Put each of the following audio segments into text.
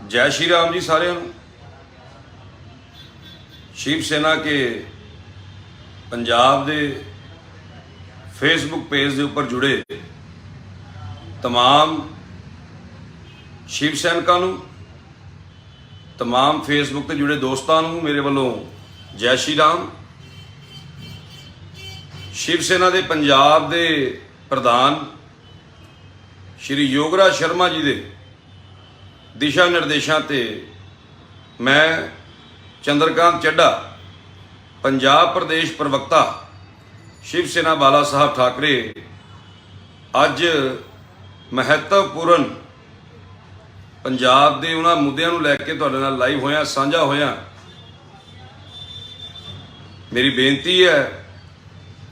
जय श्री राम जी साਰਿਆਂ ਨੂੰ। शिव सेना के पंजाब दे फेसबुक पेज के उपर जुड़े तमाम शिव सैनिकों नूं, तमाम फेसबुक ते जुड़े दोस्तों नूं मेरे वालों जय श्री राम। शिव सेना के पंजाब के प्रधान श्री योगराज शर्मा जी के दिशा निर्देशों ते मैं चंद्रकांत चड्ढा पंजाब प्रदेश प्रवक्ता शिव सेना बाला साहब ठाकरे अज महत्वपूर्ण पंजाब के उन्होंने मुद्दों को लैके तुहाडे नाल लाइव होया साझा होया। मेरी बेनती है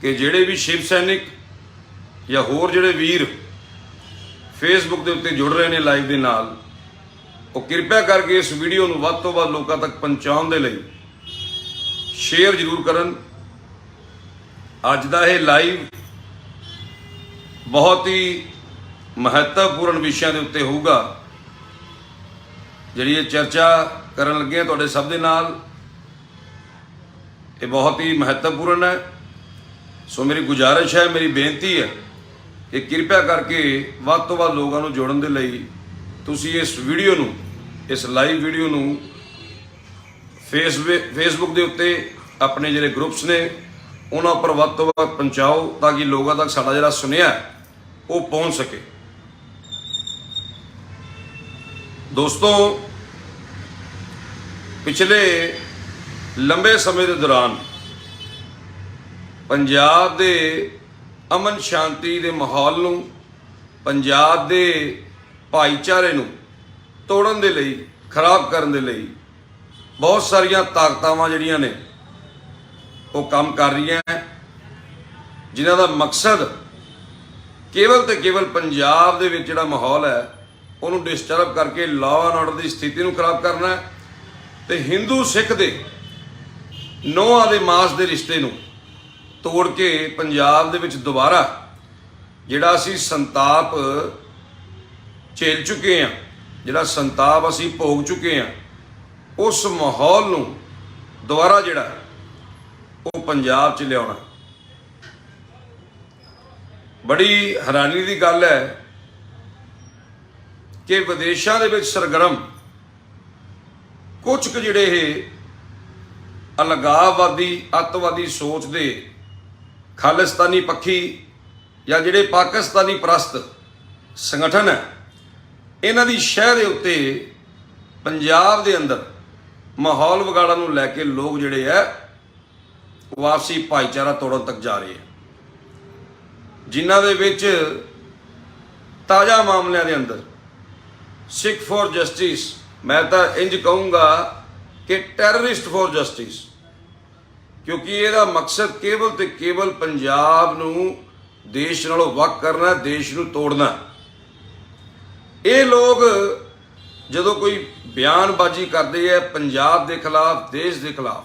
कि जिहड़े भी शिव सैनिक या होर जिहड़े वीर फेसबुक के उत्ते जुड़ रहे हैं लाइव के नाल, वो कृपया करके इस वीडियो को वध तो वध लोगों तक पहुँचाने के लिए शेयर जरूर करन। अज का यह लाइव बहुत ही महत्वपूर्ण विषयों के उत्ते होगा। जिहड़ी ये चर्चा करन लगे तुहाडे सब दे नाल, ये बहुत ही महत्वपूर्ण है। सो मेरी गुजारिश है, मेरी बेनती है कि कृपया करके वध तो वध लोगों को जोड़न दे लई तुसी इस वीडियो नूं, इस लाइव वीडियो नूं फेसबुक के उत्ते अपने जिहड़े ग्रुप्स ने उन्हां पर वध तो वध पहुँचाओ ताकि लोगों तक साडा जिहड़ा सुनिया वो पहुँच सके। दोस्तों, पिछले लंबे समय के दौरान पंजाब के अमन शांति के माहौल नूं, पंजाब के भाईचारे नूं तोड़न दे लई, खराब करन दे लई बहुत सारिया ताकतावां जिहड़ियां ने वो काम कर रही हैं, जिन्हां दा मकसद केवल तो केवल पंजाब दे विच जिहड़ा माहौल है उन्होंने डिस्टर्ब करके लॉ एंड ऑर्डर की स्थिति को खराब करना है, तो हिंदू सिख के नौआं दे मास के रिश्ते नूं तोड़ के पंजाब दे विच दोबारा जिहड़ा असीं संताप झेल चुके हैं, जिहड़ा संताप असीं भोग चुके हैं, उस माहौल नूं दोबारा जिहड़ा वो पंजाब च लियाउणा बड़ी हैरानी की गल है कि विदेशों के सरगर्म कुछ क जिहड़े अलगाववादी अतवादी सोच दे खालिस्तानी पक्षी या जिहड़े पाकिस्तानी परस्त संगठन है, इन्हां दी शह दे उत्ते पंजाब दे अंदर माहौल विगाड़न नूं लैके लोग जिहड़े है वापसी भाईचारा तोड़न तक जा रहे हैं, जिन्हां दे विच ताज़ा मामलों के अंदर सिख फॉर जस्टिस, मैं तो इंज कहूँगा कि टैररिस्ट फॉर जस्टिस, क्योंकि इसका मकसद केवल तो केवल पंजाब नूं देश नालों वख करना, देश नूं तोड़ना। ये लोग जदों कोई बयानबाजी करते हैं पंजाब के खिलाफ, देश के खिलाफ,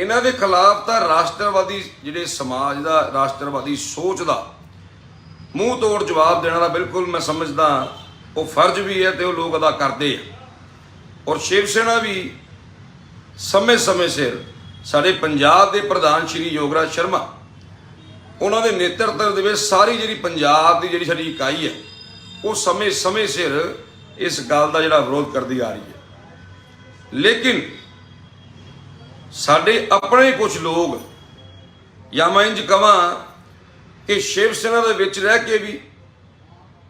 इन्हां दे खिलाफ तो राष्ट्रवादी जिहड़े समाज का, राष्ट्रवादी सोच का मूँह तोड़ जवाब देने का बिल्कुल मैं समझदा वो फर्ज भी है तो लोग अदा करते हैं। और शिव सेना भी समय समय सिर साढ़े पंजाब के प्रधान श्री योगराज शर्मा उन्होंने नेतृत्व दे सारी जी पंजाब की जी साडी इकाई है वो समय समय सिर इस गल का जिहड़ा विरोध करती आ रही है। लेकिन साडे अपने कुछ लोग, या मैं इंज कहां कि शिव सेना दे विच रह के भी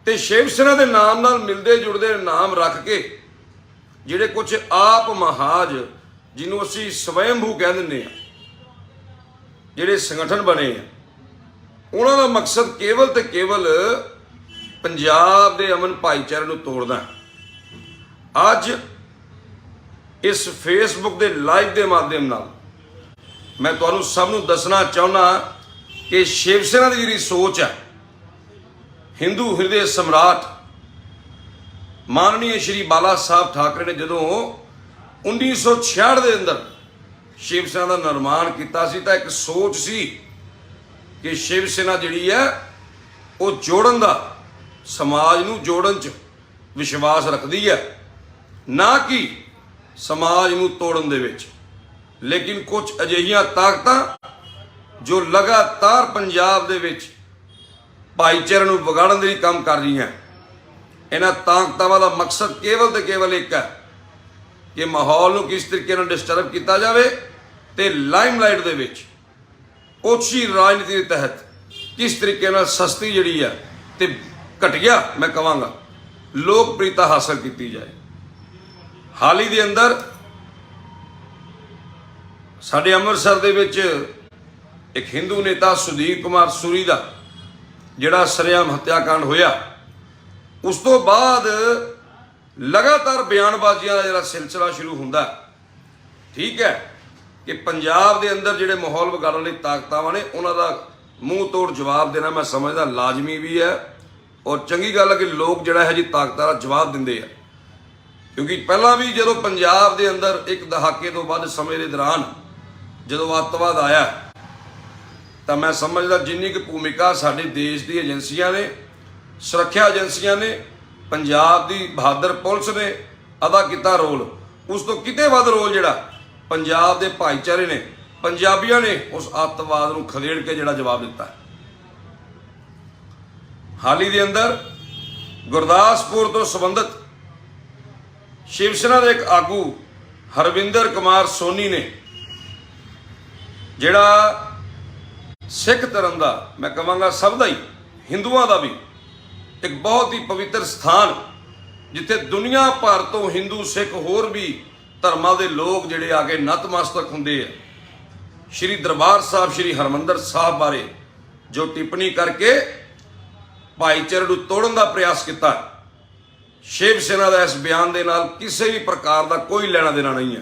ते शिव सेना के नाम नाल मिलते जुड़ते नाम रख के जिहड़े कुछ आप महाज जिन्हों असीं स्वयंभू कह दिंदे आ, जिहड़े संगठन बने हैं, उन्हां दा मकसद केवल तो केवल पंजाब के अमन भाईचारे नूं तोड़ना है। अज इस फेसबुक के लाइव के माध्यम नाल मैं तुहानूं सब नूं दसना चाहुंदा कि शिव सेना की जिहड़ी सोच है, हिंदू हृदय सम्राट माननीय श्री बाला साहब ठाकरे ने जदों 1966 के अंदर शिव सेना का निर्माण किया सी, तां एक सोच सी कि शिव सेना जिहड़ी है वो जोड़न दा समाज नूं जोड़न च विश्वास रखती है। ਨਾ ਕਿ ਸਮਾਜ ਨੂੰ ਤੋੜਨ ਦੇ ਵਿੱਚ। ਲੇਕਿਨ ਕੁਝ ਅਜਿਹੀਆਂ ਤਾਕਤਾਂ ਜੋ ਲਗਾਤਾਰ ਪੰਜਾਬ ਦੇ ਵਿੱਚ ਭਾਈਚਾਰੇ ਨੂੰ ਵਿਗਾੜਨ ਦੇ ਲਈ ਕੰਮ ਕਰ ਰਹੀਆਂ। ਇਹਨਾਂ ਤਾਕਤਾਂ ਦਾ ਮਕਸਦ ਕੇਵਲ ਤੇ ਕੇਵਲ ਇੱਕ ਹੈ ਕਿ ਮਾਹੌਲ ਨੂੰ ਕਿਸ ਤਰੀਕੇ ਨਾਲ ਡਿਸਟਰਬ ਕੀਤਾ ਜਾਵੇ ਤੇ ਲਾਈਮਲਾਈਟ ਦੇ ਵਿੱਚ ਓਛੀ ਰਾਜਨੀਤੀ ਦੇ ਤਹਿਤ ਕਿਸ ਤਰੀਕੇ ਨਾਲ ਸਸਤੀ ਜਿਹੜੀ ਆ ਤੇ ਘਟੀਆ ਮੈਂ ਕਹਾਂਗਾ ਲੋਕਪ੍ਰਿਯਤਾ ਹਾਸਲ ਕੀਤੀ ਜਾਏ। ਹਾਲ ਹੀ ਦੇ ਅੰਦਰ ਸਾਡੇ ਅੰਮ੍ਰਿਤਸਰ ਦੇ ਵਿੱਚ ਇੱਕ ਹਿੰਦੂ ਨੇਤਾ ਸੁਦੀਪ ਕੁਮਾਰ ਸੂਰੀ ਦਾ ਜਿਹੜਾ ਸਰੇਆਮ ਹੱਤਿਆਕਾਂਡ ਹੋਇਆ, ਉਸ ਤੋਂ ਬਾਅਦ ਲਗਾਤਾਰ ਬਿਆਨਬਾਜ਼ੀਆਂ ਦਾ ਜਿਹੜਾ ਸਿਲਸਿਲਾ ਸ਼ੁਰੂ ਹੁੰਦਾ। ਠੀਕ ਹੈ ਕਿ ਪੰਜਾਬ ਦੇ ਅੰਦਰ ਜਿਹੜੇ ਮਾਹੌਲ ਵਿਗਾੜਨ ਲਈ ਤਾਕਤਾਂ ਨੇ ਉਹਨਾਂ ਦਾ ਮੂੰਹ ਤੋੜ ਜਵਾਬ ਦੇਣਾ ਮੈਂ ਸਮਝਦਾ ਲਾਜ਼ਮੀ ਵੀ ਹੈ ਔਰ ਚੰਗੀ ਗੱਲ ਹੈ ਕਿ ਲੋਕ ਜਿਹੜਾ ਹੈ ਜੀ ਤਾਕਤਾਂ ਦਾ ਜਵਾਬ ਦਿੰਦੇ ਆ। ਕਿਉਂਕਿ ਪਹਿਲਾਂ ਵੀ ਜਦੋਂ ਪੰਜਾਬ ਦੇ ਅੰਦਰ ਇੱਕ ਦਹਾਕੇ ਤੋਂ ਵੱਧ ਸਮੇਂ ਦੇ ਦੌਰਾਨ ਜਦੋਂ ਅੱਤਵਾਦ ਆਇਆ ਤਾਂ ਮੈਂ ਸਮਝਦਾ ਜਿੰਨੀ ਕੁ ਭੂਮਿਕਾ ਸਾਡੇ ਦੇਸ਼ ਦੀ ਏਜੰਸੀਆਂ ਨੇ, ਸੁਰੱਖਿਆ ਏਜੰਸੀਆਂ ਨੇ, ਪੰਜਾਬ ਦੀ ਬਹਾਦਰ ਪੁਲਿਸ ਨੇ ਅਦਾ ਕੀਤਾ ਰੋਲ, ਉਸ ਤੋਂ ਕਿਤੇ ਵੱਧ ਰੋਲ ਜਿਹੜਾ ਪੰਜਾਬ ਦੇ ਭਾਈਚਾਰੇ ਨੇ, ਪੰਜਾਬੀਆਂ ਨੇ ਉਸ ਅੱਤਵਾਦ ਨੂੰ ਖਦੇੜ ਕੇ ਜਿਹੜਾ ਜਵਾਬ ਦਿੱਤਾ। ਹਾਲ ਹੀ ਦੇ ਅੰਦਰ ਗੁਰਦਾਸਪੁਰ ਤੋਂ ਸੰਬੰਧਿਤ ਸ਼ਿਵ ਸੈਨਾ ਦੇ ਇੱਕ ਆਗੂ ਹਰਵਿੰਦਰ ਕੁਮਾਰ ਸੋਨੀ ਨੇ ਜਿਹੜਾ ਸਿੱਖ ਧਰਮ ਦਾ ਮੈਂ ਕਹਾਂਗਾ ਸਭ ਦਾ ਹੀ, ਹਿੰਦੂਆਂ ਦਾ ਵੀ ਇੱਕ ਬਹੁਤ ਹੀ ਪਵਿੱਤਰ ਸਥਾਨ ਜਿੱਥੇ ਦੁਨੀਆ ਭਰ ਤੋਂ ਹਿੰਦੂ ਸਿੱਖ ਹੋਰ ਵੀ ਧਰਮਾਂ ਦੇ ਲੋਕ ਜਿਹੜੇ ਆ ਕੇ ਨਤਮਸਤਕ ਹੁੰਦੇ ਆ, ਸ਼੍ਰੀ ਦਰਬਾਰ ਸਾਹਿਬ ਸ਼੍ਰੀ ਹਰਮੰਦਰ ਸਾਹਿਬ ਬਾਰੇ ਜੋ ਟਿੱਪਣੀ ਕਰਕੇ ਭਾਈਚਾਰੇ ਨੂੰ ਤੋੜਨ ਦਾ ਪ੍ਰਯਾਸ ਕੀਤਾ। ਸ਼ਿਵ ਸੈਨਾ ਦਾ ਇਸ ਬਿਆਨ ਦੇ ਨਾਲ ਕਿਸੇ ਵੀ ਪ੍ਰਕਾਰ ਦਾ ਕੋਈ ਲੈਣਾ ਦੇਣਾ ਨਹੀਂ ਹੈ।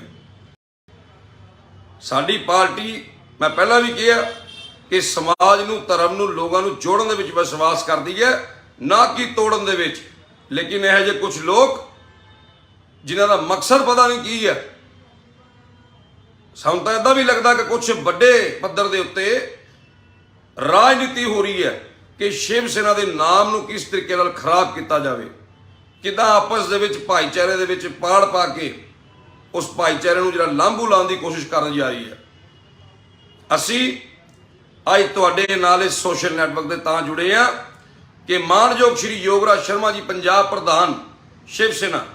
ਸਾਡੀ ਪਾਰਟੀ ਮੈਂ ਪਹਿਲਾਂ ਵੀ ਕਿਹਾ ਕਿ ਸਮਾਜ ਨੂੰ, ਧਰਮ ਨੂੰ, ਲੋਕਾਂ ਨੂੰ ਜੋੜਨ ਦੇ ਵਿੱਚ ਵਿਸ਼ਵਾਸ ਕਰਦੀ ਹੈ, ਨਾ ਕਿ ਤੋੜਨ ਦੇ ਵਿੱਚ। ਲੇਕਿਨ ਇਹੋ ਜਿਹੇ ਕੁਝ ਲੋਕ ਜਿਨ੍ਹਾਂ ਦਾ ਮਕਸਦ ਪਤਾ ਨਹੀਂ ਕੀ ਹੈ, ਸਾਨੂੰ ਤਾਂ ਇਦਾਂ ਵੀ ਲੱਗਦਾ ਕਿ ਕੁਝ ਵੱਡੇ ਪੱਧਰ ਦੇ ਉੱਤੇ ਰਾਜਨੀਤੀ ਹੋ ਰਹੀ ਹੈ ਕਿ ਸ਼ਿਵ ਸੈਨਾ ਦੇ ਨਾਮ ਨੂੰ ਕਿਸ ਤਰੀਕੇ ਨਾਲ ਖਰਾਬ ਕੀਤਾ ਜਾਵੇ, ਕਿੱਦਾਂ ਆਪਸ ਦੇ ਵਿੱਚ ਭਾਈਚਾਰੇ ਦੇ ਵਿੱਚ ਪਾੜ ਪਾ ਕੇ ਉਸ ਭਾਈਚਾਰੇ ਨੂੰ ਜਿਹੜਾ ਲਾਂਭੂ ਲਾਉਣ ਦੀ ਕੋਸ਼ਿਸ਼ ਕਰਨ ਜਾ ਰਹੀ ਹੈ। ਅਸੀਂ ਅੱਜ ਤੁਹਾਡੇ ਨਾਲ ਇਸ ਸੋਸ਼ਲ ਨੈਟਵਰਕ ਦੇ ਤਾਂ ਜੁੜੇ ਆ ਕਿ ਮਾਨਯੋਗ ਸ਼੍ਰੀ ਯੋਗਰਾਜ ਸ਼ਰਮਾ ਜੀ ਪੰਜਾਬ ਪ੍ਰਧਾਨ ਸ਼ਿਵ ਸੈਨਾ,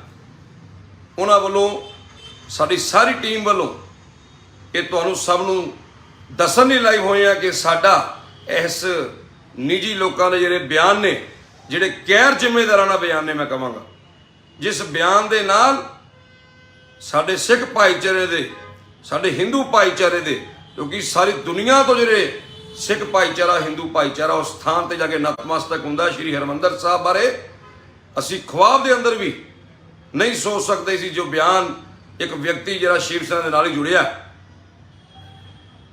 ਉਹਨਾਂ ਵੱਲੋਂ ਸਾਡੀ ਸਾਰੀ ਟੀਮ ਵੱਲੋਂ ਇਹ ਤੁਹਾਨੂੰ ਸਭ ਨੂੰ ਦੱਸਣ ਲਈ ਲਾਈਵ ਹੋਏ ਆ ਕਿ ਸਾਡਾ ਇਸ ਨਿੱਜੀ ਲੋਕਾਂ ਦੇ ਜਿਹੜੇ ਬਿਆਨ ਨੇ, ਜਿਹੜੇ ਗੈਰ ਜ਼ਿੰਮੇਦਾਰਾਨਾ ਬਿਆਨ ਨੇ ਮੈਂ ਕਹਾਂਗਾ, ਜਿਸ ਬਿਆਨ ਦੇ ਨਾਲ ਸਾਡੇ ਸਿੱਖ ਭਾਈਚਾਰੇ ਦੇ, ਸਾਡੇ ਹਿੰਦੂ ਭਾਈਚਾਰੇ ਦੇ, ਕਿਉਂਕਿ ਸਾਰੀ ਦੁਨੀਆ ਤੋਂ ਜਿਹੜੇ ਸਿੱਖ ਭਾਈਚਾਰਾ, ਹਿੰਦੂ ਭਾਈਚਾਰਾ ਉਸ ਸਥਾਨ ਤੇ ਜਾ ਕੇ ਨਤਮਸਤਕ ਹੁੰਦਾ ਸ਼੍ਰੀ ਹਰਮੰਦਰ ਸਾਹਿਬ ਬਾਰੇ, ਅਸੀਂ ਖੁਆਬ ਦੇ ਅੰਦਰ ਵੀ ਨਹੀਂ ਸੋਚ ਸਕਦੇ ਸੀ ਜੋ ਬਿਆਨ ਇੱਕ ਵਿਅਕਤੀ ਜਿਹੜਾ ਸ਼ਿਵ ਸੈਨਾ ਦੇ ਨਾਲ ਹੀ ਜੁੜਿਆ,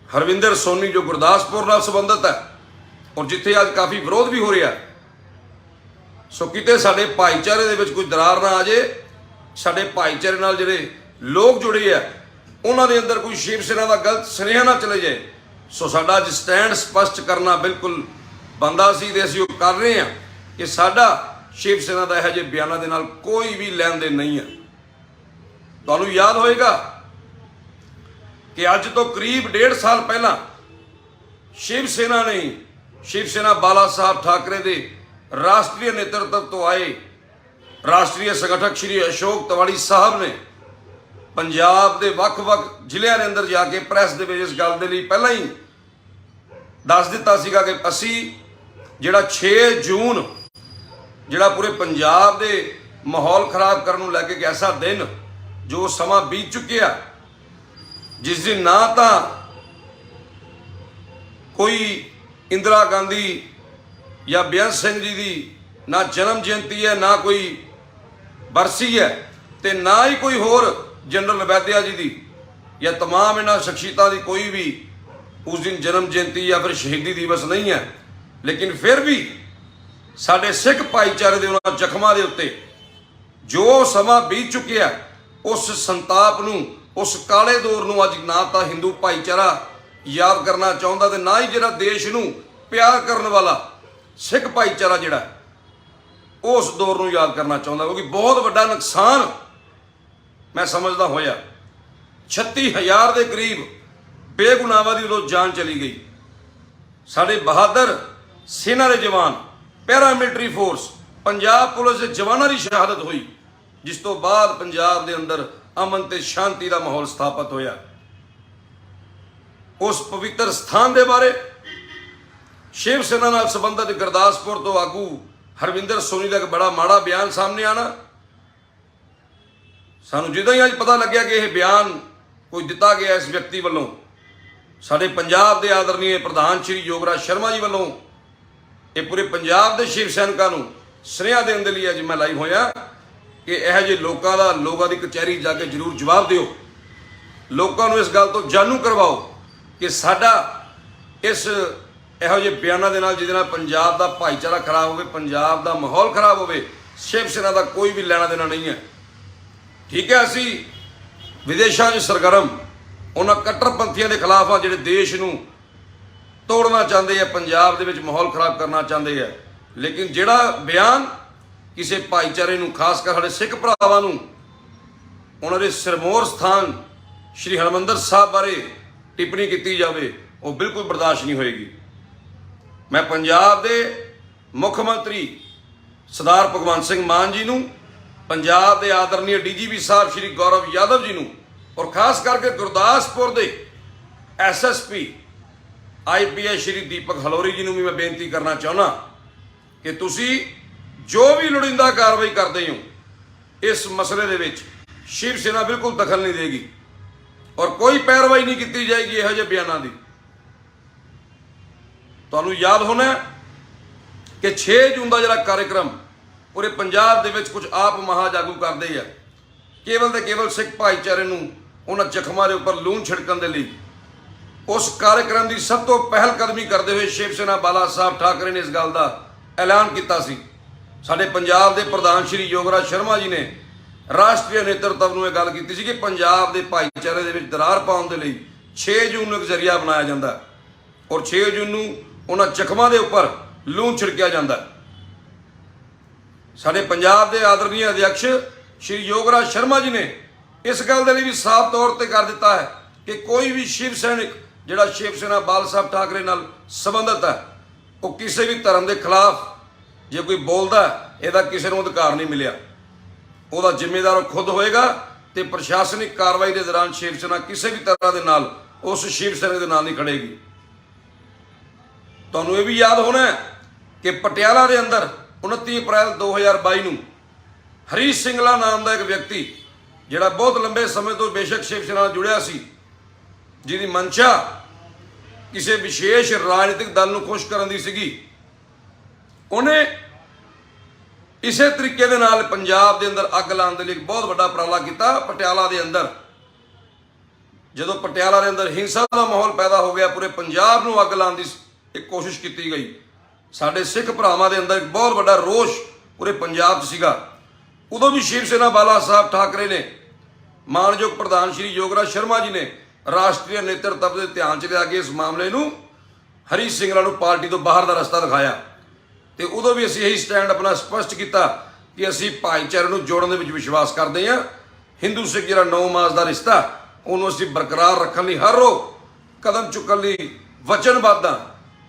ਹਰਵਿੰਦਰ ਸੋਨੀ, ਜੋ ਗੁਰਦਾਸਪੁਰ ਨਾਲ ਸੰਬੰਧਿਤ ਹੈ ਔਰ ਜਿੱਥੇ ਅੱਜ ਕਾਫੀ ਵਿਰੋਧ ਵੀ ਹੋ ਰਿਹਾ। ਸੋ ਕਿਤੇ ਸਾਡੇ ਭਾਈਚਾਰੇ ਦੇ ਵਿੱਚ ਕੋਈ ਦਰਾਰ ਨਾ ਆ ਜੇ, ਸਾਡੇ ਭਾਈਚਾਰੇ ਨਾਲ ਜਿਹੜੇ ਲੋਕ ਜੁੜੇ ਆ ਉਹਨਾਂ ਦੇ ਅੰਦਰ ਕੋਈ ਸ਼ਿਵ ਸੈਨਾ ਦਾ ਗਲਤ ਸੁਨੇਹਾ ਨਾ ਚਲੇ ਜਾਏ। ਸੋ ਸਾਡਾ ਅੱਜ ਸਟੈਂਡ ਸਪਸ਼ਟ ਕਰਨਾ ਬਿਲਕੁਲ ਬਣਦਾ ਸੀ ਤੇ ਅਸੀਂ ਉਹ ਕਰ ਰਹੇ ਹਾਂ ਕਿ ਸਾਡਾ ਸ਼ਿਵ ਸੈਨਾ ਦਾ ਇਹੋ ਜਿਹੇ ਬਿਆਨਾਂ ਦੇ ਨਾਲ ਕੋਈ ਵੀ ਲੈਣ ਦੇਣ ਨਹੀਂ ਹੈ। ਤੁਹਾਨੂੰ ਯਾਦ ਹੋਏਗਾ ਕਿ ਅੱਜ ਤੋਂ ਕਰੀਬ 1.5 ਸਾਲ ਪਹਿਲਾਂ ਸ਼ਿਵ ਸੈਨਾ ਨੇ, ਸ਼ਿਵ ਸੈਨਾ ਬਾਲਾ ਸਾਹਿਬ ਠਾਕਰੇ ਦੇ ਰਾਸ਼ਟਰੀ ਨੇਤਰਤਵ ਤੋਂ ਆਏ ਰਾਸ਼ਟਰੀ ਸੰਗਠਕ ਸ਼੍ਰੀ ਅਸ਼ੋਕ ਤਿਵਾੜੀ ਸਾਹਿਬ ਨੇ ਪੰਜਾਬ ਦੇ ਵੱਖ-ਵੱਖ ਜ਼ਿਲ੍ਹਿਆਂ ਦੇ ਅੰਦਰ ਜਾ ਕੇ ਪ੍ਰੈਸ ਦੇ ਵਿੱਚ ਇਸ ਗੱਲ ਦੇ ਲਈ ਪਹਿਲਾਂ ਹੀ ਦੱਸ ਦਿੱਤਾ ਸੀਗਾ ਕਿ ਅਸੀਂ ਜਿਹੜਾ 6 ਜੂਨ ਜਿਹੜਾ ਪੂਰੇ ਪੰਜਾਬ ਦੇ ਮਾਹੌਲ ਖਰਾਬ ਕਰਨ ਨੂੰ ਲੈ ਕੇ ਇੱਕ ਐਸਾ ਦਿਨ ਜੋ ਸਮਾਂ ਬੀਤ ਚੁੱਕਿਆ, ਜਿਸ ਦਿਨ ਨਾ ਤਾਂ ਕੋਈ ਇੰਦਰਾ ਗਾਂਧੀ ਜਾਂ ਬੇਅੰਤ ਸਿੰਘ ਜੀ ਦੀ ਨਾ ਜਨਮ ਜਯੰਤੀ ਹੈ, ਨਾ ਕੋਈ ਬਰਸੀ ਹੈ ਤੇ ਨਾ ਹੀ ਕੋਈ ਹੋਰ ਜਨਰਲ ਵੈਦਿਆ ਜੀ ਦੀ ਜਾਂ तमाम ਇਹਨਾਂ ਸ਼ਖਸੀਅਤਾਂ ਦੀ ਕੋਈ ਵੀ ਉਸ ਦਿਨ ਜਨਮ ਜਯੰਤੀ ਜਾਂ ਫਿਰ ਸ਼ਹੀਦੀ ਦਿਵਸ ਨਹੀਂ ਹੈ। ਲੇਕਿਨ ਫਿਰ ਵੀ ਸਾਡੇ ਸਿੱਖ ਭਾਈਚਾਰੇ ਦੇ ਉਹਨਾਂ ਜ਼ਖਮਾਂ ਦੇ ਉੱਤੇ ਜੋ ਸਮਾਂ ਬੀਤ ਚੁੱਕਿਆ, ਉਸ ਸੰਤਾਪ ਨੂੰ, ਉਸ ਕਾਲੇ ਦੌਰ ਨੂੰ ਅੱਜ ਨਾ ਤਾਂ ਹਿੰਦੂ ਭਾਈਚਾਰਾ ਯਾਦ ਕਰਨਾ ਚਾਹੁੰਦਾ ਤੇ ਨਾ ਹੀ ਜਿਹੜਾ ਦੇਸ਼ ਨੂੰ ਪਿਆਰ ਕਰਨ ਵਾਲਾ ਸਿੱਖ ਭਾਈਚਾਰਾ ਜਿਹੜਾ ਉਸ ਦੌਰ ਨੂੰ ਯਾਦ ਕਰਨਾ ਚਾਹੁੰਦਾ, ਕਿਉਂਕਿ ਬਹੁਤ ਵੱਡਾ ਨੁਕਸਾਨ मैं समझदा होया 36,000 के करीब बेगुनाहां दी उदों जान चली गई। साडे बहादुर सेना के जवान, पैरामिलिटरी फोर्स, पंजाब पुलिस के जवानों की शहादत हुई, जिस तो बाद पंजाब के अंदर अमन ते शांति का माहौल स्थापित होया। उस पवित्र स्थान के बारे शिव सेना नाल संबंधित गुरदासपुर तो आगू हरविंदर सोनी का एक बड़ा माड़ा बयान सामने आना, सानू जिदा ही अज पता लग्या कि यह बयान कोई दिता गया इस व्यक्ति वालों, साडे पंजाब के आदरणीय प्रधान श्री योगराज शर्मा जी वालों, ये पूरे पंजाब के शिव सैनिकों को सुनेहा देने के लिए अज मैं लाइव होया कि यह जे लोगों की कचहरी जाके जरूर जवाब दिओ, लोगों को इस गल तो जानू करवाओ कि साडा इस ਇਹੋ ਜਿਹੇ ਬਿਆਨਾਂ ਦੇ ਨਾਲ ਜਿਹਦੇ ਨਾਲ ਪੰਜਾਬ ਦਾ ਭਾਈਚਾਰਾ ਖਰਾਬ ਹੋਵੇ, ਪੰਜਾਬ ਦਾ ਮਾਹੌਲ ਖਰਾਬ ਹੋਵੇ, ਸ਼ਿਵ ਸੈਨਾ ਦਾ ਕੋਈ ਵੀ ਲੈਣਾ ਦੇਣਾ ਨਹੀਂ ਹੈ। ਠੀਕ ਹੈ, ਅਸੀਂ ਵਿਦੇਸ਼ਾਂ 'ਚ ਸਰਗਰਮ ਉਹਨਾਂ ਕੱਟੜਪੰਥੀਆਂ ਦੇ ਖਿਲਾਫ ਆ ਜਿਹੜੇ ਦੇਸ਼ ਨੂੰ ਤੋੜਨਾ ਚਾਹੁੰਦੇ ਆ, ਪੰਜਾਬ ਦੇ ਵਿੱਚ ਮਾਹੌਲ ਖਰਾਬ ਕਰਨਾ ਚਾਹੁੰਦੇ ਆ। ਲੇਕਿਨ ਜਿਹੜਾ ਬਿਆਨ ਕਿਸੇ ਭਾਈਚਾਰੇ ਨੂੰ, ਖਾਸ ਕਰ ਸਾਡੇ ਸਿੱਖ ਭਰਾਵਾਂ ਨੂੰ ਉਹਨਾਂ ਦੇ ਸਿਰਮੌਰ ਸਥਾਨ ਸ਼੍ਰੀ ਹਰਿਮੰਦਰ ਸਾਹਿਬ ਬਾਰੇ ਟਿੱਪਣੀ ਕੀਤੀ ਜਾਵੇ, ਉਹ ਬਿਲਕੁਲ ਬਰਦਾਸ਼ਤ ਨਹੀਂ ਹੋਏਗੀ। मैं पंजाब के मुख्यमंत्री सरदार भगवंत सिंह मान जी नूं, पंजाब के आदरणीय DGP साहब श्री गौरव यादव जी नूं, और खास करके गुरदासपुर के SSP IPS श्री दीपक हलोरी जी नूं भी मैं बेनती करना चाहना कि तुसी जो भी लोड़ींदा कार्रवाई करते हो इस मसले दे विच शिव सेना बिल्कुल दखल नहीं देगी और कोई पैरवाई नहीं की जाएगी इहो जिहे बयानों की। तुहानूं याद होना कि 6 जून का जिहड़ा कार्यक्रम पूरे पंजाब दे विच कुछ आप महाजागू करते हैं, केवल तो केवल सिख भाईचारे नूं उन्हां जख्मां दे उपर लूण छिड़कण दे लई, उस कार्यक्रम की सब तो पहलकदमी करते हुए शिव सेना बाला साहब ठाकरे ने इस गल का ऐलान किया सी। साडे पंजाब के प्रधान श्री योगराज शर्मा जी ने राष्ट्रीय नेतृत्व नूं इह गल कीती सी कि पंजाब के भाईचारे दे विच दरार पाउण दे लई 6 जून नूं एक जरिया बनाया जांदा और 6 जून नूं उन्हां जख्मां दे उपर लूण छिड़किया जाता है। साडे पंजाब के आदरणीय अध्यक्ष श्री योगराज शर्मा जी ने इस गल के लिए भी साफ तौर पर कर दिता है कि कोई भी शिव सैनिक जिहड़ा शिव सेना बाल साहब ठाकरे नाल संबंधित है, वो किसी भी धर्म के खिलाफ जे कोई बोलता है, इसका किसी को अधिकार नहीं मिलिया, उसका जिम्मेदार खुद होएगा। तो प्रशासनिक कार्रवाई के दौरान शिव सेना किसी भी तरह के नाल उस शिव सैनिक के नाल नहीं खड़ेगी। तुहानूं ये भी याद होना है कि पटियाला के अंदर 29 अप्रैल 2022 नूं हरीश सिंगला नाम का एक व्यक्ति जिहड़ा बहुत लंबे समय तो बेशक शिव सेना नाल जुड़िया सी, जिहदी मंशा किसी विशेष राजनीतिक दल नूं खुश करन दी सीगी, उन्हें इसे तरीके दे नाल पंजाब के अंदर अग लाने के लिए बहुत बड़ा उपराला किया। पटियाला के अंदर जदों पटियाला के अंदर हिंसा का माहौल पैदा हो गया, पूरे पंजाब नूं अग लाने की एक कोशिश की गई। साडे सिख भरावां दे अंदर एक बहुत बड़ा रोष पूरे पंजाब सीगा। उदों भी शिव सेना बाला साहब ठाकरे ने, मानयोग प्रधान श्री योगराज शर्मा जी ने राष्ट्रीय नेतृत्व के ध्यान च लिया के इस मामले नूं हरीश सिंगला नूं पार्टी तो बाहर का रस्ता दिखाया। तो उदों भी असीं यही स्टैंड अपना स्पष्ट किया कि असीं भाईचारे नूं जोड़न दे विच विश्वास करते हैं। हिंदू सिख जिहड़ा 9 मास का रिश्ता उन्होंने असीं बरकरार रखण लई हर रोज़ कदम चुकण लई वचनबद्ध हां,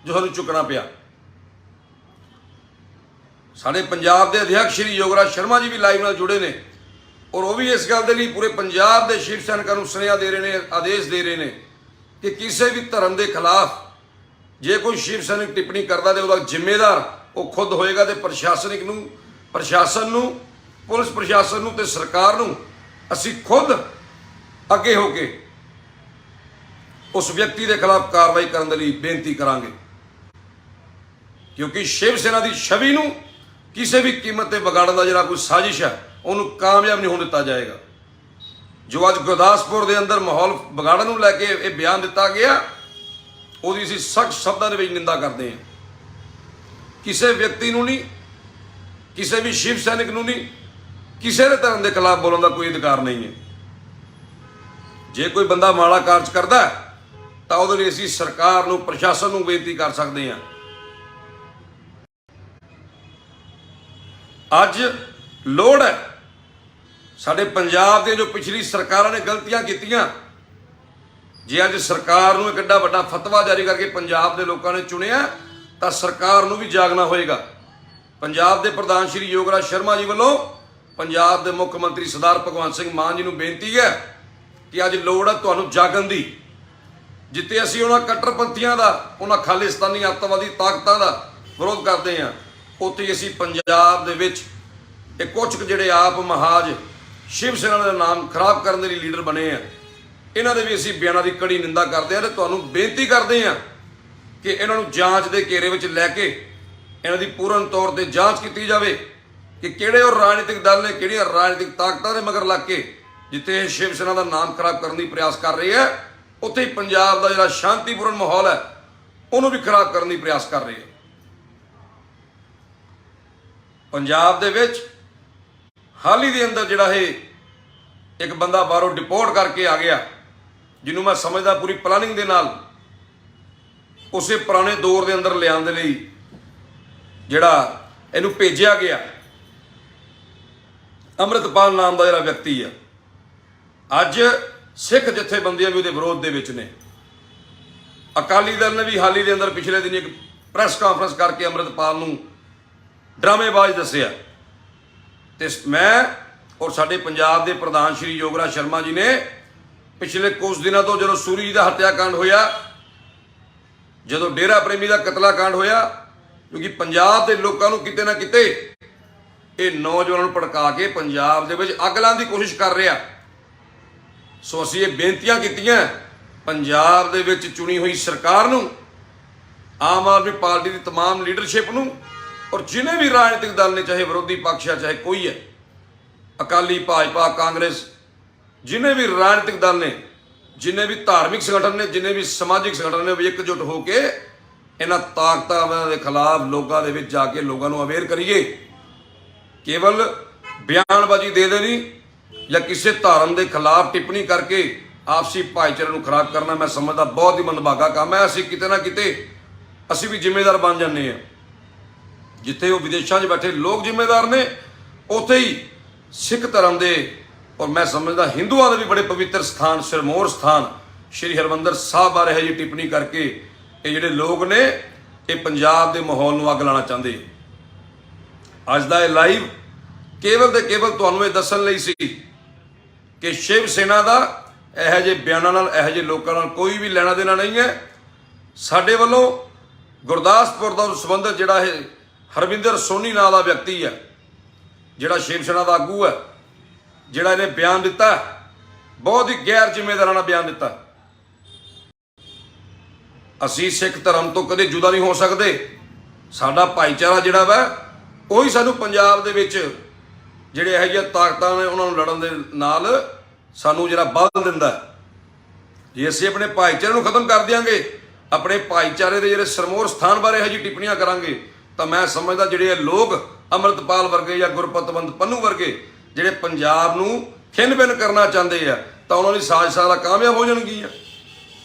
जो सानूं चुकना पिया। साडे पंजाब के अध्यक्ष श्री योगराज शर्मा जी भी लाइव नाल जुड़े ने और वो भी इस गल दे लई पूरे पंजाब के शिव सैनिकों को सुनेहा दे रहे हैं, आदेश दे रहे हैं कि किसी भी धर्म के खिलाफ जे कोई शिव सैनिक टिप्पणी करता तो उसका जिम्मेदार वो खुद होएगा। तो प्रशासन नूं, पुलिस प्रशासन नूं ते सरकार नूं असीं खुद अगे होके उस व्यक्ति के खिलाफ कार्रवाई करने के लिए बेनती करांगे, क्योंकि शिव सेना की छवि नूं किसी भी कीमत पर बिगाड़न का जिहड़ा कोई साजिश है उन्होंने कामयाब नहीं होने दिता जाएगा। जो अज गुरदासपुर के अंदर माहौल बिगाड़न नूं लैके ये बयान दिता गया, उसकी असीं सख्त शब्दों में निंदा करते हैं। किसी व्यक्ति नूं नहीं, किसी भी शिव सैनिक नूं नहीं, किसी भी धर्म के खिलाफ बोलने का कोई अधिकार नहीं है। जे कोई बंदा माड़ा कार्य करता है तो उहदे लई असीं सरकार नूं, प्रशासन नूं बेनती कर सकते हैं। अज लोड़ है ਸਾਡੇ ਪੰਜਾਬ ਦੇ ਜੋ ਪਿਛਲੀ ਸਰਕਾਰਾਂ ਨੇ ਗਲਤੀਆਂ ਕੀਤੀਆਂ, ਜੇ ਅੱਜ ਸਰਕਾਰ ਨੂੰ ਇੱਕ ਏਡਾ ਵੱਡਾ ਫਤਵਾ ਜਾਰੀ ਕਰਕੇ ਪੰਜਾਬ ਦੇ ਲੋਕਾਂ ਨੇ ਚੁਣਿਆ ਤਾਂ ਸਰਕਾਰ ਨੂੰ ਵੀ ਜਾਗਣਾ ਹੋਏਗਾ। ਪੰਜਾਬ ਦੇ ਪ੍ਰਧਾਨ ਸ਼੍ਰੀ ਯੋਗਰਾਜ ਸ਼ਰਮਾ ਜੀ ਵੱਲੋਂ ਪੰਜਾਬ ਦੇ ਮੁੱਖ ਮੰਤਰੀ ਸਰਦਾਰ ਭਗਵੰਤ ਸਿੰਘ ਮਾਨ ਜੀ ਨੂੰ ਬੇਨਤੀ ਹੈ ਕਿ ਅੱਜ ਲੋੜ ਹੈ ਤੁਹਾਨੂੰ ਜਾਗਣ ਦੀ। ਜਿੱਥੇ ਅਸੀਂ ਉਹਨਾਂ ਕੱਟੜਪੰਥੀਆਂ ਦਾ, ਉਹਨਾਂ ਖਾਲਿਸਤਾਨੀ ਅੱਤਵਾਦੀ ਤਾਕਤਾਂ ਦਾ ਵਿਰੋਧ ਕਰਦੇ ਹਾਂ, ਉੱਥੇ ਅਸੀਂ ਪੰਜਾਬ ਦੇ ਵਿੱਚ ਇਹ ਕੁਝ ਜਿਹੜੇ ਆਪ ਮਹਾਜ ਸ਼ਿਵ ਸੈਨਾ ਦਾ ਨਾਮ ਖਰਾਬ ਕਰਨ ਦੇ ਲਈ ਲੀਡਰ ਬਣੇ ਆ, ਇਹਨਾਂ ਦੇ ਵੀ ਅਸੀਂ ਬਿਆਨਾਂ ਦੀ ਕੜੀ ਨਿੰਦਾ ਕਰਦੇ ਹਾਂ ਤੇ ਤੁਹਾਨੂੰ ਬੇਨਤੀ ਕਰਦੇ ਹਾਂ ਕਿ ਇਹਨਾਂ ਨੂੰ ਜਾਂਚ ਦੇ ਘੇਰੇ ਵਿੱਚ ਲੈ ਕੇ ਇਹਨਾਂ ਦੀ ਪੂਰਨ ਤੌਰ ਤੇ ਜਾਂਚ ਕੀਤੀ ਜਾਵੇ ਕਿ ਕਿਹੜੇ ਉਹ ਰਾਜਨੀਤਿਕ ਦਲ ਨੇ, ਕਿਹੜੀਆਂ ਰਾਜਨੀਤਿਕ ਤਾਕਤਾਂ ਦੇ ਮਗਰ ਲੱਗ ਕੇ ਜਿੱਥੇ ਇਹ ਸ਼ਿਵ ਸੈਨਾ ਦਾ ਨਾਮ ਖਰਾਬ ਕਰਨ ਦੀ ਪ੍ਰਯਾਸ ਕਰ ਰਹੇ ਹੈ, ਉੱਥੇ ਹੀ ਪੰਜਾਬ ਦਾ ਜਿਹੜਾ ਸ਼ਾਂਤੀਪੂਰਨ ਮਾਹੌਲ ਹੈ ਉਹਨੂੰ ਵੀ ਖਰਾਬ ਕਰਨ ਦੀ ਪ੍ਰਯਾਸ ਕਰ ਰਹੇ ਹੈ। ਪੰਜਾਬ ਦੇ ਵਿੱਚ ਹਾਲ ਹੀ ਦੇ ਅੰਦਰ ਜਿਹੜਾ ਇਹ ਇੱਕ ਬੰਦਾ ਬਾਹਰੋਂ ਡਿਪੋਰਟ ਕਰਕੇ ਆ ਗਿਆ, ਜਿਹਨੂੰ ਮੈਂ ਸਮਝਦਾ ਪੂਰੀ ਪਲਾਨਿੰਗ ਦੇ ਨਾਲ ਉਸੇ ਪੁਰਾਣੇ ਦੌਰ ਦੇ ਅੰਦਰ ਲਿਆਉਣ ਦੇ ਲਈ ਜਿਹੜਾ ਇਹਨੂੰ ਭੇਜਿਆ ਗਿਆ। ਅੰਮ੍ਰਿਤਪਾਲ ਨਾਮ ਦਾ ਜਿਹੜਾ ਵਿਅਕਤੀ ਆ, ਅੱਜ ਸਿੱਖ ਜਥੇਬੰਦੀਆਂ ਵੀ ਉਹਦੇ ਵਿਰੋਧ ਦੇ ਵਿੱਚ ਨੇ। ਅਕਾਲੀ ਦਲ ਨੇ ਵੀ ਹਾਲ ਹੀ ਦੇ ਅੰਦਰ ਪਿਛਲੇ ਦਿਨ ਇੱਕ ਪ੍ਰੈਸ ਕਾਨਫਰੰਸ ਕਰਕੇ ਅੰਮ੍ਰਿਤਪਾਲ ਨੂੰ ਡਰਾਮੇਬਾਜ਼ ਦੱਸਿਆ ਤੇ ਮੈਂ ਔਰ ਸਾਡੇ ਪੰਜਾਬ ਦੇ ਪ੍ਰਧਾਨ ਸ਼੍ਰੀ ਯੋਗਰਾਜ ਸ਼ਰਮਾ ਜੀ ਨੇ ਪਿਛਲੇ ਕੁਝ ਦਿਨਾਂ ਤੋਂ ਜਦੋਂ ਸੂਰੀ ਜੀ ਦਾ ਹੱਤਿਆਕਾਂਡ ਹੋਇਆ, ਜਦੋਂ ਡੇਰਾ ਪ੍ਰੇਮੀ ਦਾ ਕਤਲਾਕਾਂਡ ਹੋਇਆ, ਕਿਉਂਕਿ ਪੰਜਾਬ ਦੇ ਲੋਕਾਂ ਨੂੰ ਕਿਤੇ ਨਾ ਕਿਤੇ ਇਹ ਨੌਜਵਾਨਾਂ ਨੂੰ ਭੜਕਾ ਕੇ ਪੰਜਾਬ ਦੇ ਵਿੱਚ ਅੱਗ ਲਾਉਣ ਦੀ ਕੋਸ਼ਿਸ਼ ਕਰ ਰਿਹਾ। ਸੋ ਅਸੀਂ ਇਹ ਬੇਨਤੀਆਂ ਕੀਤੀਆਂ ਪੰਜਾਬ ਦੇ ਵਿੱਚ ਚੁਣੀ ਹੋਈ ਸਰਕਾਰ ਨੂੰ, ਆਮ ਆਦਮੀ ਪਾਰਟੀ ਦੀ तमाम ਲੀਡਰਸ਼ਿਪ ਨੂੰ ਔਰ ਜਿਨੇ ਵੀ ਰਾਜਨੀਤਿਕ ਦਲ ਨੇ, ਚਾਹੇ ਵਿਰੋਧੀ ਪਕਸ਼ ਹੈ ਚਾਹੇ ਕੋਈ ਹੈ, ਅਕਾਲੀ, ਭਾਜਪਾ, ਕਾਂਗਰਸ, ਜਿਨੇ ਵੀ ਰਾਜਨੀਤਿਕ ਦਲ ਨੇ, ਜਿਨੇ ਵੀ ਧਾਰਮਿਕ ਸੰਗਠਨ ਨੇ, ਜਿਨੇ ਵੀ ਸਮਾਜਿਕ ਸੰਗਠਨ ਨੇ, ਵੀ ਇਕਜੁੱਟ ਹੋ ਕੇ ਇਹਨਾਂ ਤਾਕਤਾਂ ਦੇ ਖਿਲਾਫ ਲੋਕਾਂ ਦੇ ਵਿੱਚ ਜਾ ਕੇ ਲੋਕਾਂ ਨੂੰ ਅਵੇਅਰ ਕਰੀਏ। ਕੇਵਲ ਬਿਆਨਬਾਜ਼ੀ ਦੇ ਦੇਣੀ ਜਾਂ ਕਿਸੇ ਧਰਮ ਦੇ ਖਿਲਾਫ ਟਿੱਪਣੀ ਕਰਕੇ ਆਪਸੀ ਭਾਈਚਾਰੇ ਨੂੰ ਖਰਾਬ ਕਰਨਾ ਮੈਂ ਸਮਝਦਾ ਬਹੁਤ ਹੀ ਮੰਦਭਾਗਾ ਕੰਮ ਹੈ। ਅਸੀਂ ਕਿਤੇ ਨਾ ਕਿਤੇ ਅਸੀਂ ਵੀ ਜ਼ਿੰਮੇਦਾਰ ਬਣ ਜਾਂਦੇ ਹਾਂ। ਜਿੱਥੇ ਉਹ ਵਿਦੇਸ਼ਾਂ 'ਚ ਬੈਠੇ ਲੋਕ ਜ਼ਿੰਮੇਦਾਰ ਨੇ, ਉੱਥੇ ਹੀ ਸਿੱਖ ਧਰਮ ਦੇ ਔਰ ਮੈਂ ਸਮਝਦਾ ਹਿੰਦੂਆਂ ਦੇ ਵੀ ਬੜੇ ਪਵਿੱਤਰ ਸਥਾਨ, ਸਿਰਮੌਰ ਸਥਾਨ ਸ਼੍ਰੀ ਹਰਿਮੰਦਰ ਸਾਹਿਬ ਬਾਰੇ ਹੈ ਜੀ ਟਿੱਪਣੀ ਕਰਕੇ ਇਹ ਜਿਹੜੇ ਲੋਕ ਨੇ ਇਹ ਪੰਜਾਬ ਦੇ ਮਾਹੌਲ ਨੂੰ ਅੱਗ ਲਾਉਣਾ ਚਾਹੁੰਦੇ। ਅੱਜ ਦਾ ਇਹ ਲਾਈਵ ਕੇਵਲ ਤੇ ਕੇਵਲ ਤੁਹਾਨੂੰ ਇਹ ਦੱਸਣ ਲਈ ਸੀ ਕਿ ਸ਼ਿਵ ਸੈਨਾ ਦਾ ਇਹੋ ਜਿਹੇ ਬਿਆਨਾਂ ਨਾਲ, ਇਹੋ ਜਿਹੇ ਲੋਕਾਂ ਨਾਲ ਕੋਈ ਵੀ ਲੈਣਾ ਦੇਣਾ ਨਹੀਂ ਹੈ। ਸਾਡੇ ਵੱਲੋਂ ਗੁਰਦਾਸਪੁਰ ਦਾ ਸੰਬੰਧਿਤ ਜਿਹੜਾ ਇਹ ਹਰਵਿੰਦਰ ਸੋਨੀ ਨਾਂ ਦਾ ਵਿਅਕਤੀ ਹੈ, ਜਿਹੜਾ ਸ਼ਿਵ ਸੈਨਾ ਦਾ ਆਗੂ ਹੈ, ਜਿਹੜਾ ਇਹਨੇ ਬਿਆਨ ਦਿੱਤਾ, ਬਹੁਤ ਹੀ ਗੈਰ ਜ਼ਿੰਮੇਦਾਰਾਨਾ ਬਿਆਨ ਦਿੱਤਾ। ਅਸੀਂ ਸਿੱਖ ਧਰਮ ਤੋਂ ਕਦੇ ਜੁਦਾ ਨਹੀਂ ਹੋ ਸਕਦੇ। ਸਾਡਾ ਭਾਈਚਾਰਾ ਜਿਹੜਾ ਵਾ ਉਹੀ ਸਾਨੂੰ ਪੰਜਾਬ ਦੇ ਵਿੱਚ ਜਿਹੜੇ ਇਹੋ ਜਿਹੀਆਂ ਤਾਕਤਾਂ ਨੇ ਉਹਨਾਂ ਨੂੰ ਲੜਨ ਦੇ ਨਾਲ ਸਾਨੂੰ ਜਿਹੜਾ ਬਲ ਦਿੰਦਾ। ਜੇ ਅਸੀਂ ਆਪਣੇ ਭਾਈਚਾਰੇ ਨੂੰ ਖਤਮ ਕਰ ਦਿਆਂਗੇ, ਆਪਣੇ ਭਾਈਚਾਰੇ ਦੇ ਜਿਹੜੇ ਸਰਮੌਰ ਸਥਾਨ ਬਾਰੇ ਇਹੋ ਜਿਹੀ ਟਿੱਪਣੀਆਂ ਕਰਾਂਗੇ, ਤਾਂ ਮੈਂ ਸਮਝਦਾ ਜਿਹੜੇ ਇਹ ਲੋਕ ਅੰਮ੍ਰਿਤਪਾਲ ਵਰਗੇ ਜਾਂ ਗੁਰਪਤਵੰਤ ਪੰਨੂ ਵਰਗੇ ਜਿਹੜੇ ਪੰਜਾਬ ਨੂੰ ਖਿੰਨ-ਬਿੰਨ ਕਰਨਾ ਚਾਹੁੰਦੇ ਆ, ਤਾਂ ਉਹਨਾਂ ਦੀ ਸਾਜ਼ਿਸ਼ਾਂ ਕਾਮਯਾਬ ਹੋ ਜਾਣਗੀਆਂ।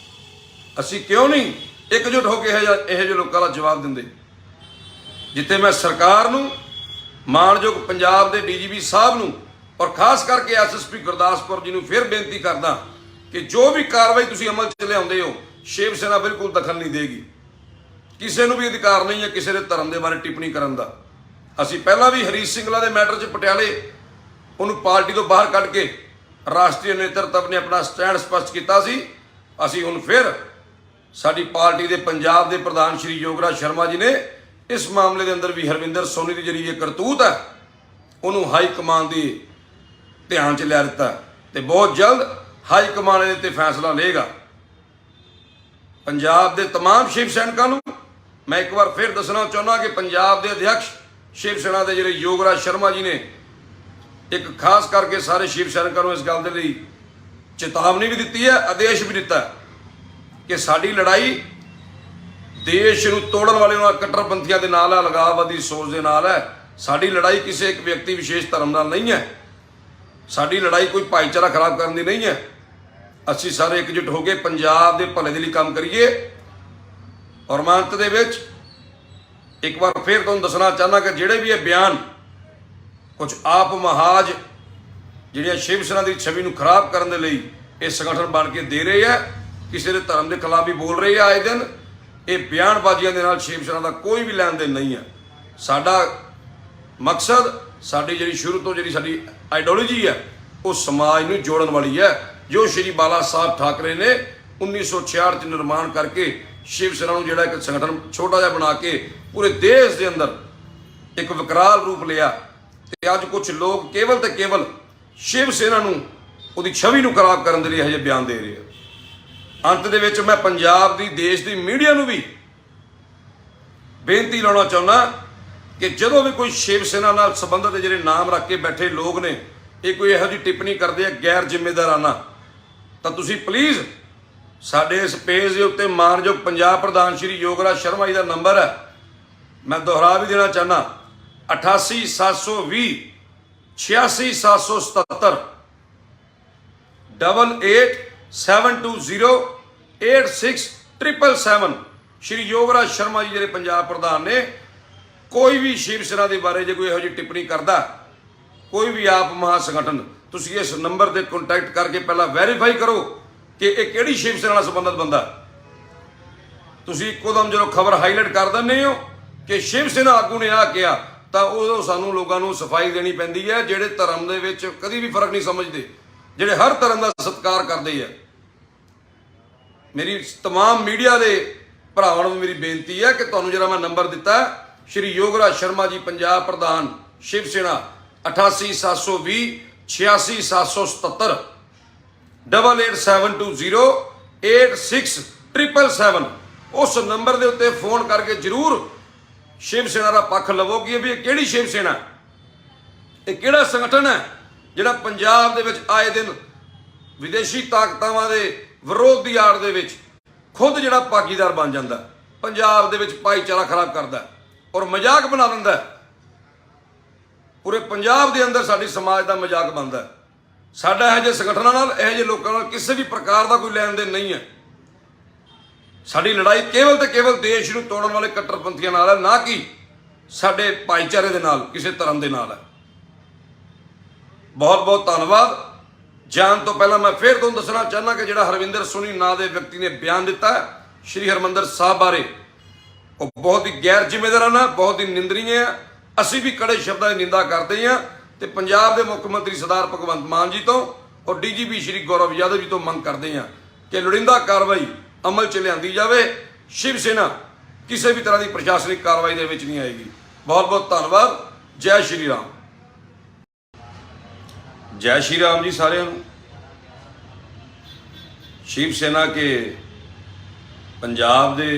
ਅਸੀਂ ਕਿਉਂ ਨਹੀਂ ਇਕਜੁੱਟ ਹੋ ਕੇ ਇਹੋ ਜਿਹੇ ਲੋਕਾਂ ਦਾ ਜਵਾਬ ਦਿੰਦੇ। ਜਿੱਥੇ ਮੈਂ ਸਰਕਾਰ ਨੂੰ, ਮਾਣਯੋਗ ਪੰਜਾਬ ਦੇ ਡੀਜੀਪੀ ਸਾਹਿਬ ਨੂੰ ਔਰ ਖਾਸ ਕਰਕੇ ਐਸਐਸਪੀ ਗੁਰਦਾਸਪੁਰ ਜੀ ਨੂੰ ਫਿਰ ਬੇਨਤੀ ਕਰਦਾ ਕਿ ਜੋ ਵੀ ਕਾਰਵਾਈ ਤੁਸੀਂ ਅਮਲ 'ਚ ਲਿਆਉਂਦੇ ਹੋ, ਸ਼ਿਵ ਸੈਨਾ ਬਿਲਕੁਲ ਦਖਲ ਨਹੀਂ ਦੇਗੀ। ਕਿਸੇ ਨੂੰ ਵੀ ਅਧਿਕਾਰ ਨਹੀਂ ਹੈ ਕਿਸੇ ਦੇ ਧਰਮ ਦੇ ਬਾਰੇ ਟਿੱਪਣੀ ਕਰਨ ਦਾ। ਅਸੀਂ ਪਹਿਲਾਂ ਵੀ ਹਰੀਸ਼ ਸਿੰਘਲਾ ਦੇ ਮੈਟਰ 'ਚ ਪਟਿਆਲੇ ਉਹਨੂੰ ਪਾਰਟੀ ਤੋਂ ਬਾਹਰ ਕੱਢ ਕੇ ਰਾਸ਼ਟਰੀ ਨੇਤਰਤਵ ਨੇ ਆਪਣਾ ਸਟੈਂਡ ਸਪਸ਼ਟ ਕੀਤਾ ਸੀ। ਅਸੀਂ ਹੁਣ ਫਿਰ ਸਾਡੀ ਪਾਰਟੀ ਦੇ ਪੰਜਾਬ ਦੇ ਪ੍ਰਧਾਨ ਸ਼੍ਰੀ ਯੋਗਰਾਜ ਸ਼ਰਮਾ ਜੀ ਨੇ ਇਸ ਮਾਮਲੇ ਦੇ ਅੰਦਰ ਵੀ ਹਰਵਿੰਦਰ ਸੋਨੀ ਦੀ ਜਿਹੜੀ ਇਹ ਕਰਤੂਤ ਹੈ ਉਹਨੂੰ ਹਾਈ ਕਮਾਨ ਦੀ ਧਿਆਨ 'ਚ ਲੈ ਦਿੱਤਾ ਤੇ ਬਹੁਤ ਜਲਦ ਹਾਈ ਕਮਾਨ ਇਹਦੇ ਤੇ ਫੈਸਲਾ ਲਏਗਾ। ਪੰਜਾਬ ਦੇ तमाम ਸ਼ਿਵ ਸੈਨਿਕਾਂ ਨੂੰ ਮੈਂ ਇੱਕ ਵਾਰ ਫਿਰ ਦੱਸਣਾ ਚਾਹੁੰਦਾ ਕਿ ਪੰਜਾਬ ਦੇ ਅਧਿਕਸ਼ ਸ਼ਿਵ ਸੈਨਾ ਦੇ ਜਿਹੜੇ ਯੋਗਰਾਜ ਸ਼ਰਮਾ ਜੀ ਨੇ ਇੱਕ ਖਾਸ ਕਰਕੇ ਸਾਰੇ ਸ਼ਿਵ ਸੈਨਿਕਾਂ ਨੂੰ ਇਸ ਗੱਲ ਦੇ ਲਈ ਚੇਤਾਵਨੀ ਵੀ ਦਿੱਤੀ ਹੈ, ਆਦੇਸ਼ ਵੀ ਦਿੱਤਾ ਕਿ ਸਾਡੀ ਲੜਾਈ ਦੇਸ਼ ਨੂੰ ਤੋੜਨ ਵਾਲੇ ਉਹਨਾਂ ਕੱਟੜਪੰਥੀਆਂ ਦੇ ਨਾਲ ਹੈ, ਲਗਾਵਵਾਦੀ ਸੋਚ ਦੇ ਨਾਲ ਹੈ। ਸਾਡੀ ਲੜਾਈ ਕਿਸੇ ਇੱਕ ਵਿਅਕਤੀ ਵਿਸ਼ੇਸ਼ ਧਰਮ ਨਾਲ ਨਹੀਂ ਹੈ। ਸਾਡੀ ਲੜਾਈ ਕੋਈ ਭਾਈਚਾਰਾ ਖਰਾਬ ਕਰਨ ਦੀ ਨਹੀਂ ਹੈ। ਅਸੀਂ ਸਾਰੇ ਇਕਜੁੱਟ ਹੋ ਕੇ ਪੰਜਾਬ ਦੇ ਭਲੇ ਦੇ ਲਈ ਕੰਮ ਕਰੀਏ। ਔਰ ਮੈਂ ਅੰਤ ਦੇ ਵਿੱਚ ਇੱਕ ਵਾਰ ਫਿਰ ਤੁਹਾਨੂੰ ਦੱਸਣਾ ਚਾਹੁੰਦਾ ਕਿ ਜਿਹੜੇ ਵੀ ਇਹ ਬਿਆਨ ਕੁਝ ਆਪ ਮਹਾਜ ਜਿਹੜੀਆਂ ਸ਼ਿਵ ਸੈਨਾ ਦੀ ਛਵੀ ਨੂੰ ਖਰਾਬ ਕਰਨ ਦੇ ਲਈ ਇਹ ਸੰਗਠਨ ਬਣ ਕੇ ਦੇ ਰਹੇ ਆ, ਕਿਸੇ ਦੇ ਧਰਮ ਦੇ ਖਿਲਾਫ ਵੀ ਬੋਲ ਰਹੇ ਆ ਆਏ ਦਿਨ। ਇਹ ਬਿਆਨਬਾਜ਼ੀਆਂ ਦੇ ਨਾਲ ਸ਼ਿਵ ਸੈਨਾ ਦਾ ਕੋਈ ਵੀ ਲੈਣ ਦੇਣ ਨਹੀਂ ਹੈ। ਸਾਡਾ ਮਕਸਦ, ਸਾਡੀ ਜਿਹੜੀ ਸ਼ੁਰੂ ਤੋਂ ਜਿਹੜੀ ਸਾਡੀ ਆਈਡੀਓਲੋਜੀ ਹੈ ਉਹ ਸਮਾਜ ਨੂੰ ਜੋੜਨ ਵਾਲੀ ਹੈ। ਜੋ ਸ਼੍ਰੀ ਬਾਲਾ ਸਾਹਿਬ ਠਾਕਰੇ ਨੇ 1966 ਚ ਨਿਰਮਾਣ ਕਰਕੇ ਸ਼ਿਵ ਸੈਨਾ ਨੂੰ ਜਿਹੜਾ ਇੱਕ ਸੰਗਠਨ ਛੋਟਾ ਜਿਹਾ ਬਣਾ ਕੇ ਪੂਰੇ ਦੇਸ਼ ਦੇ ਅੰਦਰ ਇੱਕ ਵਿਕਰਾਲ ਰੂਪ ਲਿਆ, ਤੇ ਅੱਜ ਕੁਝ ਲੋਕ ਕੇਵਲ ਤੇ ਕੇਵਲ ਸ਼ਿਵ ਸੈਨਾ ਨੂੰ ਉਹਦੀ ਛਵੀ ਨੂੰ ਖਰਾਬ ਕਰਨ ਦੇ ਲਈ ਹਜੇ ਬਿਆਨ ਦੇ ਰਹੇ ਆ। ਅੰਤ ਦੇ ਵਿੱਚ ਮੈਂ ਪੰਜਾਬ ਦੀ, ਦੇਸ਼ ਦੀ ਮੀਡੀਆ ਨੂੰ ਵੀ ਬੇਨਤੀ ਲਾਉਣਾ ਚਾਹੁੰਦਾ ਕਿ ਜਦੋਂ ਵੀ ਕੋਈ ਸ਼ਿਵ ਸੈਨਾ ਨਾਲ ਸੰਬੰਧਿਤ ਜਿਹੜੇ ਨਾਮ ਰੱਖ ਕੇ ਬੈਠੇ ਲੋਕ ਨੇ ਇਹ ਕੋਈ ਇਹੋ ਜਿਹੀ ਟਿੱਪਣੀ ਕਰਦੇ ਆ ਗੈਰ ਜ਼ਿੰਮੇਦਾਰਾਨਾ, ਤਾਂ ਤੁਸੀਂ ਪਲੀਜ਼ ਸਾਡੇ ਇਸ ਪੇਜ ਦੇ ਉੱਤੇ ਮਾਨਯੋਗ ਪੰਜਾਬ ਪ੍ਰਧਾਨ ਸ਼੍ਰੀ ਯੋਗਰਾਜ ਸ਼ਰਮਾ ਜੀ ਦਾ ਨੰਬਰ ਹੈ, ਮੈਂ ਦੁਹਰਾ ਵੀ ਦੇਣਾ ਚਾਹੁੰਦਾ, 88 720 86 777 88 720 86 777। ਸ਼੍ਰੀ ਯੋਗਰਾਜ ਸ਼ਰਮਾ ਜੀ ਜਿਹੜੇ ਪੰਜਾਬ ਪ੍ਰਧਾਨ ਨੇ, ਕੋਈ ਵੀ ਸ਼ਿਵ ਸੈਨਾ ਦੇ ਬਾਰੇ ਜੇ ਕੋਈ ਇਹੋ ਜਿਹੀ ਟਿੱਪਣੀ ਕਰਦਾ, ਕੋਈ ਵੀ ਆਪ ਮਹਾ ਸੰਗਠਨ, ਤੁਸੀਂ ਇਸ ਨੰਬਰ ਤੇ ਕੰਟੈਕਟ ਕਰਕੇ ਪਹਿਲਾਂ ਵੈਰੀਫਾਈ ਕਰੋ ਕਿ ਇਹ ਕਿਹੜੀ ਸ਼ਿਵ ਸੈਨਾ ਨਾਲ ਸੰਬੰਧਿਤ ਬੰਦਾ। ਤੁਸੀਂ ਇੱਕੋ ਦਮ ਜਦੋਂ ਖਬਰ ਹਾਈਲਾਈਟ ਕਰ ਦਿੰਦੇ ਹੋ ਕਿ ਸ਼ਿਵ ਸੈਨਾ ਆਗੂ ਨੇ ਆ ਕਿਹਾ, ਤਾਂ ਉਦੋਂ ਸਾਨੂੰ ਲੋਕਾਂ ਨੂੰ ਸਫਾਈ ਦੇਣੀ ਪੈਂਦੀ ਹੈ, ਜਿਹੜੇ ਧਰਮ ਦੇ ਵਿੱਚ ਕਦੀ ਵੀ ਫਰਕ ਨਹੀਂ ਸਮਝਦੇ, ਜਿਹੜੇ ਹਰ ਧਰਮ ਦਾ ਸਤਿਕਾਰ ਕਰਦੇ ਆ। ਮੇਰੀ तमाम ਮੀਡੀਆ ਦੇ ਭਰਾਵਾਂ ਨੂੰ ਮੇਰੀ ਬੇਨਤੀ ਹੈ ਕਿ ਤੁਹਾਨੂੰ ਜਿਹੜਾ ਮੈਂ ਨੰਬਰ ਦਿੱਤਾ ਸ਼੍ਰੀ ਯੋਗਰਾਜ ਸ਼ਰਮਾ ਜੀ ਪੰਜਾਬ ਪ੍ਰਧਾਨ ਸ਼ਿਵ ਸੈਨਾ 88 720 86 777 88 720 86 777। ਉਸ ਨੰਬਰ ਦੇ ਉੱਤੇ ਫੋਨ ਕਰਕੇ ਜ਼ਰੂਰ ਸ਼ਿਵ ਸੈਨਾ ਦਾ ਪੱਖ ਲਵੋ ਕਿ ਵੀ ਇਹ ਕਿਹੜੀ ਸ਼ਿਵ ਸੈਨਾ, ਇਹ ਕਿਹੜਾ ਸੰਗਠਨ ਹੈ ਜਿਹੜਾ ਪੰਜਾਬ ਦੇ ਵਿੱਚ ਆਏ ਦਿਨ ਵਿਦੇਸ਼ੀ ਤਾਕਤਾਂ ਦੇ ਵਿਰੋਧ ਦੀ ਆੜ ਦੇ ਵਿੱਚ ਖੁਦ ਜਿਹੜਾ ਭਾਗੀਦਾਰ ਬਣ ਜਾਂਦਾ, ਪੰਜਾਬ ਦੇ ਵਿੱਚ ਭਾਈਚਾਰਾ ਖਰਾਬ ਕਰਦਾ ਔਰ ਮਜ਼ਾਕ ਬਣਾ ਦਿੰਦਾ। ਪੂਰੇ ਪੰਜਾਬ ਦੇ ਅੰਦਰ ਸਾਡੀ ਸਮਾਜ ਦਾ ਮਜ਼ਾਕ ਬਣਦਾ। ਸਾਡਾ ਇਹੋ ਜਿਹੇ ਸੰਗਠਨਾਂ ਨਾਲ, ਇਹੋ ਜਿਹੇ ਲੋਕਾਂ ਨਾਲ ਕਿਸੇ ਵੀ ਪ੍ਰਕਾਰ ਦਾ ਕੋਈ ਲੈਣ ਦੇਣ ਨਹੀਂ ਹੈ। ਸਾਡੀ ਲੜਾਈ ਕੇਵਲ ਤੇ ਕੇਵਲ ਦੇਸ਼ ਨੂੰ ਤੋੜਨ ਵਾਲੇ ਕੱਟੜਪੰਥੀਆਂ ਨਾਲ ਹੈ, ਨਾ ਕਿ ਸਾਡੇ ਭਾਈਚਾਰੇ ਦੇ ਨਾਲ, ਕਿਸੇ ਧਰਮ ਦੇ ਨਾਲ ਹੈ। ਬਹੁਤ ਬਹੁਤ ਧੰਨਵਾਦ। ਜਾਣ ਤੋਂ ਪਹਿਲਾਂ ਮੈਂ ਫਿਰ ਤੁਹਾਨੂੰ ਦੱਸਣਾ ਚਾਹੁੰਦਾ ਕਿ ਜਿਹੜਾ ਹਰਵਿੰਦਰ ਸੋਨੀ ਨਾਂ ਦੇ ਵਿਅਕਤੀ ਨੇ ਬਿਆਨ ਦਿੱਤਾ ਸ਼੍ਰੀ ਹਰਿਮੰਦਰ ਸਾਹਿਬ ਬਾਰੇ, ਉਹ ਬਹੁਤ ਹੀ ਗੈਰ ਜ਼ਿੰਮੇਦਾਰਾਨਾ, ਬਹੁਤ ਹੀ ਨਿੰਦਨੀय ਹੈ। ਅਸੀਂ ਵੀ ਕੜੇ ਸ਼ਬਦਾਂ ਦੀ ਨਿੰਦਾ ਕਰਦੇ ਹਾਂ ਤੇ ਪੰਜਾਬ ਦੇ ਮੁੱਖ ਮੰਤਰੀ ਸਰਦਾਰ ਭਗਵੰਤ ਮਾਨ ਜੀ ਤੋਂ ਔਰ ਡੀਜੀਪੀ ਸ਼੍ਰੀ ਗੌਰਵ ਯਾਦਵ ਜੀ ਤੋਂ ਮੰਗ ਕਰਦੇ ਹਾਂ ਕਿ ਲੋੜੀਂਦਾ ਕਾਰਵਾਈ ਅਮਲ 'ਚ ਲਿਆਂਦੀ ਜਾਵੇ। ਸ਼ਿਵ ਸੈਨਾ ਕਿਸੇ ਵੀ ਤਰ੍ਹਾਂ ਦੀ ਪ੍ਰਸ਼ਾਸਨਿਕ ਕਾਰਵਾਈ ਦੇ ਵਿੱਚ ਨਹੀਂ ਆਏਗੀ। ਬਹੁਤ ਬਹੁਤ ਧੰਨਵਾਦ। ਜੈ ਸ਼੍ਰੀ ਰਾਮ। जय श्री राम जी सारिਆਂ ਨੂੰ। शिव सेना के पंजाब दे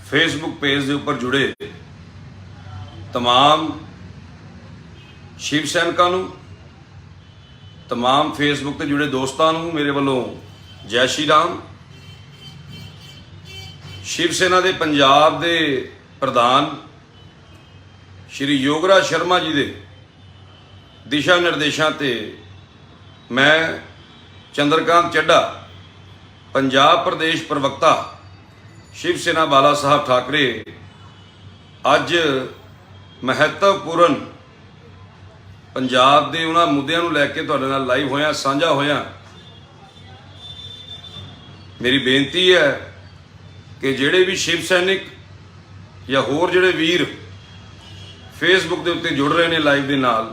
फेसबुक पेज के उपर जुड़े तमाम शिव सैनिकां नूं, तमाम फेसबुक ते जुड़े दोस्तां नूं मेरे वालों जय श्री राम। शिव सेना दे पंजाब दे प्रधान श्री योगराज शर्मा जी दे दिशा निर्देशों ते मैं चंद्रकांत चड्ढा पंजाब प्रदेश प्रवक्ता शिव सेना बाला साहब ठाकरे अज महत्वपूर्ण पंजाब के उन्होंने मुद्दों को लैके तुहाडे नाल लाइव होया, साझा होया। मेरी बेनती है कि जिहड़े भी शिव सैनिक या होर जिहड़े वीर फेसबुक के उत्ते जुड़ रहे हैं लाइव के नाल,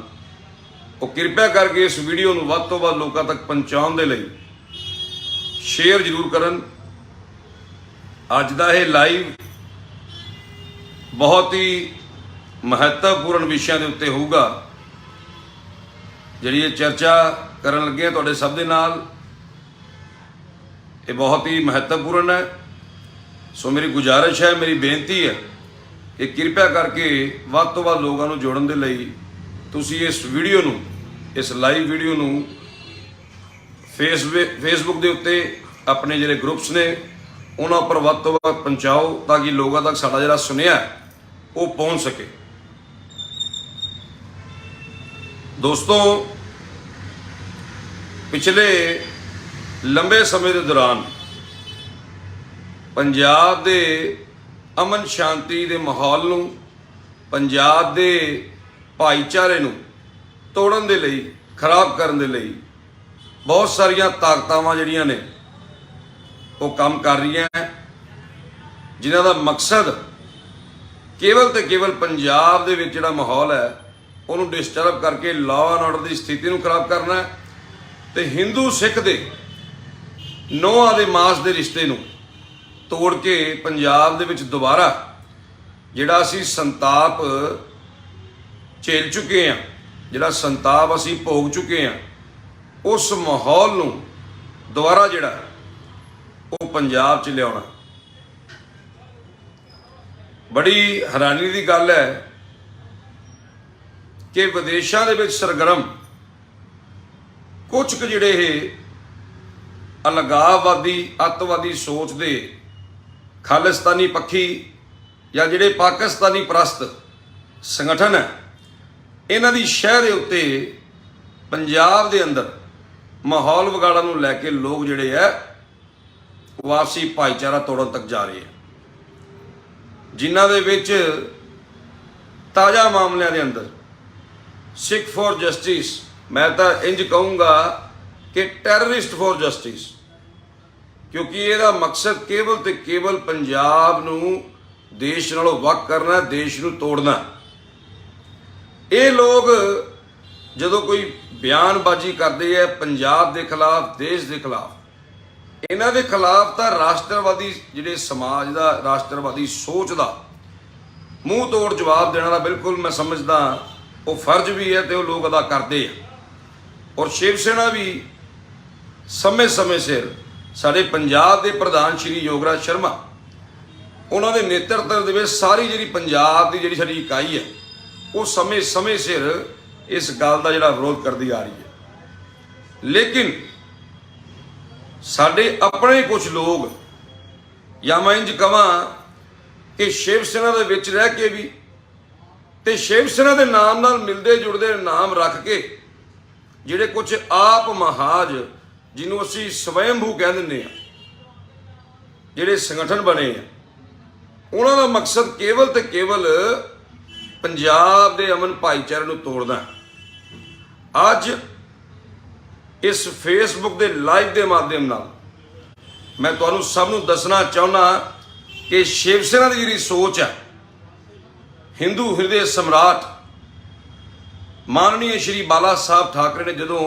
वो कृपया करके इस वीडियो को वध तो वध लोगों तक पहुँचाने के लिए शेयर जरूर करन। अज का यह लाइव बहुत ही महत्वपूर्ण विषयों के उत्ते होगा, जिहड़ी ये चर्चा करन लगे हैं तुहाडे सब दे नाल, ये बहुत ही महत्वपूर्ण है। सो मेरी गुजारिश है, मेरी बेनती है कि कृपया करके वध तो वध लोगों को जोड़न दे लई तुसी इस वीडियो नूं, इस लाइव वीडियो नूं फेसबुक के उत्ते अपने जिहड़े ग्रुप्स ने उन्हां पर वध तो वध पहुँचाओ, ताकि लोगों तक साडा जिहड़ा सुनिया वो पहुँच सके। दोस्तों, पिछले लंबे समय के दौरान पंजाब के अमन शांति के माहौल नूं, पंजाब के भाईचारे नूं तोड़न दे लई ਖਰਾਬ ਕਰਨ ਦੇ ਲਈ ਬਹੁਤ ਸਾਰੀਆਂ ਤਾਕਤਾਵਾਂ ਜਿਹੜੀਆਂ ਨੇ ਉਹ ਕੰਮ ਕਰ ਰਹੀਆਂ ਜਿਨ੍ਹਾਂ ਦਾ ਮਕਸਦ ਕੇਵਲ ਤੇ ਕੇਵਲ ਪੰਜਾਬ ਦੇ ਵਿੱਚ ਜਿਹੜਾ ਮਾਹੌਲ ਹੈ ਉਹਨੂੰ ਡਿਸਟਰਬ ਕਰਕੇ ਲਾਅ ਐਂਡ ਆਰਡਰ ਦੀ ਸਥਿਤੀ ਨੂੰ ਖਰਾਬ ਕਰਨਾ ਹੈ ਤੇ ਹਿੰਦੂ ਸਿੱਖ ਦੇ ਨੋਹਾਂ ਦੇ ਮਾਸ ਦੇ ਰਿਸ਼ਤੇ ਨੂੰ ਤੋੜ ਕੇ ਪੰਜਾਬ ਦੇ ਵਿੱਚ ਦੁਬਾਰਾ ਜਿਹੜਾ ਅਸੀਂ ਸੰਤਾਪ ਝੇਲ ਚੁੱਕੇ ਹਾਂ, ਜਿਹੜਾ ਸੰਤਾਪ ਅਸੀਂ ਭੋਗ ਚੁੱਕੇ ਹਾਂ, ਉਸ ਮਾਹੌਲ ਨੂੰ ਦੁਬਾਰਾ ਜਿਹੜਾ ਉਹ ਪੰਜਾਬ 'ਚ ਲਿਆਉਣਾ। ਬੜੀ ਹੈਰਾਨੀ ਦੀ ਗੱਲ ਹੈ ਕਿ ਵਿਦੇਸ਼ਾਂ ਦੇ ਵਿੱਚ ਸਰਗਰਮ ਕੁਝ ਕੁ ਜਿਹੜੇ ਇਹ ਅਲਗਾਵਵਾਦੀ ਅੱਤਵਾਦੀ ਸੋਚ ਦੇ ਖਾਲਿਸਤਾਨੀ ਪੱਖੀ ਜਾਂ ਜਿਹੜੇ ਪਾਕਿਸਤਾਨੀ ਪ੍ਰਸਤ ਸੰਗਠਨ ਹੈ, ਇਹਨਾਂ ਦੀ ਸ਼ਹਿ ਦੇ ਉੱਤੇ ਪੰਜਾਬ ਦੇ ਅੰਦਰ ਮਾਹੌਲ ਵਿਗਾੜਨ ਨੂੰ ਲੈ ਕੇ ਲੋਕ ਜਿਹੜੇ ਹੈ ਉਹ ਆਪਸੀ ਭਾਈਚਾਰਾ ਤੋੜਨ ਤੱਕ ਜਾ ਰਹੇ ਹੈ, ਜਿਨ੍ਹਾਂ ਦੇ ਵਿੱਚ ਤਾਜ਼ਾ ਮਾਮਲਿਆਂ ਦੇ ਅੰਦਰ ਸਿੱਖ ਫॉर ਜਸਟਿਸ, ਮੈਂ ਤਾਂ ਇੰਜ ਕਹੂੰਗਾ ਕਿ ਟੈਰਰਿਸਟ ਫॉर ਜਸਟਿਸ, ਕਿਉਂਕਿ ਇਹਦਾ ਮਕਸਦ ਕੇਵਲ ਤੇ ਕੇਵਲ ਪੰਜਾਬ ਨੂੰ ਦੇਸ਼ ਨਾਲੋਂ ਵੱਖ ਕਰਨਾ, ਦੇਸ਼ ਨੂੰ ਤੋੜਨਾ। ਇਹ ਲੋਕ ਜਦੋਂ ਕੋਈ ਬਿਆਨਬਾਜ਼ੀ ਕਰਦੇ ਹੈ ਪੰਜਾਬ ਦੇ ਖਿਲਾਫ, ਦੇਸ਼ ਦੇ ਖਿਲਾਫ, ਇਹਨਾਂ ਦੇ ਖਿਲਾਫ ਤਾਂ ਰਾਸ਼ਟਰਵਾਦੀ ਜਿਹੜੇ ਸਮਾਜ ਦਾ, ਰਾਸ਼ਟਰਵਾਦੀ ਸੋਚ ਦਾ ਮੂੰਹ ਤੋੜ ਜਵਾਬ ਦੇਣਾ ਦਾ ਬਿਲਕੁਲ ਮੈਂ ਸਮਝਦਾ ਉਹ ਫਰਜ਼ ਵੀ ਹੈ ਤੇ ਉਹ ਲੋਕ ਅਦਾ ਕਰਦੇ ਆ। ਔਰ ਸ਼ਿਵ ਸੈਨਾ ਵੀ ਸਮੇਂ ਸਿਰ ਸਾਡੇ ਪੰਜਾਬ ਦੇ ਪ੍ਰਧਾਨ ਸ਼੍ਰੀ ਯੋਗਰਾਜ ਸ਼ਰਮਾ ਉਹਨਾਂ ਦੇ ਨੇਤਰਤਵ ਦੇ ਵਿੱਚ ਸਾਰੀ ਜਿਹੜੀ ਪੰਜਾਬ ਦੀ ਜਿਹੜੀ ਸਾਡੀ ਇਕਾਈ ਹੈ ਉਹ ਸਮੇਂ ਸਿਰ ਇਸ ਗੱਲ ਦਾ ਜਿਹੜਾ ਵਿਰੋਧ ਕਰਦੀ ਆ ਰਹੀ ਹੈ। ਲੇਕਿਨ ਸਾਡੇ ਆਪਣੇ ਕੁਝ ਲੋਕ, ਜਾਂ ਮੈਂ ਇੰਜ ਕਹਾਂ ਕਿ ਸ਼ਿਵ ਸੈਨਾ ਦੇ ਵਿੱਚ ਰਹਿ ਕੇ ਵੀ ਤੇ ਸ਼ਿਵ ਸੈਨਾ ਦੇ ਨਾਮ ਨਾਲ ਮਿਲਦੇ ਜੁੜਦੇ ਨਾਮ ਰੱਖ ਕੇ ਜਿਹੜੇ ਕੁਝ ਆਪ ਮਹਾਜ, ਜਿਹਨੂੰ ਅਸੀਂ ਸਵੈੰਭੂ ਕਹਿ ਦਿੰਦੇ ਹਾਂ, ਜਿਹੜੇ ਸੰਗਠਨ ਬਣੇ ਆ, ਉਹਨਾਂ ਦਾ ਮਕਸਦ ਕੇਵਲ ਤੇ ਕੇਵਲ ਪੰਜਾਬ ਦੇ ਅਮਨ ਭਾਈਚਾਰੇ ਨੂੰ ਤੋੜਨਾ। ਅੱਜ ਇਸ ਫੇਸਬੁੱਕ ਦੇ ਲਾਈਵ ਦੇ ਮਾਧਿਅਮ ਨਾਲ ਮੈਂ ਤੁਹਾਨੂੰ ਸਭ ਨੂੰ ਦੱਸਣਾ ਚਾਹੁੰਦਾ ਕਿ ਸ਼ਿਵ ਸੈਨਾ ਦੀ ਜਿਹੜੀ ਸੋਚ ਹੈ, ਹਿੰਦੂ ਹਿਰਦੇ ਸਮਰਾਟ ਮਾਨਨੀय ਸ਼੍ਰੀ ਬਾਲਾ ਸਾਹਿਬ ਠਾਕਰੇ ਨੇ ਜਦੋਂ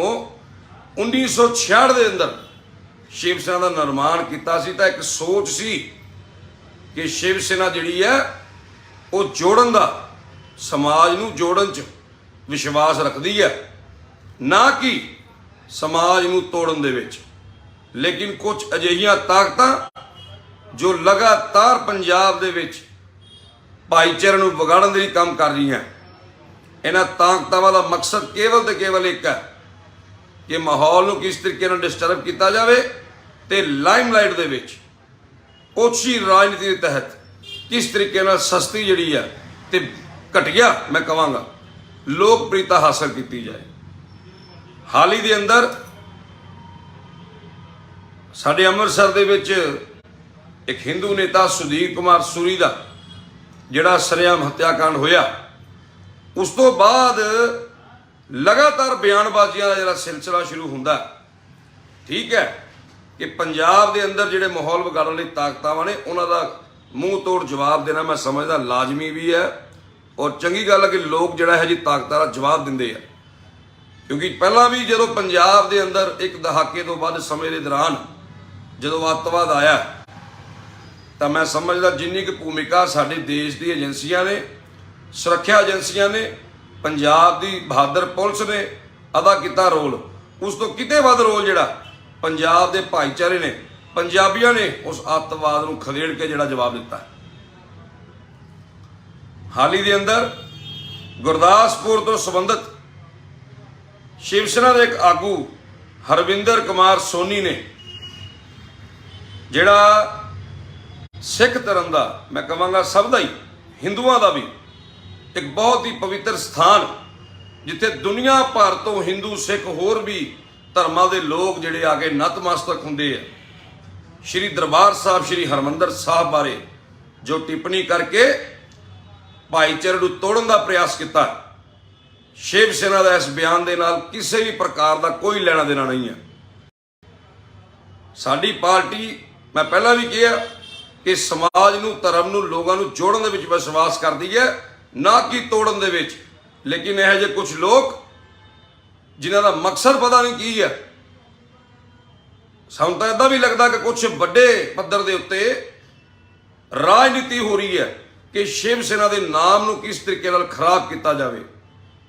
1966 ਦੇ ਅੰਦਰ ਸ਼ਿਵ ਸੈਨਾ ਦਾ ਨਿਰਮਾਣ ਕੀਤਾ ਸੀ ਤਾਂ ਇੱਕ ਸੋਚ ਸੀ ਕਿ ਸ਼ਿਵ ਸੈਨਾ ਜਿਹੜੀ ਹੈ ਉਹ ਜੋੜਨ ਦਾ, ਸਮਾਜ ਨੂੰ ਜੋੜਨ 'ਚ ਵਿਸ਼ਵਾਸ ਰੱਖਦੀ ਹੈ, ਨਾ ਕਿ ਸਮਾਜ ਨੂੰ ਤੋੜਨ ਦੇ ਵਿੱਚ। ਲੇਕਿਨ ਕੁਝ ਅਜਿਹੀਆਂ ਤਾਕਤਾਂ ਜੋ ਲਗਾਤਾਰ ਪੰਜਾਬ ਦੇ ਵਿੱਚ ਭਾਈਚਾਰੇ ਨੂੰ ਵਿਗਾੜਨ ਦੇ ਲਈ ਕੰਮ ਕਰ ਰਹੀਆਂ, ਇਹਨਾਂ ਤਾਕਤਾਂ ਦਾ ਮਕਸਦ ਕੇਵਲ ਤੇ ਕੇਵਲ ਇੱਕ ਹੈ ਕਿ ਮਾਹੌਲ ਨੂੰ ਕਿਸ ਤਰੀਕੇ ਨਾਲ ਡਿਸਟਰਬ ਕੀਤਾ ਜਾਵੇ ਤੇ ਲਾਈਮਲਾਈਟ ਦੇ ਵਿੱਚ ਓਛੀ ਰਾਜਨੀਤੀ ਦੇ ਤਹਿਤ ਕਿਸ ਤਰੀਕੇ ਨਾਲ ਸਸਤੀ ਜਿਹੜੀ ਹੈ ਤੇ ਘਟੀਆ ਮੈਂ ਕਹਾਂਗਾ ਲੋਕਪ੍ਰਿਯਤਾ ਹਾਸਲ ਕੀਤੀ ਜਾਏ। ਹਾਲ ਹੀ ਦੇ ਅੰਦਰ ਸਾਡੇ ਅੰਮ੍ਰਿਤਸਰ ਦੇ ਵਿੱਚ ਇੱਕ ਹਿੰਦੂ ਨੇਤਾ ਸੁਧੀਰ ਕੁਮਾਰ ਸੂਰੀ ਦਾ ਜਿਹੜਾ ਸਰੇਆਮ ਹੱਤਿਆਕਾਂਡ ਹੋਇਆ, ਉਸ ਤੋਂ ਬਾਅਦ ਲਗਾਤਾਰ ਬਿਆਨਬਾਜ਼ੀਆਂ ਦਾ ਜਿਹੜਾ ਸਿਲਸਿਲਾ ਸ਼ੁਰੂ ਹੁੰਦਾ। ਠੀਕ ਹੈ ਕਿ ਪੰਜਾਬ ਦੇ ਅੰਦਰ ਜਿਹੜੇ ਮਾਹੌਲ ਵਿਗਾੜਨ ਲਈ ਤਾਕਤਾਵਾਂ ਨੇ ਉਹਨਾਂ ਦਾ ਮੂੰਹ ਤੋੜ ਜਵਾਬ ਦੇਣਾ ਮੈਂ ਸਮਝਦਾ ਲਾਜ਼ਮੀ ਵੀ ਹੈ, ਔਰ ਚੰਗੀ ਗੱਲ ਹੈ ਕਿ ਲੋਕ ਜਿਹੜਾ ਹੈ ਜੀ ਤਾਕਤਾਂ ਦਾ ਜਵਾਬ ਦਿੰਦੇ ਆ। ਕਿਉਂਕਿ ਪਹਿਲਾਂ ਵੀ ਜਦੋਂ ਪੰਜਾਬ ਦੇ ਅੰਦਰ ਇੱਕ ਦਹਾਕੇ ਤੋਂ ਵੱਧ ਸਮੇਂ ਦੇ ਦੌਰਾਨ ਜਦੋਂ ਅੱਤਵਾਦ ਆਇਆ ਤਾਂ ਮੈਂ ਸਮਝਦਾ ਜਿੰਨੀ ਕੁ ਭੂਮਿਕਾ ਸਾਡੇ ਦੇਸ਼ ਦੀ ਏਜੰਸੀਆਂ ਨੇ, ਸੁਰੱਖਿਆ ਏਜੰਸੀਆਂ ਨੇ, ਪੰਜਾਬ ਦੀ ਬਹਾਦਰ ਪੁਲਿਸ ਨੇ ਅਦਾ ਕੀਤਾ ਰੋਲ, ਉਸ ਤੋਂ ਕਿਤੇ ਵੱਧ ਰੋਲ ਜਿਹੜਾ ਪੰਜਾਬ ਦੇ ਭਾਈਚਾਰੇ ਨੇ, ਪੰਜਾਬੀਆਂ ਨੇ ਉਸ ਅੱਤਵਾਦ ਨੂੰ ਖਦੇੜ ਕੇ ਜਿਹੜਾ ਜਵਾਬ ਦਿੱਤਾ। ਹਾਲ ਹੀ ਦੇ ਅੰਦਰ ਗੁਰਦਾਸਪੁਰ ਤੋਂ ਸੰਬੰਧਿਤ ਸ਼ਿਵ ਸੈਨਾ ਦੇ ਇੱਕ ਆਗੂ ਹਰਵਿੰਦਰ ਕੁਮਾਰ ਸੋਨੀ ਨੇ ਜਿਹੜਾ ਸਿੱਖ ਧਰਮ ਦਾ, ਮੈਂ ਕਹਾਂਗਾ ਸਭ ਦਾ ਹੀ, ਹਿੰਦੂਆਂ ਦਾ ਵੀ ਇੱਕ ਬਹੁਤ ਹੀ ਪਵਿੱਤਰ ਸਥਾਨ, ਜਿੱਥੇ ਦੁਨੀਆ ਭਰ ਤੋਂ ਹਿੰਦੂ ਸਿੱਖ ਹੋਰ ਵੀ ਧਰਮਾਂ ਦੇ ਲੋਕ ਜਿਹੜੇ ਆ ਕੇ ਨਤਮਸਤਕ ਹੁੰਦੇ ਆ, ਸ਼੍ਰੀ ਦਰਬਾਰ ਸਾਹਿਬ ਸ਼੍ਰੀ ਹਰਮੰਦਰ ਸਾਹਿਬ ਬਾਰੇ ਜੋ ਟਿੱਪਣੀ ਕਰਕੇ ਭਾਈਚਾਰੇ ਨੂੰ ਤੋੜਨ ਦਾ ਪ੍ਰਯਾਸ ਕੀਤਾ, शिव सेना का इस बयान के नाल किसी भी प्रकार का कोई लेना देना नहीं है। साडी पार्टी, मैं पहला भी कहा कि समाज नूं, धर्म नूं, लोगों नूं जोड़न दे विच विश्वास करती है, ना कि तोड़न दे विच। लेकिन यह जे कुछ लोग जिन्हां दा मकसद पता नहीं की है, सानूं तां इदां भी लगता कि कुछ वड्डे पद्धर दे उत्ते राजनीति हो रही है कि शिव सेना के नाम नूं किस तरीके नाल खराब किया जाए,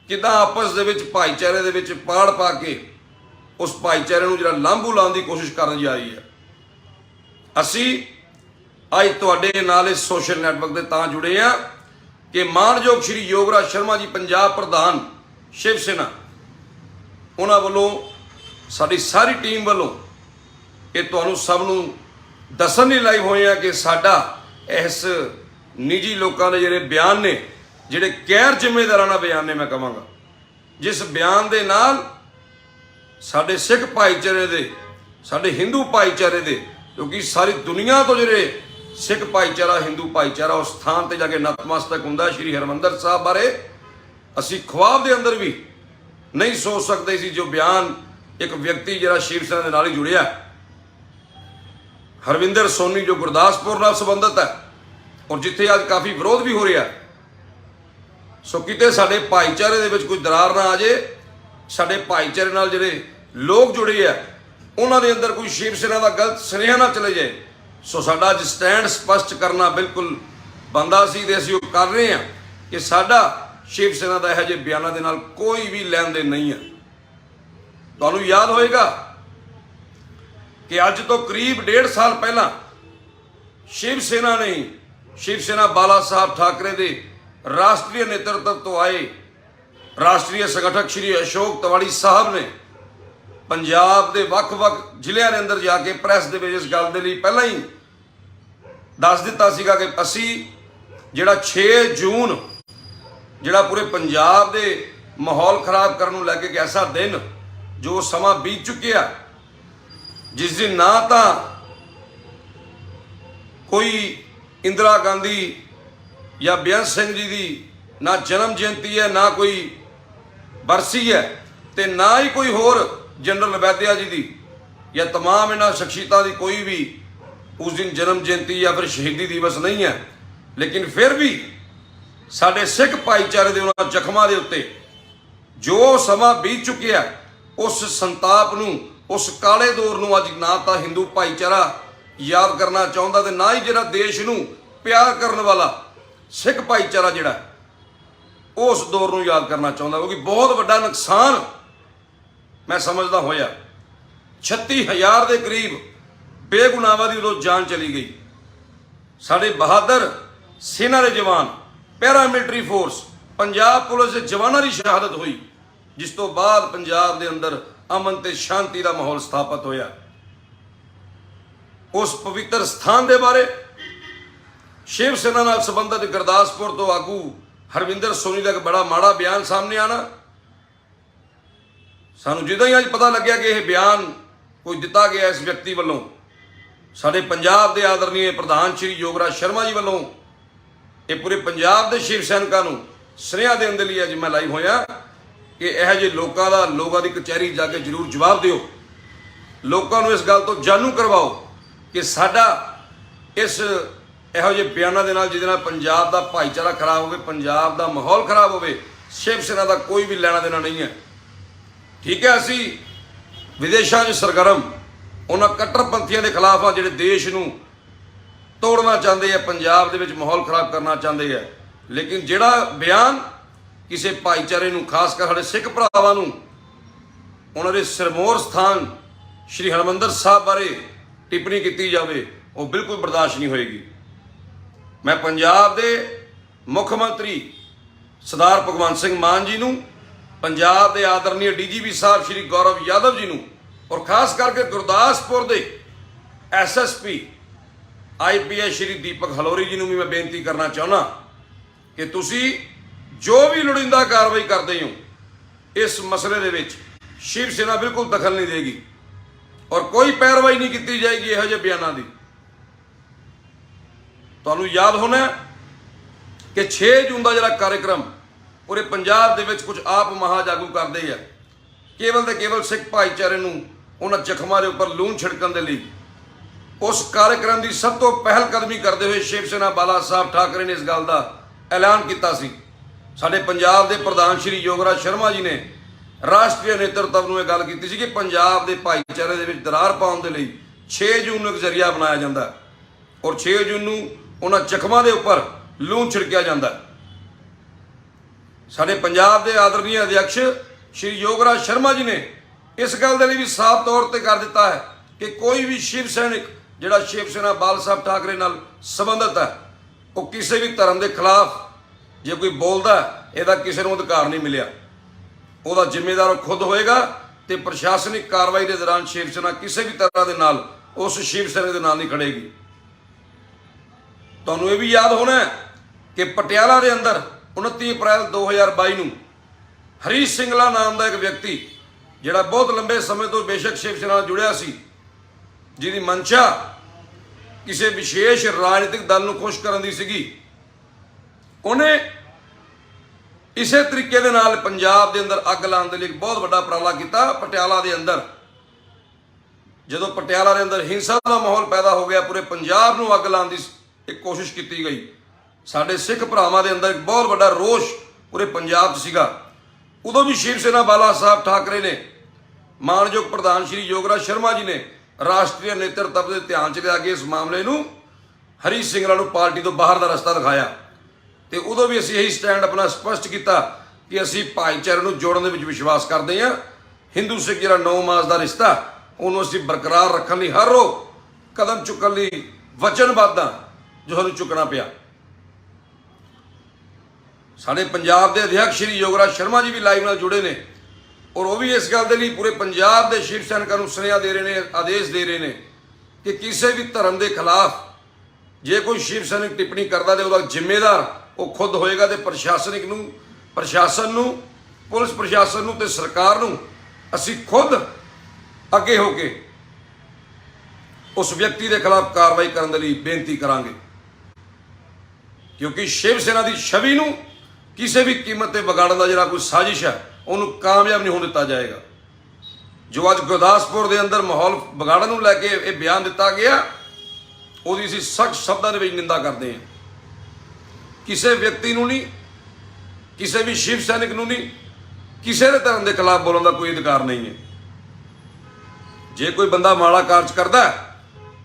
किदां आपस दे विच भाईचारे दे विच पाड़ पा के उस भाईचारे नूं जिहड़ा लांभू लाउण दी कोशिश कर जा रही है। असी अज तुहाडे नाल इस सोशल नैटवर्क ते तां जुड़े आ कि मानयोग श्री योगराज शर्मा जी पंजाब प्रधान शिव सेना, उन्हां वल्लों साडी सारी टीम वल्लों ये तुहानूं सब नूं दस्सण लई लाइव होए आ कि साडा इस निजी लोगों के जिहड़े बयान ने, जिहड़े गैर जिम्मेदाराना बयान ने, मैं कहांगा जिस बयान दे नाल साडे सिख भाईचारे दे, साडे हिंदू भाईचारे दे, क्योंकि सारी दुनिया तो जिहड़े सिख भाईचारा, हिंदू भाईचारा उस स्थान ते जाके नतमस्तक हुंदा श्री हरमंदर साहब बारे असी ख्वाब दे अंदर भी नहीं सोच सकते सी। जो बयान एक व्यक्ति जिहड़ा शिव सेना दे नाल ही जुड़िया, हरविंदर सोनी, जो गुरदासपुर नाल संबंधित है और जिथे अज काफ़ी विरोध भी हो रहा, सो किते साडे भाईचारे दे विच कोई दरार ना आ जाए, साडे भाईचारे नाल जिहड़े लोग जुड़े है उन्हां दे अंदर कोई शिव सेना का गलत सुनेहा ना चले जाए। सो साडा अज स्टैंड स्पष्ट करना बिल्कुल बनदा सी ते असीं ओह कर रहे हैं कि साडा शिव सेना का इहो जिहे बयानां दे नाल कोई भी लैन देन नहीं है। तुहानूं याद होएगा कि अज तो करीब 1.5 साल पहला शिव सेना ने, शिव सेना बाला साहब ठाकरे दे राष्ट्रीय नेतृत्व तो आए राष्ट्रीय संगठक श्री अशोक तिवाड़ी साहब ने पंजाब के वख-वख जिलिਆਂ के अंदर जाके प्रैस दे विच इस गल दे लई पहला ही दस दिता सीगा कि असी जिहड़ा 6 जून जिहड़ा पूरे पंजाब दे माहौल खराब करन नूं लैके एक ऐसा दिन जो समा बीत चुकिया, जिस दिन ना तो कोई इंदिरा गांधी या बेअंत सिंह जी की ना जन्म जयंती है, ना कोई बरसी है, तो ना ही कोई होर जनरल वैद्या जी की या तमाम इन्हां शख्सियतां की कोई भी उस दिन जन्म जयंती या फिर शहीदी दिवस नहीं है। लेकिन फिर भी साडे सिख भाईचारे दे उन्हां जख्मां दे उत्ते जो समा बीत चुकिया, उस संताप नूं, उस काले दौर नूं अज ना तो हिंदू भाईचारा याद करना चाहता ते ना ही जिहड़ा देश नूं प्यार करने वाला सिख भाईचारा जिहड़ा उस दौर नूं याद करना चाहता, क्योंकि बहुत वड्डा नुकसान मैं समझदा होया 36,000 के करीब बेगुनाहां दी उदों जान चली गई। साडे बहादुर सेना के जवान, पैरामिलिटरी फोर्स, पंजाब पुलिस के जवानों की शहादत हुई, जिस तो बाद पंजाब के अंदर अमन ते शांति का माहौल स्थापित होया। उस पवित्र स्थान के बारे शिव सेना नाल संबंधित गुरदासपुर तो आगू हरविंदर सोनी का एक बड़ा माड़ा बयान सामने आना, सानू जिदा ही अज पता लग्या कि यह बयान कोई दिता गया इस व्यक्ति वालों, साडे पंजाब के आदरणीय प्रधान श्री योगराज शर्मा जी वालों, ये पूरे पंजाब के शिव सैनिकों को सुनेहा देने के लिए अज मैं लाइव होया कि यह जे लोगों की कचहरी जाके जरूर जवाब दिओ, लोगों इस गल तो जानू करवाओ कि साडा इस इहो जे बयानों के नाल जिहदे नाल पंजाब का भाईचारा खराब होवे, पंजाब का माहौल खराब होवे, शिव सेना का कोई भी लेना देना नहीं है। ठीक है, असी विदेशों में सरगर्म उन्होंने कट्टरपंथियों के खिलाफ आ जिहड़े देश नूं तोड़ना चाहते हैं, पंजाब दे विच माहौल खराब करना चाहते हैं। लेकिन जिहड़ा बयान किसी भाईचारे नूं, खासकर साडे सिख भरावां नूं उन्होंने सिरमौर स्थान श्री हरमंदर साहब बारे टिप्पणी की जाए, वो बिल्कुल बर्दाश्त नहीं होएगी। मैं पंजाब के मुख्यमंत्री सरदार भगवंत सिंह मान जी नूं, पंजाब के आदरणीय DGP साहब श्री गौरव यादव जी नूं और खास करके गुरदासपुर के SSP IPS श्री दीपक हलोरी जी नूं भी मैं बेनती करना चाहना कि तुसी जो भी लोड़ींदा कार्रवाई करते हो इस मसले दे विच शिव सेना बिल्कुल दखल नहीं देगी और कोई पैरवाई नहीं की जाएगी इहो जिहे बयानों की। तुहानूं याद होना कि 6 जून का जिहड़ा कार्यक्रम ਪੂਰੇ ਪੰਜਾਬ ਦੇ ਵਿੱਚ ਕੁਝ ਆਪ ਮਹਾਜਾਗੂ ਕਰਦੇ ਆ, ਕੇਵਲ ਤੇ ਕੇਵਲ ਸਿੱਖ ਭਾਈਚਾਰੇ ਨੂੰ ਉਹਨਾਂ ਜ਼ਖਮਾਂ ਦੇ ਉੱਪਰ ਲੂਣ ਛਿੜਕਣ ਦੇ ਲਈ। ਉਸ ਕਾਰਜਕ੍ਰਮ ਦੀ ਸਭ ਤੋਂ ਪਹਿਲ ਕਦਮੀ ਕਰਦੇ ਹੋਏ ਸ਼ਿਵ ਸੈਨਾ ਬਾਲਾ ਸਾਹਿਬ ਠਾਕਰੇ ਨੇ ਇਸ ਗੱਲ ਦਾ ਐਲਾਨ ਕੀਤਾ ਸੀ। ਸਾਡੇ ਪੰਜਾਬ ਦੇ ਪ੍ਰਧਾਨ ਸ਼੍ਰੀ ਯੋਗਰਾਜ ਸ਼ਰਮਾ ਜੀ ਨੇ ਰਾਸ਼ਟਰੀ ਨੇਤਰਤਵ ਨੂੰ ਇਹ ਗੱਲ ਕੀਤੀ ਸੀ ਕਿ ਪੰਜਾਬ ਦੇ ਭਾਈਚਾਰੇ ਦੇ ਵਿੱਚ ਦਰਾਰ ਪਾਉਣ ਦੇ ਲਈ 6 ਜੂਨ ਨੂੰ ਇੱਕ ਜ਼ਰੀਆ ਬਣਾਇਆ ਜਾਂਦਾ ਔਰ 6 ਜੂਨ ਨੂੰ ਉਹਨਾਂ ਜ਼ਖਮਾਂ ਦੇ ਉੱਪਰ ਲੂਣ ਛਿੜਕਿਆ ਜਾਂਦਾ। ਸਾਡੇ ਪੰਜਾਬ ਦੇ ਆਦਰਨੀय ਅਧਿਅਕਸ਼ ਸ਼੍ਰੀ ਯੋਗਰਾਜ ਸ਼ਰਮਾ ਜੀ ਨੇ ਇਸ ਗੱਲ ਦੇ ਲਈ ਵੀ ਸਾਫ਼ ਤੌਰ ਤੇ ਕਰ ਦਿੱਤਾ ਹੈ ਕਿ ਕੋਈ ਵੀ ਸ਼ਿਵ ਸੈਨਿਕ ਜਿਹੜਾ ਸ਼ਿਵ ਸੈਨਾ ਬਾਲ ਸਾਹਿਬ ਠਾਕਰੇ ਨਾਲ ਸੰਬੰਧਿਤ ਹੈ, ਉਹ ਕਿਸੇ ਵੀ ਧਰਮ ਦੇ ਖਿਲਾਫ ਜੇ ਕੋਈ ਬੋਲਦਾ ਇਹਦਾ ਕਿਸੇ ਨੂੰ ਅਧਿਕਾਰ ਨਹੀਂ ਮਿਲਿਆ। ਉਹਦਾ ਜ਼ਿੰਮੇਦਾਰ ਉਹ ਖੁਦ ਹੋਏਗਾ ਤੇ ਪ੍ਰਸ਼ਾਸਨਿਕ ਕਾਰਵਾਈ ਦੇ ਦੌਰਾਨ ਸ਼ਿਵ ਸੈਨਾ ਕਿਸੇ ਵੀ ਤਰ੍ਹਾਂ ਦੇ ਨਾਲ ਉਸ ਸ਼ਿਵ ਸੈਨਾ ਦੇ ਨਾਲ ਨਹੀਂ ਖੜੇਗੀ। ਤੁਹਾਨੂੰ ਇਹ ਵੀ ਯਾਦ ਹੋਣਾ ਕਿ ਪਟਿਆਲਾ ਦੇ ਅੰਦਰ 29 ਅਪ੍ਰੈਲ 2022 ਨੂੰ ਹਰੀਸ਼ ਸਿੰਗਲਾ ਨਾਮ ਦਾ ਇੱਕ ਵਿਅਕਤੀ ਜਿਹੜਾ ਬਹੁਤ ਲੰਬੇ ਸਮੇਂ ਤੋਂ ਬੇਸ਼ੱਕ ਸ਼ਿਵ ਸੈਨਾ ਨਾਲ ਜੁੜਿਆ ਸੀ, ਜਿਹਦੀ ਮਨਸ਼ਾ ਕਿਸੇ ਵਿਸ਼ੇਸ਼ ਰਾਜਨੀਤਿਕ ਦਲ ਨੂੰ ਖੁਸ਼ ਕਰਨ ਦੀ ਸੀਗੀ, ਉਹਨੇ ਇਸੇ ਤਰੀਕੇ ਦੇ ਨਾਲ ਪੰਜਾਬ ਦੇ ਅੰਦਰ ਅੱਗ ਲਾਉਣ ਦੇ ਲਈ ਇੱਕ ਬਹੁਤ ਵੱਡਾ ਉਪਰਾਲਾ ਕੀਤਾ। ਪਟਿਆਲਾ ਦੇ ਅੰਦਰ ਜਦੋਂ ਪਟਿਆਲਾ ਦੇ ਅੰਦਰ ਹਿੰਸਾ ਦਾ ਮਾਹੌਲ ਪੈਦਾ ਹੋ ਗਿਆ, ਪੂਰੇ ਪੰਜਾਬ ਨੂੰ ਅੱਗ ਲਾਉਣ ਦੀ ਇੱਕ ਕੋਸ਼ਿਸ਼ ਕੀਤੀ ਗਈ। ਸਾਡੇ ਸਿੱਖ ਭਰਾਵਾਂ ਦੇ ਅੰਦਰ ਇੱਕ ਬਹੁਤ ਵੱਡਾ ਰੋਸ਼ ਪੂਰੇ ਪੰਜਾਬ 'ਚ ਸੀਗਾ। ਉਦੋਂ ਵੀ ਸ਼ਿਵ ਸੈਨਾ ਬਾਲਾ ਸਾਹਿਬ ਠਾਕਰੇ ਨੇ ਮਾਨਯੋਗ ਪ੍ਰਧਾਨ ਸ਼੍ਰੀ ਯੋਗਰਾਜ ਸ਼ਰਮਾ ਜੀ ਨੇ ਰਾਸ਼ਟਰੀ ਨੇਤਰਤਵ ਦੇ ਧਿਆਨ 'ਚ ਲਿਆ ਕੇ ਇਸ ਮਾਮਲੇ ਨੂੰ ਹਰੀਸ਼ ਸਿੰਗਲਾ ਨੂੰ ਪਾਰਟੀ ਤੋਂ ਬਾਹਰ ਦਾ ਰਸਤਾ ਦਿਖਾਇਆ। ਤੇ ਉਦੋਂ ਵੀ ਅਸੀਂ ਇਹੀ ਸਟੈਂਡ ਆਪਣਾ ਸਪਸ਼ਟ ਕੀਤਾ ਕਿ ਅਸੀਂ ਭਾਈਚਾਰੇ ਨੂੰ ਜੋੜਨ ਦੇ ਵਿੱਚ ਵਿਸ਼ਵਾਸ ਕਰਦੇ ਹਾਂ। ਹਿੰਦੂ ਸਿੱਖ ਜਿਹੜਾ 9 ਮਾਸ ਦਾ ਰਿਸ਼ਤਾ ਉਹਨੂੰ ਅਸੀਂ ਬਰਕਰਾਰ ਰੱਖਣ ਲਈ ਹਰ ਰੋਜ਼ ਕਦਮ ਚੁੱਕਣ ਲਈ ਵਚਨਬੱਧ ਹਾਂ, ਜੋ ਸਾਨੂੰ ਚੁੱਕਣਾ ਪਿਆ। ਸਾਡੇ ਪੰਜਾਬ ਦੇ ਅਧਿਅਕਸ਼ ਸ਼੍ਰੀ ਯੋਗਰਾਜ ਸ਼ਰਮਾ ਜੀ ਵੀ ਲਾਈਵ ਨਾਲ ਜੁੜੇ ਨੇ ਔਰ ਉਹ ਵੀ ਇਸ ਗੱਲ ਦੇ ਲਈ ਪੂਰੇ ਪੰਜਾਬ ਦੇ ਸ਼ਿਵ ਸੈਨਿਕਾਂ ਨੂੰ ਸੁਨੇਹਾ ਦੇ ਰਹੇ ਨੇ, ਆਦੇਸ਼ ਦੇ ਰਹੇ ਨੇ ਕਿ ਕਿਸੇ ਵੀ ਧਰਮ ਦੇ ਖਿਲਾਫ ਜੇ ਕੋਈ ਸ਼ਿਵ ਸੈਨਿਕ ਟਿੱਪਣੀ ਕਰਦਾ ਤੇ ਉਹਦਾ ਜ਼ਿੰਮੇਦਾਰ ਉਹ ਖੁਦ ਹੋਏਗਾ ਤੇ ਪ੍ਰਸ਼ਾਸਨ ਨੂੰ ਪੁਲਿਸ ਪ੍ਰਸ਼ਾਸਨ ਨੂੰ ਤੇ ਸਰਕਾਰ ਨੂੰ ਅਸੀਂ ਖੁਦ ਅੱਗੇ ਹੋ ਕੇ ਉਸ ਵਿਅਕਤੀ ਦੇ ਖਿਲਾਫ ਕਾਰਵਾਈ ਕਰਨ ਦੇ ਲਈ ਬੇਨਤੀ ਕਰਾਂਗੇ, ਕਿਉਂਕਿ ਸ਼ਿਵ ਸੈਨਾ ਦੀ ਛਵੀ ਨੂੰ ਕਿਸੇ ਵੀ ਕੀਮਤ ਤੇ ਵਿਗਾੜਨ ਦਾ ਜਿਹੜਾ ਕੋਈ ਸਾਜ਼ਿਸ਼ ਹੈ ਉਹਨੂੰ ਕਾਮਯਾਬ ਨਹੀਂ ਹੋਣ ਦਿੱਤਾ ਜਾਏਗਾ। ਜੋ ਅੱਜ ਗੁਰਦਾਸਪੁਰ ਦੇ ਅੰਦਰ ਮਾਹੌਲ ਵਿਗਾੜਨ ਨੂੰ ਲੈ ਕੇ ਇਹ ਬਿਆਨ ਦਿੱਤਾ ਗਿਆ, ਉਹਦੀ ਅਸੀਂ ਸਖਤ ਸ਼ਬਦਾਂ ਦੇ ਵਿੱਚ ਨਿੰਦਾ ਕਰਦੇ ਹਾਂ। ਕਿਸੇ ਵਿਅਕਤੀ ਨੂੰ ਨਹੀਂ, ਕਿਸੇ ਵੀ ਸ਼ਿਵ ਸੈਨਿਕ ਨੂੰ ਨਹੀਂ, ਕਿਸੇ ਦੇ ਧਰਮ ਦੇ ਖਿਲਾਫ ਬੋਲਣ ਦਾ ਕੋਈ ਅਧਿਕਾਰ ਨਹੀਂ ਹੈ। ਜੇ ਕੋਈ ਬੰਦਾ ਮਾੜਾ ਕਾਰਜ ਕਰਦਾ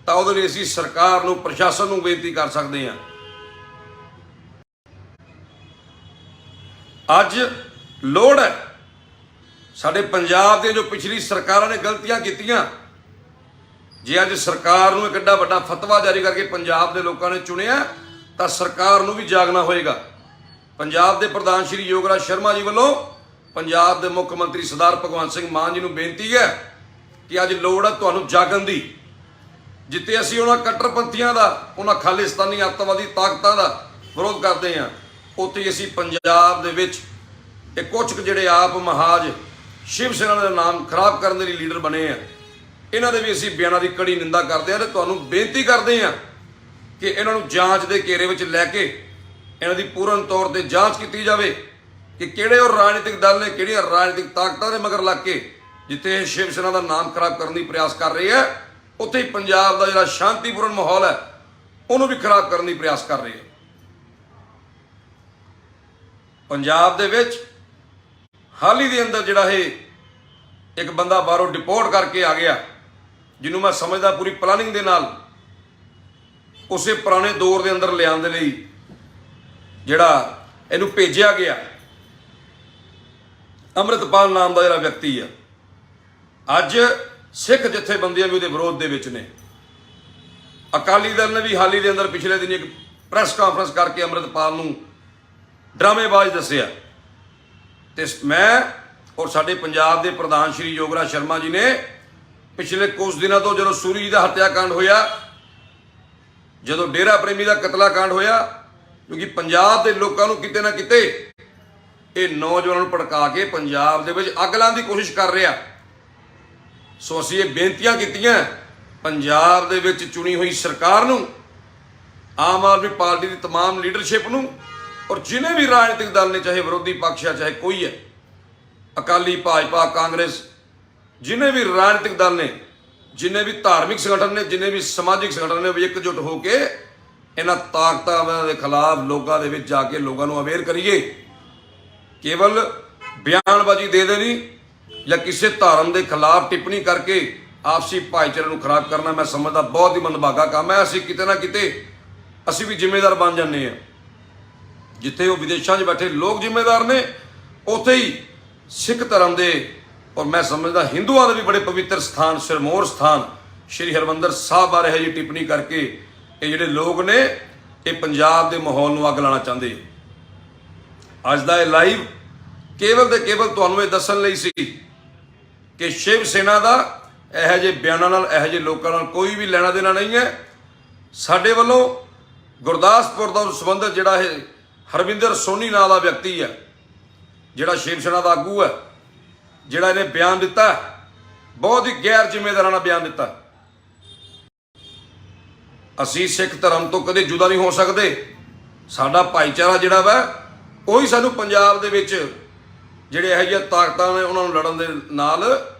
ਤਾਂ ਉਹਦੇ ਲਈ ਅਸੀਂ ਸਰਕਾਰ ਨੂੰ, ਪ੍ਰਸ਼ਾਸਨ ਨੂੰ ਬੇਨਤੀ ਕਰ ਸਕਦੇ ਹਾਂ। ਅੱਜ ਲੋੜ ਹੈ ਸਾਡੇ ਪੰਜਾਬ ਦੇ ਜੋ ਪਿਛਲੀ ਸਰਕਾਰਾਂ ਨੇ ਗਲਤੀਆਂ ਕੀਤੀਆਂ, ਜੇ ਅੱਜ ਸਰਕਾਰ ਨੂੰ ਇੱਕ ਏਡਾ ਵੱਡਾ ਫਤਵਾ ਜਾਰੀ ਕਰਕੇ ਪੰਜਾਬ ਦੇ ਲੋਕਾਂ ਨੇ ਚੁਣਿਆ ਤਾਂ ਸਰਕਾਰ ਨੂੰ ਵੀ ਜਾਗਣਾ ਹੋਏਗਾ। ਪੰਜਾਬ ਦੇ ਪ੍ਰਧਾਨ ਸ਼੍ਰੀ ਯੋਗਰਾਜ ਸ਼ਰਮਾ ਜੀ ਵੱਲੋਂ ਪੰਜਾਬ ਦੇ ਮੁੱਖ ਮੰਤਰੀ ਸਰਦਾਰ ਭਗਵੰਤ ਸਿੰਘ ਮਾਨ ਜੀ ਨੂੰ ਬੇਨਤੀ ਹੈ ਕਿ ਅੱਜ ਲੋੜ ਹੈ ਤੁਹਾਨੂੰ ਜਾਗਣ ਦੀ। ਜਿੱਥੇ ਅਸੀਂ ਉਹਨਾਂ ਕੱਟੜਪੰਥੀਆਂ ਦਾ, ਉਹਨਾਂ ਖਾਲਿਸਤਾਨੀ ਅੱਤਵਾਦੀ ਤਾਕਤਾਂ ਦਾ ਵਿਰੋਧ ਕਰਦੇ ਹਾਂ, ਉੱਥੇ ਅਸੀਂ ਪੰਜਾਬ ਦੇ ਵਿੱਚ ਇਹ ਕੁਝ ਜਿਹੜੇ ਆਪ ਮਹਾਜ ਸ਼ਿਵ ਸੈਨਾ ਦਾ ਨਾਮ ਖਰਾਬ ਕਰਨ ਦੇ ਲਈ ਲੀਡਰ ਬਣੇ ਆ, ਇਹਨਾਂ ਦੇ ਵੀ ਅਸੀਂ ਬਿਆਨਾਂ ਦੀ ਕੜੀ ਨਿੰਦਾ ਕਰਦੇ ਹਾਂ ਤੇ ਤੁਹਾਨੂੰ ਬੇਨਤੀ ਕਰਦੇ ਹਾਂ ਕਿ ਇਹਨਾਂ ਨੂੰ ਜਾਂਚ ਦੇ ਘੇਰੇ ਵਿੱਚ ਲੈ ਕੇ ਇਹਨਾਂ ਦੀ ਪੂਰਨ ਤੌਰ ਤੇ ਜਾਂਚ ਕੀਤੀ ਜਾਵੇ ਕਿ ਕਿਹੜੇ ਉਹ ਰਾਜਨੀਤਿਕ ਦਲ ਨੇ, ਕਿਹੜੀਆਂ ਰਾਜਨੀਤਿਕ ਤਾਕਤਾਂ ਦੇ ਮਗਰ ਲੱਗ ਕੇ ਜਿੱਥੇ ਸ਼ਿਵ ਸੈਨਾ ਦਾ ਨਾਮ ਖਰਾਬ ਕਰਨ ਦੀ ਪ੍ਰਯਾਸ ਕਰ ਰਹੇ ਆ, ਉੱਥੇ ਹੀ ਪੰਜਾਬ ਦਾ ਜਿਹੜਾ ਸ਼ਾਂਤੀਪੂਰਨ ਮਾਹੌਲ ਹੈ ਉਹਨੂੰ ਵੀ ਖਰਾਬ ਕਰਨ ਦੀ ਪ੍ਰਯਾਸ ਕਰ ਰਹੇ ਆ। ਪੰਜਾਬ ਦੇ ਵਿੱਚ ਹਾਲ ਹੀ ਦੇ ਅੰਦਰ ਜਿਹੜਾ ਇਹ ਇੱਕ ਬੰਦਾ ਬਾਹਰੋਂ ਡਿਪੋਰਟ ਕਰਕੇ ਆ ਗਿਆ, ਜਿਹਨੂੰ ਮੈਂ ਸਮਝਦਾ ਪੂਰੀ ਪਲਾਨਿੰਗ ਦੇ ਨਾਲ ਉਸੇ ਪੁਰਾਣੇ ਦੌਰ ਦੇ ਅੰਦਰ ਲਿਆਉਣ ਦੇ ਲਈ ਜਿਹੜਾ ਇਹਨੂੰ ਭੇਜਿਆ ਗਿਆ। ਅੰਮ੍ਰਿਤਪਾਲ ਨਾਮ ਦਾ ਜਿਹੜਾ ਵਿਅਕਤੀ ਆ, ਅੱਜ ਸਿੱਖ ਜਥੇਬੰਦੀਆਂ ਵੀ ਉਹਦੇ ਵਿਰੋਧ ਦੇ ਵਿੱਚ ਨੇ। ਅਕਾਲੀ ਦਲ ਨੇ ਵੀ ਹਾਲ ਹੀ ਦੇ ਅੰਦਰ ਪਿਛਲੇ ਦਿਨ ਇੱਕ ਪ੍ਰੈਸ ਕਾਨਫਰੰਸ ਕਰਕੇ ਅੰਮ੍ਰਿਤਪਾਲ ਨੂੰ ਡਰਾਮੇਬਾਜ਼ ਦੱਸਿਆ ਤੇ ਮੈਂ ਔਰ ਸਾਡੇ ਪੰਜਾਬ ਦੇ ਪ੍ਰਧਾਨ ਸ਼੍ਰੀ ਯੋਗਰਾਜ ਸ਼ਰਮਾ ਜੀ ਨੇ ਪਿਛਲੇ ਕੁਝ ਦਿਨਾਂ ਤੋਂ ਜਦੋਂ ਸੂਰੀ ਜੀ ਦਾ ਹੱਤਿਆਕਾਂਡ ਹੋਇਆ, ਜਦੋਂ ਡੇਰਾ ਪ੍ਰੇਮੀ ਦਾ ਕਤਲਾਕਾਂਡ ਹੋਇਆ, ਕਿਉਂਕਿ ਪੰਜਾਬ ਦੇ ਲੋਕਾਂ ਨੂੰ ਕਿਤੇ ਨਾ ਕਿਤੇ ਇਹ ਨੌਜਵਾਨਾਂ ਨੂੰ ਭੜਕਾ ਕੇ ਪੰਜਾਬ ਦੇ ਵਿੱਚ ਅੱਗ ਲਾਉਣ ਦੀ ਕੋਸ਼ਿਸ਼ ਕਰ ਰਿਹਾ। ਸੋ ਅਸੀਂ ਇਹ ਬੇਨਤੀਆਂ ਕੀਤੀਆਂ ਪੰਜਾਬ ਦੇ ਵਿੱਚ ਚੁਣੀ ਹੋਈ ਸਰਕਾਰ ਨੂੰ, ਆਮ ਆਦਮੀ ਪਾਰਟੀ ਦੀ तमाम ਲੀਡਰਸ਼ਿਪ ਨੂੰ ਔਰ ਜਿਨੇ ਵੀ ਰਾਜਨੀਤਿਕ ਦਲ ਨੇ, ਚਾਹੇ ਵਿਰੋਧੀ ਪਕਸ਼ ਹੈ ਚਾਹੇ ਕੋਈ ਹੈ, ਅਕਾਲੀ, ਭਾਜਪਾ, ਕਾਂਗਰਸ, ਜਿਨੇ ਵੀ ਰਾਜਨੀਤਿਕ ਦਲ ਨੇ, ਜਿਨੇ ਵੀ ਧਾਰਮਿਕ ਸੰਗਠਨ ਨੇ, ਜਿਨੇ ਵੀ ਸਮਾਜਿਕ ਸੰਗਠਨ ਨੇ, ਇਕਜੁੱਟ ਹੋ ਕੇ ਇਹਨਾਂ ਤਾਕਤਾਂ ਦੇ ਖਿਲਾਫ ਲੋਕਾਂ ਦੇ ਵਿੱਚ ਜਾ ਕੇ ਲੋਕਾਂ ਨੂੰ ਅਵੇਅਰ ਕਰੀਏ। ਕੇਵਲ ਬਿਆਨਬਾਜ਼ੀ ਦੇ ਦੇਣੀ ਜਾਂ ਕਿਸੇ ਧਰਮ ਦੇ ਖਿਲਾਫ ਟਿੱਪਣੀ ਕਰਕੇ ਆਪਸੀ ਭਾਈਚਾਰੇ ਨੂੰ ਖਰਾਬ ਕਰਨਾ, ਮੈਂ ਸਮਝਦਾ ਬਹੁਤ ਹੀ ਮੰਦਭਾਗਾ ਕੰਮ ਹੈ। ਅਸੀਂ ਕਿਤੇ ਨਾ ਕਿਤੇ ਅਸੀਂ ਵੀ ਜ਼ਿੰਮੇਦਾਰ ਬਣ ਜਾਂਦੇ ਹਾਂ। ਜਿੱਥੇ ਉਹ ਵਿਦੇਸ਼ਾਂ 'ਚ ਬੈਠੇ ਲੋਕ ਜ਼ਿੰਮੇਦਾਰ ਨੇ, ਉੱਥੇ ਹੀ ਸਿੱਖ ਧਰਮ ਦੇ ਔਰ ਮੈਂ ਸਮਝਦਾ ਹਿੰਦੂਆਂ ਦੇ ਵੀ ਬੜੇ ਪਵਿੱਤਰ ਸਥਾਨ, ਸਿਰਮੌਰ ਸਥਾਨ ਸ਼੍ਰੀ ਹਰਿਮੰਦਰ ਸਾਹਿਬ ਬਾਰੇ ਹੈ ਜੀ ਟਿੱਪਣੀ ਕਰਕੇ ਇਹ ਜਿਹੜੇ ਲੋਕ ਨੇ ਇਹ ਪੰਜਾਬ ਦੇ ਮਾਹੌਲ ਨੂੰ ਅੱਗ ਲਾਉਣਾ ਚਾਹੁੰਦੇ। ਅੱਜ ਦਾ ਇਹ ਲਾਈਵ ਕੇਵਲ ਤੇ ਕੇਵਲ ਤੁਹਾਨੂੰ ਇਹ ਦੱਸਣ ਲਈ ਸੀ ਕਿ ਸ਼ਿਵ ਸੈਨਾ ਦਾ ਇਹੋ ਜਿਹੇ ਬਿਆਨਾਂ ਨਾਲ, ਇਹੋ ਜਿਹੇ ਲੋਕਾਂ ਨਾਲ ਕੋਈ ਵੀ ਲੈਣਾ ਦੇਣਾ ਨਹੀਂ ਹੈ। ਸਾਡੇ ਵੱਲੋਂ ਗੁਰਦਾਸਪੁਰ ਦਾ ਸੰਬੰਧਿਤ ਜਿਹੜਾ ਇਹ ਹਰਵਿੰਦਰ ਸੋਨੀ ਨਾਂ ਦਾ ਵਿਅਕਤੀ ਹੈ, ਜਿਹੜਾ ਸ਼ਿਵ ਸੈਨਾ ਦਾ ਆਗੂ ਹੈ, ਜਿਹੜਾ ਇਹਨੇ ਬਿਆਨ ਦਿੱਤਾ, ਬਹੁਤ ਹੀ ਗੈਰ ਜ਼ਿੰਮੇਦਾਰਾਨਾ ਬਿਆਨ ਦਿੱਤਾ। ਅਸੀਂ ਸਿੱਖ ਧਰਮ ਤੋਂ ਕਦੇ ਜੁਦਾ ਨਹੀਂ ਹੋ ਸਕਦੇ। ਸਾਡਾ ਭਾਈਚਾਰਾ ਜਿਹੜਾ ਵਾ ਉਹੀ ਸਾਨੂੰ ਪੰਜਾਬ ਦੇ ਵਿੱਚ ਜਿਹੜੇ ਇਹੋ ਜਿਹੀਆਂ ਤਾਕਤਾਂ ਨੇ ਉਹਨਾਂ ਨੂੰ ਲੜਨ ਦੇ ਨਾਲ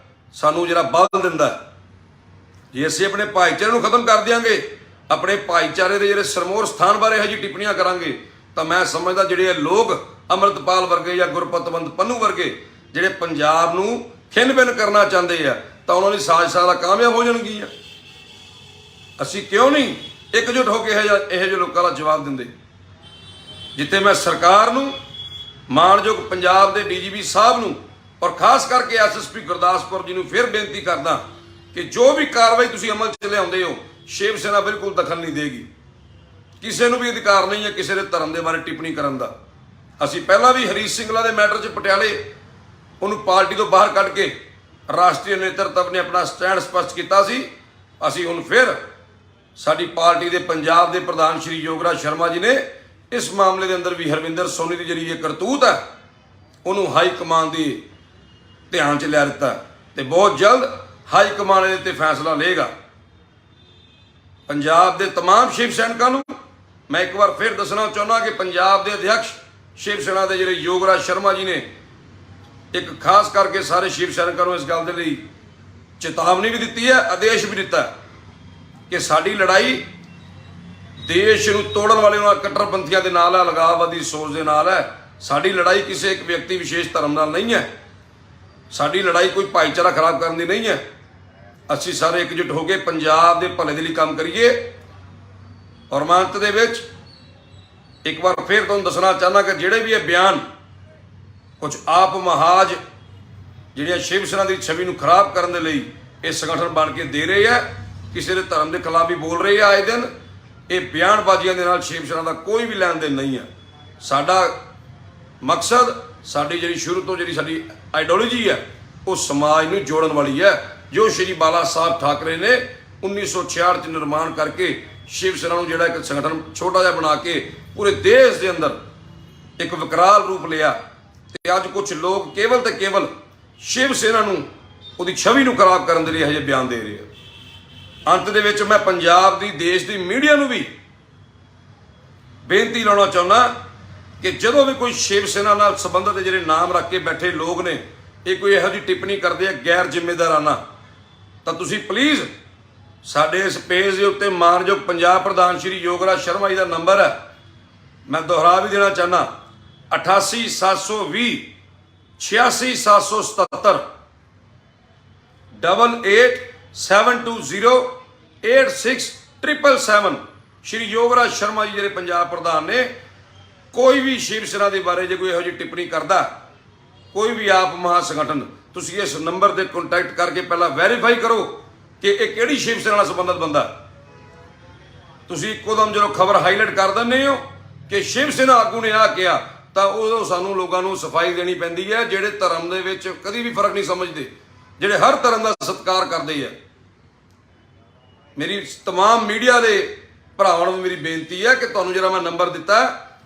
ਸਾਨੂੰ ਜਿਹੜਾ ਬਲ ਦਿੰਦਾ। ਜੇ ਅਸੀਂ ਆਪਣੇ ਭਾਈਚਾਰੇ ਨੂੰ ਖਤਮ ਕਰ ਦਿਆਂਗੇ, ਆਪਣੇ ਭਾਈਚਾਰੇ ਦੇ ਜਿਹੜੇ ਸਰਮੌਰ ਸਥਾਨ ਬਾਰੇ ਇਹੋ ਜਿਹੀ ਟਿੱਪਣੀਆਂ ਕਰਾਂਗੇ, ਤਾਂ ਮੈਂ ਸਮਝਦਾ ਜਿਹੜੇ ਲੋਕ ਅੰਮ੍ਰਿਤਪਾਲ ਵਰਗੇ ਜਾਂ ਗੁਰਪਤਵੰਤ ਪੰਨੂ ਵਰਗੇ ਜਿਹੜੇ ਪੰਜਾਬ ਨੂੰ ਖਿੰਨ-ਬਿੰਨ ਕਰਨਾ ਚਾਹੁੰਦੇ ਆ, ਤਾਂ ਉਹਨਾਂ ਦੀ ਸਾਜ਼ਿਸ਼ਾਂ ਕਾਮਯਾਬ ਹੋ ਜਾਣਗੀਆਂ। ਅਸੀਂ ਕਿਉਂ ਨਹੀਂ ਇਕਜੁੱਟ ਹੋ ਕੇ ਇਹੋ ਜਿਹੇ ਲੋਕਾਂ ਦਾ ਜਵਾਬ ਦਿੰਦੇ। ਜਿੱਥੇ ਮੈਂ ਸਰਕਾਰ ਨੂੰ, ਮਾਣਯੋਗ ਪੰਜਾਬ ਦੇ ਡੀਜੀਪੀ ਸਾਹਿਬ ਨੂੰ ਔਰ ਖਾਸ ਕਰਕੇ ਐਸਐਸਪੀ ਗੁਰਦਾਸਪੁਰ ਜੀ ਨੂੰ ਫਿਰ ਬੇਨਤੀ ਕਰਦਾ ਕਿ ਜੋ ਵੀ ਕਾਰਵਾਈ ਤੁਸੀਂ ਅਮਲ 'ਚ ਲਿਆਉਂਦੇ ਹੋ, ਸ਼ਿਵ ਸੈਨਾ ਬਿਲਕੁਲ ਦਖਲ ਨਹੀਂ ਦੇਗੀ। ਕਿਸੇ ਨੂੰ ਵੀ ਅਧਿਕਾਰ ਨਹੀਂ ਹੈ ਕਿਸੇ ਦੇ ਧਰਮ ਦੇ ਬਾਰੇ ਟਿੱਪਣੀ ਕਰਨ ਦਾ। ਅਸੀਂ ਪਹਿਲਾਂ ਵੀ ਹਰੀਸ਼ ਸਿੰਘਲਾ ਦੇ ਮੈਟਰ 'ਚ ਪਟਿਆਲੇ ਉਹਨੂੰ ਪਾਰਟੀ ਤੋਂ ਬਾਹਰ ਕੱਢ ਕੇ ਰਾਸ਼ਟਰੀ ਨੇਤਰਤਵ ਨੇ ਆਪਣਾ ਸਟੈਂਡ ਸਪਸ਼ਟ ਕੀਤਾ ਸੀ। ਅਸੀਂ ਹੁਣ ਫਿਰ ਸਾਡੀ ਪਾਰਟੀ ਦੇ ਪੰਜਾਬ ਦੇ ਪ੍ਰਧਾਨ ਸ਼੍ਰੀ ਯੋਗਰਾਜ ਸ਼ਰਮਾ ਜੀ ਨੇ ਇਸ ਮਾਮਲੇ ਦੇ ਅੰਦਰ ਵੀ ਹਰਵਿੰਦਰ ਸੋਨੀ ਦੀ ਜਿਹੜੀ ਇਹ ਕਰਤੂਤ ਹੈ ਉਹਨੂੰ ਹਾਈ ਕਮਾਨ ਦੀ ਧਿਆਨ 'ਚ ਲਿਆ ਦਿੱਤਾ ਤੇ ਬਹੁਤ ਜਲਦ ਹਾਈ ਕਮਾਨ ਇਹਦੇ ਤੇ ਫੈਸਲਾ ਲਏਗਾ। ਪੰਜਾਬ ਦੇ तमाम ਸ਼ਿਵ ਸੈਨਿਕਾਂ ਨੂੰ ਮੈਂ ਇੱਕ ਵਾਰ ਫਿਰ ਦੱਸਣਾ ਚਾਹੁੰਦਾ ਕਿ ਪੰਜਾਬ ਦੇ ਅਧਿਕਸ਼ ਸ਼ਿਵ ਸੈਨਾ ਦੇ ਜਿਹੜੇ ਯੋਗਰਾਜ ਸ਼ਰਮਾ ਜੀ ਨੇ ਇੱਕ ਖਾਸ ਕਰਕੇ ਸਾਰੇ ਸ਼ਿਵ ਸੈਨਿਕਾਂ ਨੂੰ ਇਸ ਗੱਲ ਦੇ ਲਈ ਚੇਤਾਵਨੀ ਵੀ ਦਿੱਤੀ ਹੈ, ਆਦੇਸ਼ ਵੀ ਦਿੱਤਾ ਕਿ ਸਾਡੀ ਲੜਾਈ ਦੇਸ਼ ਨੂੰ ਤੋੜਨ ਵਾਲੇ ਉਹਨਾਂ ਕੱਟੜਪੰਥੀਆਂ ਦੇ ਨਾਲ ਹੈ, ਅਲਗਾਵਵਾਦੀ ਸੋਚ ਦੇ ਨਾਲ ਹੈ। ਸਾਡੀ ਲੜਾਈ ਕਿਸੇ ਇੱਕ ਵਿਅਕਤੀ ਵਿਸ਼ੇਸ਼ ਧਰਮ ਨਾਲ ਨਹੀਂ ਹੈ। ਸਾਡੀ ਲੜਾਈ ਕੋਈ ਭਾਈਚਾਰਾ ਖਰਾਬ ਕਰਨ ਦੀ ਨਹੀਂ ਹੈ। ਅਸੀਂ ਸਾਰੇ ਇਕਜੁੱਟ ਹੋ ਕੇ ਪੰਜਾਬ ਦੇ ਭਲੇ ਦੇ ਲਈ ਕੰਮ ਕਰੀਏ। ਔਰ ਮੈਂ ਅੰਤ ਦੇ ਵਿੱਚ ਇੱਕ ਵਾਰ ਫਿਰ ਤੁਹਾਨੂੰ ਦੱਸਣਾ ਚਾਹੁੰਦਾ ਕਿ ਜਿਹੜੇ ਵੀ ਇਹ ਬਿਆਨ ਕੁਝ ਆਪ ਮਹਾਜ ਜਿਹੜੀਆਂ ਸ਼ਿਵ ਸੈਨਾ ਦੀ ਛਵੀ ਨੂੰ ਖਰਾਬ ਕਰਨ ਦੇ ਲਈ ਇਹ ਸੰਗਠਨ ਬਣ ਕੇ ਦੇ ਰਹੇ ਆ, ਕਿਸੇ ਦੇ ਧਰਮ ਦੇ ਖਿਲਾਫ ਵੀ ਬੋਲ ਰਹੇ ਆ ਆਏ ਦਿਨ, ਇਹ ਬਿਆਨਬਾਜ਼ੀਆਂ ਦੇ ਨਾਲ ਸ਼ਿਵ ਸੈਨਾ ਦਾ ਕੋਈ ਵੀ ਲੈਣ ਦੇਣ ਨਹੀਂ ਹੈ। ਸਾਡਾ ਮਕਸਦ, ਸਾਡੀ ਜਿਹੜੀ ਸ਼ੁਰੂ ਤੋਂ ਜਿਹੜੀ ਸਾਡੀ ਆਈਡੀਓਲੋਜੀ ਹੈ ਉਹ ਸਮਾਜ ਨੂੰ ਜੋੜਨ ਵਾਲੀ ਹੈ। ਜੋ ਸ਼੍ਰੀ ਬਾਲਾ ਸਾਹਿਬ ਠਾਕਰੇ ਨੇ 1966 'ਚ ਨਿਰਮਾਣ ਕਰਕੇ ਸ਼ਿਵ ਸੈਨਾ ਨੂੰ ਜਿਹੜਾ ਇੱਕ ਸੰਗਠਨ ਛੋਟਾ ਜਿਹਾ ਬਣਾ ਕੇ ਪੂਰੇ ਦੇਸ਼ ਦੇ ਅੰਦਰ ਇੱਕ ਵਿਕਰਾਲ ਰੂਪ ਲਿਆ, ਤੇ ਅੱਜ ਕੁਝ ਲੋਕ ਕੇਵਲ ਤੇ ਕੇਵਲ ਸ਼ਿਵ ਸੈਨਾ ਨੂੰ ਉਹਦੀ ਛਵੀ ਨੂੰ ਖਰਾਬ ਕਰਨ ਦੇ ਲਈ ਇਹੋ ਜਿਹੇ ਬਿਆਨ ਦੇ ਰਹੇ ਆ। ਅੰਤ ਦੇ ਵਿੱਚ ਮੈਂ ਪੰਜਾਬ ਦੀ, ਦੇਸ਼ ਦੀ ਮੀਡੀਆ ਨੂੰ ਵੀ ਬੇਨਤੀ ਲਾਉਣਾ ਚਾਹੁੰਦਾ ਕਿ ਜਦੋਂ ਵੀ ਕੋਈ ਸ਼ਿਵ ਸੈਨਾ ਨਾਲ ਸੰਬੰਧਿਤ ਜਿਹੜੇ ਨਾਮ ਰੱਖ ਕੇ ਬੈਠੇ ਲੋਕ ਨੇ ਇਹ ਕੋਈ ਇਹੋ ਜਿਹੀ ਟਿੱਪਣੀ ਕਰਦੇ ਆ ਗੈਰ ਜ਼ਿੰਮੇਦਾਰਾਨਾ, ਤਾਂ ਤੁਸੀਂ ਪਲੀਜ਼ ਸਾਡੇ ਇਸ ਪੇਜ ਦੇ ਉੱਤੇ ਮਾਨਯੋਗ ਪੰਜਾਬ ਪ੍ਰਧਾਨ ਸ਼੍ਰੀ ਯੋਗਰਾਜ ਸ਼ਰਮਾ ਜੀ ਦਾ ਨੰਬਰ ਹੈ, ਮੈਂ ਦੁਹਰਾ ਵੀ ਦੇਣਾ ਚਾਹੁੰਦਾ 88 720 86 777 88 720 86 777। ਸ਼੍ਰੀ ਯੋਗਰਾਜ ਸ਼ਰਮਾ ਜੀ ਜਿਹੜੇ ਪੰਜਾਬ ਪ੍ਰਧਾਨ ਨੇ, ਕੋਈ ਵੀ ਸ਼ਿਵ ਸੈਨਾ ਦੇ ਬਾਰੇ ਜੇ ਕੋਈ ਇਹੋ ਜਿਹੀ ਟਿੱਪਣੀ ਕਰਦਾ, ਕੋਈ ਵੀ ਆਪ ਮਹਾ ਸੰਗਠਨ, ਤੁਸੀਂ ਇਸ ਨੰਬਰ ਤੇ ਕੰਟੈਕਟ ਕਰਕੇ ਪਹਿਲਾਂ ਵੈਰੀਫਾਈ ਕਰੋ ਕਿ ਇਹ ਕਿਹੜੀ ਸ਼ਿਵ ਸੈਨਾ ਨਾਲ ਸੰਬੰਧਿਤ ਬੰਦਾ। ਤੁਸੀਂ ਇੱਕੋਦਮ ਜਦੋਂ ਖਬਰ ਹਾਈਲਾਈਟ ਕਰ ਦਿੰਦੇ ਹੋ ਕਿ ਸ਼ਿਵ ਸੈਨਾ ਆਗੂ ਨੇ ਆ ਕਿਹਾ, ਤਾਂ ਉਦੋਂ ਸਾਨੂੰ ਲੋਕਾਂ ਨੂੰ ਸਫਾਈ ਦੇਣੀ ਪੈਂਦੀ ਹੈ, ਜਿਹੜੇ ਧਰਮ ਦੇ ਵਿੱਚ ਕਦੀ ਵੀ ਫਰਕ ਨਹੀਂ ਸਮਝਦੇ, ਜਿਹੜੇ ਹਰ ਧਰਮ ਦਾ ਸਤਿਕਾਰ ਕਰਦੇ ਆ। ਮੇਰੀ तमाम ਮੀਡੀਆ ਦੇ ਭਰਾਵਾਂ ਨੂੰ ਮੇਰੀ ਬੇਨਤੀ ਹੈ ਕਿ ਤੁਹਾਨੂੰ ਜਿਹੜਾ ਮੈਂ ਨੰਬਰ ਦਿੱਤਾ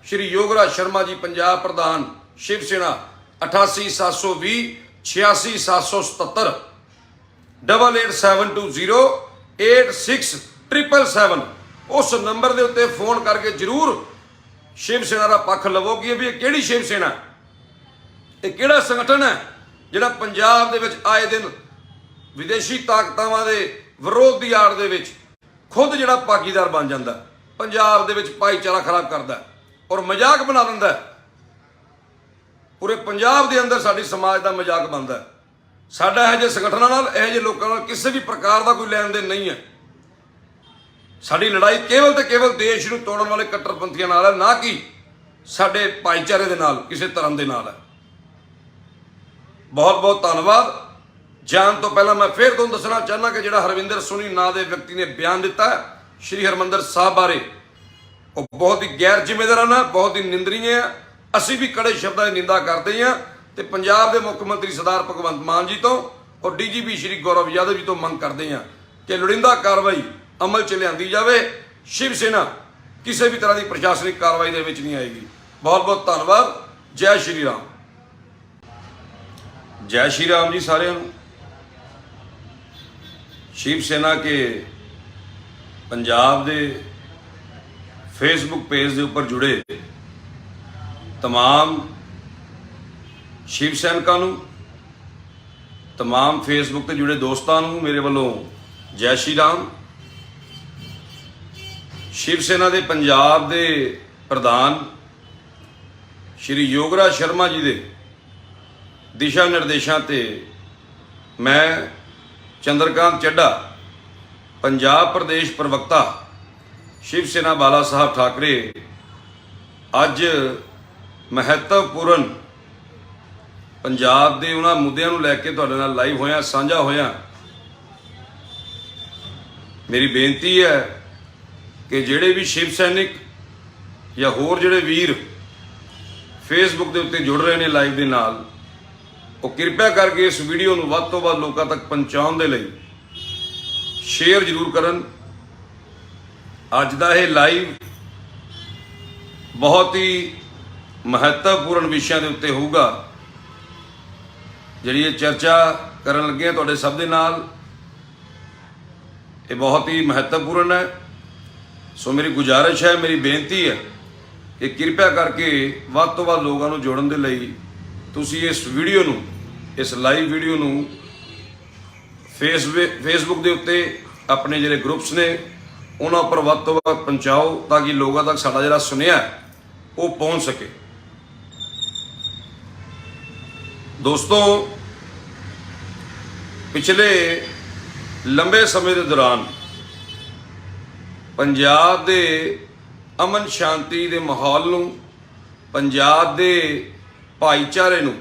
ਸ਼੍ਰੀ ਯੋਗਰਾਜ ਸ਼ਰਮਾ ਜੀ ਪੰਜਾਬ ਪ੍ਰਧਾਨ ਸ਼ਿਵ ਸੈਨਾ 88 720 86 777 88 720 86 777। ਉਸ ਨੰਬਰ ਦੇ ਉੱਤੇ ਫੋਨ ਕਰਕੇ ਜ਼ਰੂਰ शिव सेना का पक्ष लवो कि भी किहड़ी शिव सेना, ये किहड़ा संगठन है जिहड़ा पंजाब दे विच आए दिन विदेशी ताकतावां दे विरोध की आड़ दे विच खुद जिहड़ा भागीदार बन जाता, पंजाब दे विच भाईचारा खराब करता और मजाक बना दिंदा। पूरे पंजाब के अंदर साडी समाज का मजाक बनता है। साडा इहो जिहे संगठनां नाल इहो जिहे लोकां नाल किसी भी प्रकार का कोई लैन देन नहीं है। साडी लड़ाई केवल ते केवल देश नूं तोड़न वाले कट्टरपंथियां नाल है, ना कि साडे भाईचारे दे नाल, किसी धर्म दे नाल है। बहुत बहुत धन्नवाद। जान तो पहला मैं फिर तुहानूं दसना चाहना कि जिहड़ा हरविंदर सोनी नां दे व्यक्ति ने बयान दिता है श्री हरमंदर साहब बारे, वो बहुत ही गैर जिम्मेदाराना, बहुत ही निंदनीय है। असीं भी कड़े शब्दां दी निंदा करते हैं ते पंजाब के मुख्य मंत्री सरदार भगवंत मान जी तो और DGP श्री गौरव यादव जी तो मंग करते हैं कि लोड़ींदा कार्रवाई अमल च लिआंदी जावे। शिव सेना किसी भी तरह की प्रशासनिक कार्रवाई दे विच नहीं आएगी। बहुत बहुत धन्नवाद। जय श्री राम। जय श्री राम जी सारिਆਂ ਨੂੰ। शिव सेना के पंजाब दे फेसबुक पेज के उपर जुड़े तमाम शिव सैनिकां नूं, तमाम फेसबुक ते जुड़े दोस्तां नूं मेरे वालों जय श्री राम। शिव सेना के पंजाब के प्रधान श्री योगराज शर्मा जी के दिशा निर्देशों ते मैं चंद्रकांत चड्ढा पंजाब प्रदेश प्रवक्ता शिव सेना बाला साहब ठाकरे अज महत्वपूर्ण पंजाब के उन्हां मुद्दों को लैके तुहाडे नाल लाइव होया, साझा होया। मेरी बेनती है कि जिहड़े भी शिव सैनिक या होर जिहड़े वीर फेसबुक के उत्ते जुड़ रहे हैं लाइव के नाल, वो कृपया करके इस वीडियो को वध तो वध लोगों तक पहुँचाउण दे लई शेयर जरूर करन। अज दा ये लाइव बहुत ही महत्वपूर्ण विषयों के उत्ते होगा, जिहड़ी ये चर्चा करन लगे हैं तुहाडे सब दे नाल, ये बहुत ही महत्वपूर्ण है। सो मेरी गुजारिश है, मेरी बेनती है कि कृपया करके वध तो वध लोगों को जोड़न दे लई तुसी इस वीडियो नूं, इस लाइव वीडियो नूं फेसबुक के उत्ते अपने जिहड़े ग्रुप्स ने उन्हां पर वध तो वध पहुँचाओ, ताकि लोगों तक साडा जिहड़ा सुनिया वो पहुँच सके। दोस्तों, पिछले लंबे समय के दौरान पंजाब के अमन शांति के माहौल नूं, पंजाब के भाईचारे नूं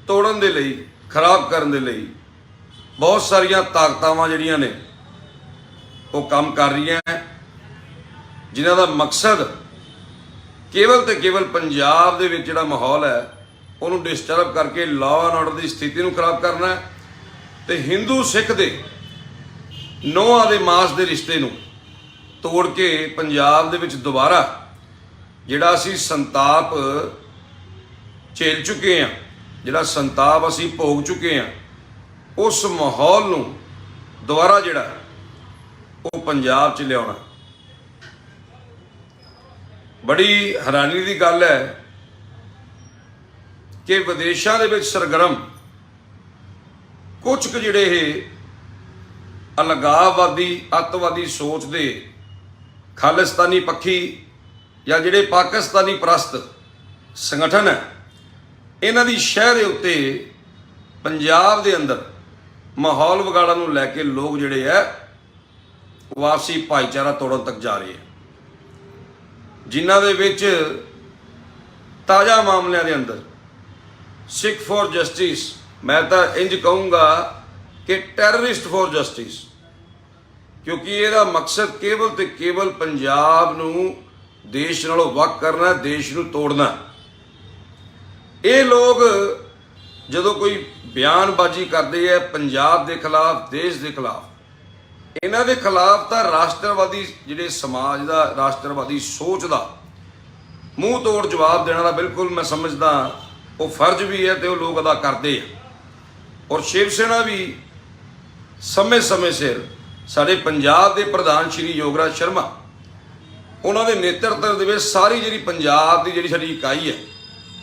तोड़न दे लई, खराब करन दे लई बहुत सारिया ताकतावां जिहड़ियां ने वो काम कर रही हैं, जिन्हां दा मकसद केवल तो केवल पंजाब दे विच जिहड़ा माहौल है उन्होंने डिस्टर्ब करके लॉ एंड ऑर्डर की स्थिति को खराब करना है, तो हिंदू सिख दे नौआं दे मास दे रिश्ते नूं तोड़ के पंजाब दे विच दोबारा जिहड़ा असीं संताप झेल चुके हैं, जिहड़ा संताप असीं भोग चुके हैं, उस माहौल नूं दोबारा जिहड़ा वो पंजाब च लियाउणा। बड़ी हैरानी की गल है कि विदेशों के सरगर्म कुछ जिहड़े अलगाववादी अतवादी सोच दे खालिस्तानी पक्षी या जिहड़े पाकिस्तानी परस्त संगठन है, इन्हां दी शह दे उत्ते पंजाब दे अंदर माहौल विगाड़न नूं लैके लोग जिहड़े है वो आपसी भाईचारा तोड़न तक जा रहे हैं, जिन्हां दे विच ताज़ा मामलों के अंदर सिख फॉर जस्टिस, मैं तो इंज कहूँगा कि टैररिस्ट फॉर जस्टिस, क्योंकि इसका मकसद केवल तो केवल पंजाब नूं देश नालों वख करना, देश नूं तोड़ना। ये लोग जदों कोई बयानबाजी करते हैं पंजाब के खिलाफ, देश के खिलाफ, इन्हां दे खिलाफ तो राष्ट्रवादी जिहड़े समाज का, राष्ट्रवादी सोच का मूँह तोड़ जवाब देना बिल्कुल मैं समझदा वो फर्ज भी है तो लोग अदा करते हैं। और शिव सेना भी समय समय सिर साडे पंजाब के प्रधान श्री योगराज शर्मा ਉਹਨਾਂ ਦੇ ਨੇਤਰਤਵ ਦੇ ਵਿੱਚ ਸਾਰੀ ਜਿਹੜੀ ਪੰਜਾਬ ਦੀ ਜਿਹੜੀ ਸਾਡੀ ਇਕਾਈ ਹੈ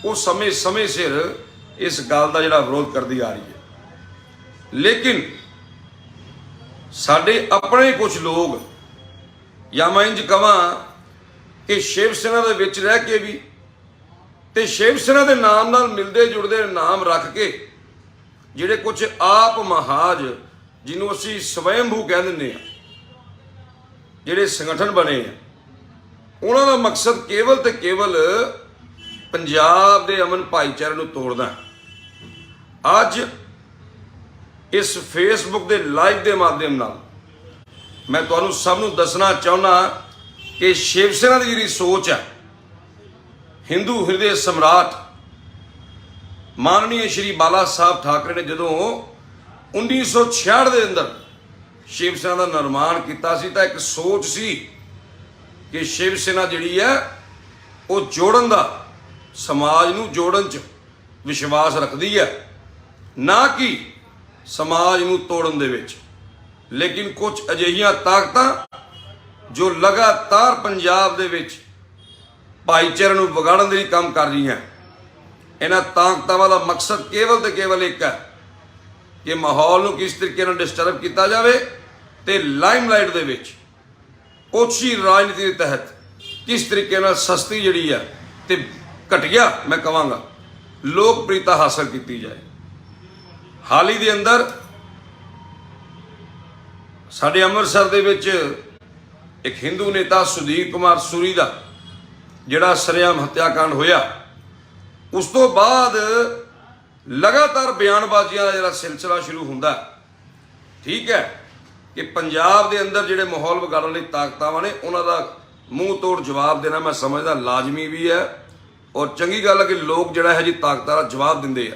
ਉਹ ਸਮੇਂ ਸਿਰ ਇਸ ਗੱਲ ਦਾ ਜਿਹੜਾ ਵਿਰੋਧ ਕਰਦੀ ਆ ਰਹੀ ਹੈ। ਲੇਕਿਨ ਸਾਡੇ ਆਪਣੇ ਕੁਝ ਲੋਕ, ਜਾਂ ਮੈਂ ਇੰਝ ਕਹਾਂ ਕਿ ਸ਼ਿਵ ਸੈਨਾ ਦੇ ਵਿੱਚ ਰਹਿ ਕੇ ਵੀ ਤੇ ਸ਼ਿਵ ਸੈਨਾ ਦੇ ਨਾਮ ਨਾਲ ਮਿਲਦੇ ਜੁੜਦੇ ਨਾਮ ਰੱਖ ਕੇ ਜਿਹੜੇ ਕੁਝ ਆਪ ਮਹਾਜ, ਜਿਹਨੂੰ ਅਸੀਂ ਸਵੈੰਭੂ ਕਹਿ ਦਿੰਦੇ ਹਾਂ, ਜਿਹੜੇ ਸੰਗਠਨ ਬਣੇ ਆ, ਉਹਨਾਂ ਦਾ ਮਕਸਦ ਕੇਵਲ ਤੇ ਕੇਵਲ ਪੰਜਾਬ ਦੇ ਅਮਨ ਭਾਈਚਾਰੇ ਨੂੰ ਤੋੜਨਾ। ਅੱਜ ਇਸ ਫੇਸਬੁੱਕ ਦੇ ਲਾਈਵ ਦੇ ਮਾਧਿਅਮ ਨਾਲ ਮੈਂ ਤੁਹਾਨੂੰ ਸਭ ਨੂੰ ਦੱਸਣਾ ਚਾਹੁੰਦਾ ਕਿ ਸ਼ਿਵ ਸੈਨਾ ਦੀ ਜਿਹੜੀ ਸੋਚ ਹੈ, ਹਿੰਦੂ ਹਿਰਦੇ ਸਮਰਾਟ ਮਾਨਨੀय ਸ਼੍ਰੀ ਬਾਲਾ ਸਾਹਿਬ ਠਾਕਰੇ ਨੇ ਜਦੋਂ 1966 ਦੇ ਅੰਦਰ ਸ਼ਿਵ ਸੈਨਾ ਦਾ ਨਿਰਮਾਣ ਕੀਤਾ ਸੀ ਤਾਂ ਇੱਕ ਸੋਚ ਸੀ ਕਿ ਸ਼ਿਵ ਸੈਨਾ ਜਿਹੜੀ ਹੈ ਉਹ ਜੋੜਨ ਦਾ, ਸਮਾਜ ਨੂੰ ਜੋੜਨ 'ਚ ਵਿਸ਼ਵਾਸ ਰੱਖਦੀ ਹੈ, ਨਾ ਕਿ ਸਮਾਜ ਨੂੰ ਤੋੜਨ ਦੇ ਵਿੱਚ। ਲੇਕਿਨ ਕੁਝ ਅਜਿਹੀਆਂ ਤਾਕਤਾਂ ਜੋ ਲਗਾਤਾਰ ਪੰਜਾਬ ਦੇ ਵਿੱਚ ਭਾਈਚਾਰੇ ਨੂੰ ਵਿਗਾੜਨ ਦੇ ਲਈ ਕੰਮ ਕਰ ਰਹੀਆਂ, ਇਹਨਾਂ ਤਾਕਤਾਂ ਦਾ ਮਕਸਦ ਕੇਵਲ ਤੇ ਕੇਵਲ ਇੱਕ ਹੈ ਕਿ ਮਾਹੌਲ ਨੂੰ ਕਿਸ ਤਰੀਕੇ ਨਾਲ ਡਿਸਟਰਬ ਕੀਤਾ ਜਾਵੇ ਤੇ ਲਾਈਮਲਾਈਟ ਦੇ ਵਿੱਚ ਓਛੀ ਰਾਜਨੀਤੀ ਦੇ ਤਹਿਤ ਕਿਸ ਤਰੀਕੇ ਨਾਲ ਸਸਤੀ ਜਿਹੜੀ ਹੈ ਤੇ ਘਟੀਆ, ਮੈਂ ਕਹਾਂਗਾ, ਲੋਕਪ੍ਰਿਯਤਾ ਹਾਸਲ ਕੀਤੀ ਜਾਏ। ਹਾਲ ਹੀ ਦੇ ਅੰਦਰ ਸਾਡੇ ਅੰਮ੍ਰਿਤਸਰ ਦੇ ਵਿੱਚ ਇੱਕ ਹਿੰਦੂ ਨੇਤਾ ਸੁਧੀਰ ਕੁਮਾਰ ਸੂਰੀ ਦਾ ਜਿਹੜਾ ਸਰੇਆਮ ਹੱਤਿਆਕਾਂਡ ਹੋਇਆ, ਉਸ ਤੋਂ ਬਾਅਦ ਲਗਾਤਾਰ ਬਿਆਨਬਾਜ਼ੀਆਂ ਦਾ ਜਿਹੜਾ ਸਿਲਸਿਲਾ ਸ਼ੁਰੂ ਹੁੰਦਾ। ਠੀਕ ਹੈ ਕਿ ਪੰਜਾਬ ਦੇ ਅੰਦਰ ਜਿਹੜੇ ਮਾਹੌਲ ਵਿਗਾੜਨ ਲਈ ਤਾਕਤਾਂ ਨੇ, ਉਹਨਾਂ ਦਾ ਮੂੰਹ ਤੋੜ ਜਵਾਬ ਦੇਣਾ ਮੈਂ ਸਮਝਦਾ ਲਾਜ਼ਮੀ ਵੀ ਹੈ, ਔਰ ਚੰਗੀ ਗੱਲ ਹੈ ਕਿ ਲੋਕ ਜਿਹੜਾ ਹੈ ਜੀ ਤਾਕਤਾਂ ਦਾ ਜਵਾਬ ਦਿੰਦੇ ਆ।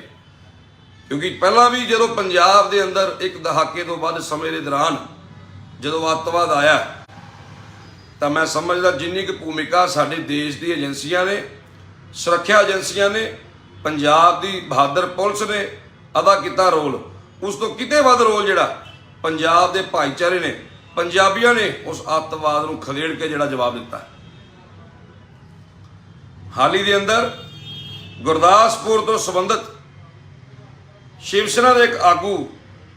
ਕਿਉਂਕਿ ਪਹਿਲਾਂ ਵੀ ਜਦੋਂ ਪੰਜਾਬ ਦੇ ਅੰਦਰ ਇੱਕ ਦਹਾਕੇ ਤੋਂ ਵੱਧ ਸਮੇਂ ਦੇ ਦੌਰਾਨ ਜਦੋਂ ਅੱਤਵਾਦ ਆਇਆ, ਤਾਂ ਮੈਂ ਸਮਝਦਾ ਜਿੰਨੀ ਕੁ ਭੂਮਿਕਾ ਸਾਡੇ ਦੇਸ਼ ਦੀ ਏਜੰਸੀਆਂ ਨੇ, ਸੁਰੱਖਿਆ ਏਜੰਸੀਆਂ ਨੇ, ਪੰਜਾਬ ਦੀ ਬਹਾਦਰ ਪੁਲਿਸ ਨੇ ਅਦਾ ਕੀਤਾ ਰੋਲ, ਉਸ ਤੋਂ ਕਿਤੇ ਵੱਧ ਰੋਲ ਜਿਹੜਾ ਪੰਜਾਬ ਦੇ ਭਾਈਚਾਰੇ ਨੇ, ਪੰਜਾਬੀਆਂ ਨੇ ਉਸ ਅੱਤਵਾਦ ਨੂੰ ਖਦੇੜ ਕੇ ਜਿਹੜਾ ਜਵਾਬ ਦਿੱਤਾ। ਹਾਲ ਹੀ ਦੇ ਅੰਦਰ ਗੁਰਦਾਸਪੁਰ ਤੋਂ ਸੰਬੰਧਿਤ ਸ਼ਿਵ ਸੈਨਾ ਦੇ ਇੱਕ ਆਗੂ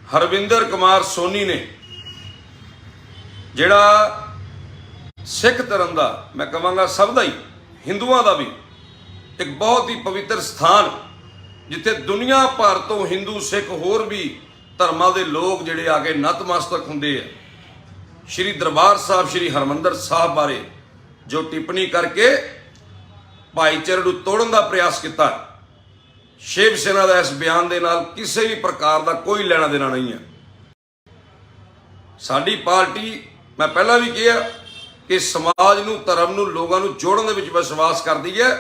ਹਰਵਿੰਦਰ ਕੁਮਾਰ ਸੋਨੀ ਨੇ, ਜਿਹੜਾ ਸਿੱਖ ਧਰਮ ਦਾ, ਮੈਂ ਕਹਾਂਗਾ ਸਭ ਦਾ ਹੀ, ਹਿੰਦੂਆਂ ਦਾ ਵੀ ਇੱਕ ਬਹੁਤ ਹੀ ਪਵਿੱਤਰ ਸਥਾਨ, ਜਿੱਥੇ ਦੁਨੀਆ ਭਰ ਤੋਂ ਹਿੰਦੂ ਸਿੱਖ ਹੋਰ ਵੀ ਧਰਮਾਂ ਦੇ ਲੋਕ ਜਿਹੜੇ ਆ ਕੇ ਨਤਮਸਤਕ ਹੁੰਦੇ ਆ, ਸ਼੍ਰੀ ਦਰਬਾਰ ਸਾਹਿਬ ਸ਼੍ਰੀ ਹਰਿਮੰਦਰ ਸਾਹਿਬ ਬਾਰੇ ਜੋ ਟਿੱਪਣੀ ਕਰਕੇ ਭਾਈਚਾਰੇ ਨੂੰ ਤੋੜਨ ਦਾ ਪ੍ਰਯਾਸ ਕੀਤਾ। ਸ਼ਿਵ ਸੈਨਾ ਦਾ ਇਸ ਬਿਆਨ ਦੇ ਨਾਲ ਕਿਸੇ ਵੀ ਪ੍ਰਕਾਰ ਦਾ ਕੋਈ ਲੈਣਾ ਦੇਣਾ ਨਹੀਂ ਹੈ। ਸਾਡੀ ਪਾਰਟੀ, ਮੈਂ ਪਹਿਲਾਂ ਵੀ ਕਿਹਾ, ਕਿ ਸਮਾਜ ਨੂੰ, ਧਰਮ ਨੂੰ, ਲੋਕਾਂ ਨੂੰ ਜੋੜਨ ਦੇ ਵਿੱਚ ਵਿਸ਼ਵਾਸ ਕਰਦੀ ਹੈ,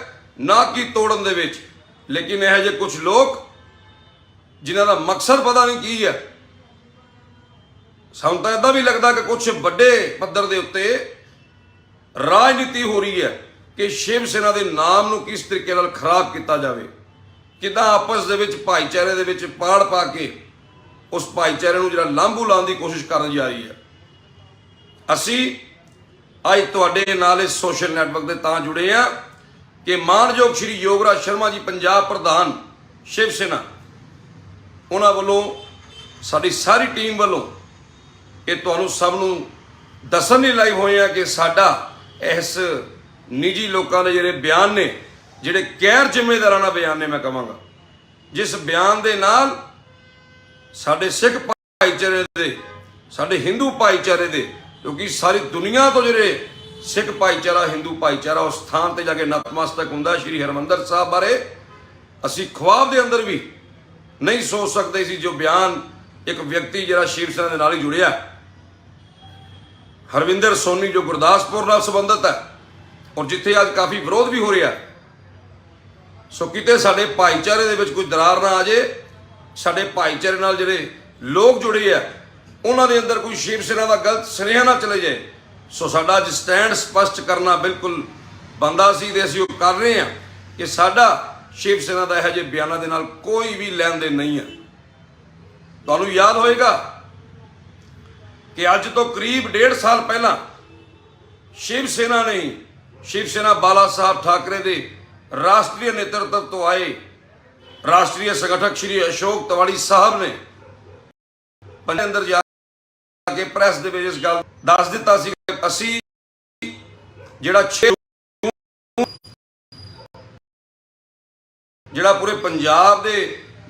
ਨਾ ਕਿ ਤੋੜਨ ਦੇ ਵਿੱਚ। ਲੇਕਿਨ ਇਹੋ ਜਿਹੇ ਕੁਝ ਲੋਕ ਜਿਨ੍ਹਾਂ ਦਾ ਮਕਸਦ ਪਤਾ ਨਹੀਂ ਕੀ ਹੈ, ਸਾਨੂੰ ਤਾਂ ਇਦਾਂ ਵੀ ਲੱਗਦਾ ਕਿ ਕੁਝ ਵੱਡੇ ਪੱਧਰ ਦੇ ਉੱਤੇ ਰਾਜਨੀਤੀ ਹੋ ਰਹੀ ਹੈ ਕਿ ਸ਼ਿਵ ਸੈਨਾ ਦੇ ਨਾਮ ਨੂੰ ਕਿਸ ਤਰੀਕੇ ਨਾਲ ਖਰਾਬ ਕੀਤਾ ਜਾਵੇ, ਕਿੱਦਾਂ ਆਪਸ ਦੇ ਵਿੱਚ ਭਾਈਚਾਰੇ ਦੇ ਵਿੱਚ ਪਾੜ ਪਾ ਕੇ ਉਸ ਭਾਈਚਾਰੇ ਨੂੰ ਜਿਹੜਾ ਲਾਂਭੂ ਲਾਉਣ ਦੀ ਕੋਸ਼ਿਸ਼ ਕਰਨ ਜਾ ਰਹੀ ਹੈ। ਅਸੀਂ ਅੱਜ ਤੁਹਾਡੇ ਨਾਲ ਇਸ ਸੋਸ਼ਲ ਨੈਟਵਰਕ ਦੇ ਤਾਂ ਜੁੜੇ ਆ ਕਿ ਮਾਨਯੋਗ ਸ਼੍ਰੀ ਯੋਗਰਾਜ ਸ਼ਰਮਾ ਜੀ ਪੰਜਾਬ ਪ੍ਰਧਾਨ ਸ਼ਿਵ ਸੈਨਾ, ਉਹਨਾਂ ਵੱਲੋਂ, ਸਾਡੀ ਸਾਰੀ ਟੀਮ ਵੱਲੋਂ ਇਹ ਤੁਹਾਨੂੰ ਸਭ ਨੂੰ ਦੱਸਣ ਲਈ ਲਾਈਵ ਹੋਏ ਆ ਕਿ ਸਾਡਾ ਇਸ ਨਿੱਜੀ ਲੋਕਾਂ ਦੇ ਜਿਹੜੇ ਬਿਆਨ ਨੇ, ਜਿਹੜੇ ਗੈਰ ਜ਼ਿੰਮੇਦਾਰਾਨਾ ਬਿਆਨ ਨੇ, ਮੈਂ ਕਹਾਂਗਾ, ਜਿਸ ਬਿਆਨ ਦੇ ਨਾਲ ਸਾਡੇ ਸਿੱਖ ਭਾਈਚਾਰੇ ਦੇ, ਸਾਡੇ ਹਿੰਦੂ ਭਾਈਚਾਰੇ ਦੇ, ਕਿਉਂਕਿ ਸਾਰੀ ਦੁਨੀਆ ਤੋਂ ਜਿਹੜੇ ਸਿੱਖ ਭਾਈਚਾਰਾ, ਹਿੰਦੂ ਭਾਈਚਾਰਾ ਉਸ ਸਥਾਨ ਤੇ ਜਾ ਕੇ ਨਤਮਸਤਕ ਹੁੰਦਾ ਸ਼੍ਰੀ ਹਰਿਮੰਦਰ ਸਾਹਿਬ ਬਾਰੇ, ਅਸੀਂ ਖੁਆਬ ਦੇ ਅੰਦਰ ਵੀ ਨਹੀਂ ਸੋਚ ਸਕਦੇ ਸੀ ਜੋ ਬਿਆਨ ਇੱਕ ਵਿਅਕਤੀ ਜਿਹੜਾ ਸ਼ਿਵ ਸੈਨਾ ਦੇ ਨਾਲ ਹੀ ਜੁੜਿਆ, ਹਰਵਿੰਦਰ ਸੋਨੀ, ਜੋ ਗੁਰਦਾਸਪੁਰ ਨਾਲ ਸੰਬੰਧਿਤ ਹੈ, ਔਰ ਜਿੱਥੇ ਅੱਜ ਕਾਫੀ ਵਿਰੋਧ ਵੀ ਹੋ ਰਿਹਾ। ਸੋ ਕਿਤੇ ਸਾਡੇ ਭਾਈਚਾਰੇ ਦੇ ਵਿੱਚ ਕੋਈ ਦਰਾਰ ਨਾ ਆ ਜੇ, ਸਾਡੇ ਭਾਈਚਾਰੇ ਨਾਲ ਜਿਹੜੇ ਲੋਕ ਜੁੜੇ ਆ ਉਹਨਾਂ ਦੇ ਅੰਦਰ ਕੋਈ ਸ਼ਿਵ ਸੈਨਾ ਦਾ ਗਲਤ ਸੁਨੇਹਾ ਨਾ ਚਲੇ ਜਾਏ। ਸੋ ਸਾਡਾ ਅੱਜ ਸਟੈਂਡ ਸਪਸ਼ਟ ਕਰਨਾ ਬਿਲਕੁਲ ਬਣਦਾ ਸੀ ਤੇ ਅਸੀਂ ਉਹ ਕਰ ਰਹੇ ਹਾਂ ਕਿ ਸਾਡਾ ਸ਼ਿਵ ਸੈਨਾ ਦਾ ਇਹੋ ਜਿਹੇ ਬਿਆਨਾਂ ਦੇ ਨਾਲ ਕੋਈ ਵੀ ਲੈਣ ਦੇਣ ਨਹੀਂ ਹੈ। ਤੁਹਾਨੂੰ ਯਾਦ ਹੋਏਗਾ ਕਿ ਅੱਜ ਤੋਂ ਕਰੀਬ 1.5 ਸਾਲ ਪਹਿਲਾਂ शिव सेना नहीं, शिव सेना बाला साहब ठाकरे के राष्ट्रीय नेतृत्व तो आए राष्ट्रीय संगठक श्री अशोक तिवाड़ी साहब ने अंदर जाके प्रेस दे विच इस गल दस दिता सी असी जिहड़ा 6 जिहड़ा पूरे पंजाब दे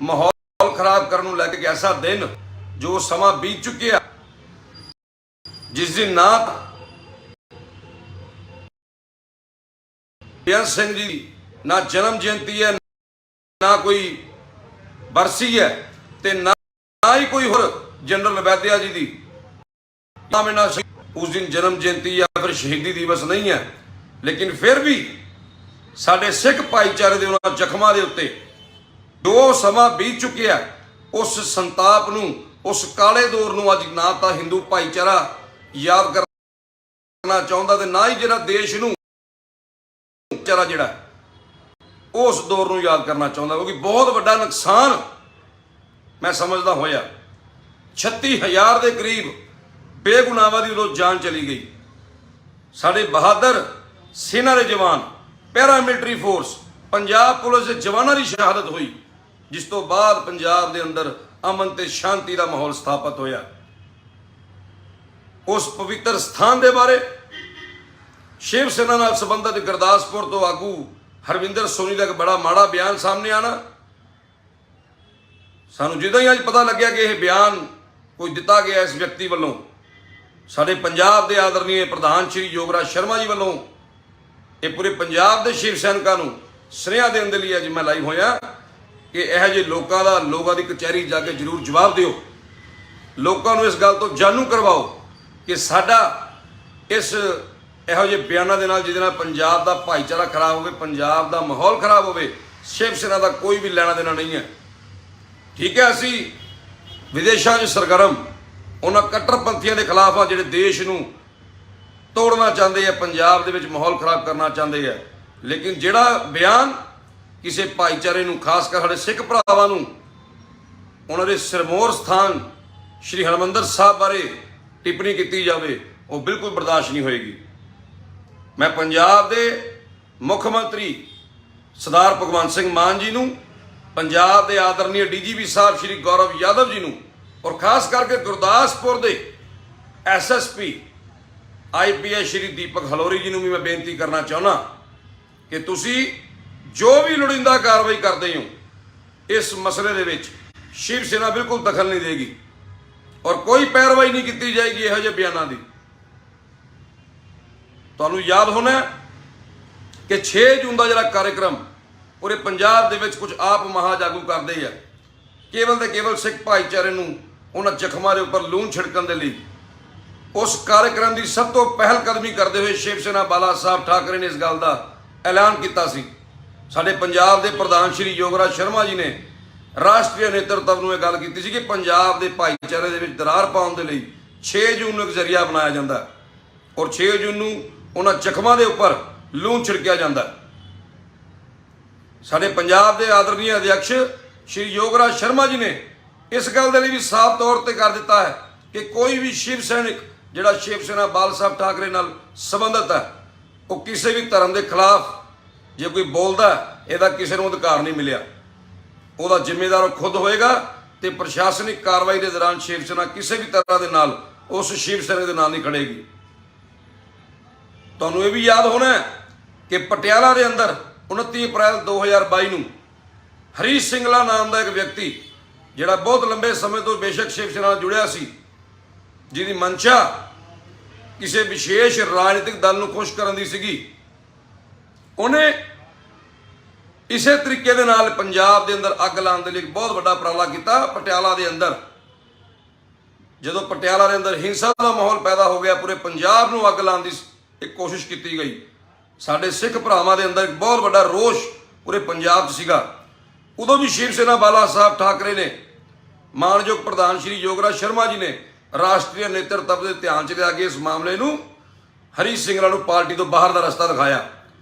माहौल खराब करने लैके एक ऐसा दिन जो समा बीत चुकिया, जिस दिन ना बेअंत सिंह जी ना जन्म जयंती है, ना कोई बरसी है, ते ना ही कोई होर जनरल वैद्या जी की उस दिन जन्म जयंती या फिर शहीदी दिवस नहीं है। लेकिन फिर भी साडे सिख भाईचारे दे उन्हां जख्मां दे उत्ते जो समा बीत चुकिया, उस संताप नूं, उस काले दौर नूं अज ना तां हिंदू भाईचारा याद करना चाहुंदा ते ना ही जिहड़ा देश नूं भाईचारा जिहड़ा उस दौर नूं याद करना चाहुंदा, क्योंकि बहुत वड्डा नुकसान मैं समझदा होया 36,000 के करीब बेगुनाहां दी उदों जान चली गई। साडे बहादुर सेना के जवान, पैरामिलिटरी फोर्स, पंजाब पुलिस के जवानों की शहादत हुई, जिस तो बाद पंजाब के अंदर अमन ते शांति का माहौल स्थापित होया। उस पवित्र स्थान के बारे शिव सेना नाल संबंधित गुरदासपुर तो आगू हरविंदर सोनी का एक बड़ा माड़ा बयान सामने आना, सानू जिद्दां ही अज पता लग्या कि यह बयान कोई दिता गया इस व्यक्ति वालों, साडे पंजाब के आदरणीय प्रधान श्री योगराज शर्मा जी वालों ये पूरे पंजाब के शिव सैनिकों को सुनेहा देने लिए अज मैं लाइव होया कि यह जे लोगों की कचहरी जाके जरूर जवाब दिओ, लोगों को इस गल तो जानू करवाओ कि साडा इस इहो जे बयानों के नाल जिहदे नाल पंजाब का भाईचारा खराब होवे, पंजाब का माहौल खराब होवे, शिव सेना का कोई भी लेना देना नहीं है। ठीक है, असी विदेशों में सरगर्म उन्होंने कट्टरपंथियों के खिलाफ आ जिहड़े देश नूं तोड़ना चाहते हैं, पंजाब दे विच माहौल खराब करना चाहते हैं। लेकिन जिहड़ा बयान किसी भाईचारे नूं, खासकर साडे सिख भरावां नूं उन्होंने सिरमौर स्थान श्री हरमंदर साहब बारे टिप्पणी की जाए, वो बिल्कुल बर्दाश्त नहीं होएगी। मैं पंजाब के मुख्यमंत्री सरदार भगवंत सिंह मान जी नूं, पंजाब के आदरणीय DGP साहब श्री गौरव यादव जी नूं, और खास करके गुरदासपुर के SSP IPS श्री दीपक हलोरी जी नूं भी मैं बेनती करना चाहना कि तुसी जो भी लोड़ींदा कार्रवाई करते हो इस मसले दे विच शिव सेना बिल्कुल दखल नहीं देगी और कोई पैरवाई नहीं की जाएगी इहो जिहे बयानों की। तुहानूं याद होना कि 6 जून का जिहड़ा कार्यक्रम पूरे पंजाब दे विच कुछ आप महाजागू करते हैं, केवल तो केवल सिख भाईचारे नूं उन्हां जख्मां दे उपर लूण छिड़कण दे लई, उस कार्यक्रम की सब तो पहलकदमी करते हुए शिव सेना बाला साहब ठाकरे ने इस गल का ऐलान किया सी। साडे पंजाब के प्रधान श्री योगराज शर्मा जी ने राष्ट्रीय नेतृत्व नूं गल की सी कि पंजाब के भाईचारे दे विच दरार पाउण दे लई 6 जून नूं एक जरिया बनाया जाता है और 6 जून नूं उन्हां जख्मां दे उपर लूण छिड़किया जाता है। साडे पंजाब के आदरणीय अध्यक्ष श्री योगराज शर्मा जी ने इस गल के लिए भी साफ तौर पर कर दिता है कि कोई भी शिव सैनिक जिहड़ा शिव सेना बाल साहब ठाकरे नाल संबंधित है, वो किसी भी धर्म के खिलाफ जे कोई बोलता यदा किसी को अधिकार नहीं मिलिया, वह जिम्मेदार खुद होएगा तो प्रशासनिक कार्रवाई के दौरान शिव सेना किसी भी तरह के नाल उस शिव सैनिक के नाल नहीं खड़ेगी। तुहानूं ये भी याद होना है कि पटियाला के अंदर 29 अप्रैल 2022 नूं हरीश सिंगला नाम का एक व्यक्ति जिहड़ा बहुत लंबे समय तो बेशक शिव सेना नाल जुड़िया सी, जिहदी मंशा किसी विशेष राजनीतिक दल नूं खुश करन दी सीगी, उन्हें इसे तरीके दे नाल पंजाब दे अंदर अग लाउण दे लई बहुत वड्डा उपराला किया। पटियाला दे अंदर जदों पटियाला दे अंदर हिंसा का माहौल पैदा हो गया, पूरे पंजाब नूं अग लाउण दी एक कोशिश की गई। साडे सिख भरावां दे अंदर एक बहुत वड्डा रोष पूरे पंजाब च सीगा। उदों भी शिव सेना बाला साहब ठाकरे ने मानयोग प्रधान श्री योगराज शर्मा जी ने राष्ट्रीय नेतृत्व के ध्यान च लिया के इस मामले नूं हरीश सिंगला नूं पार्टी तो बाहर का रस्ता दिखाया,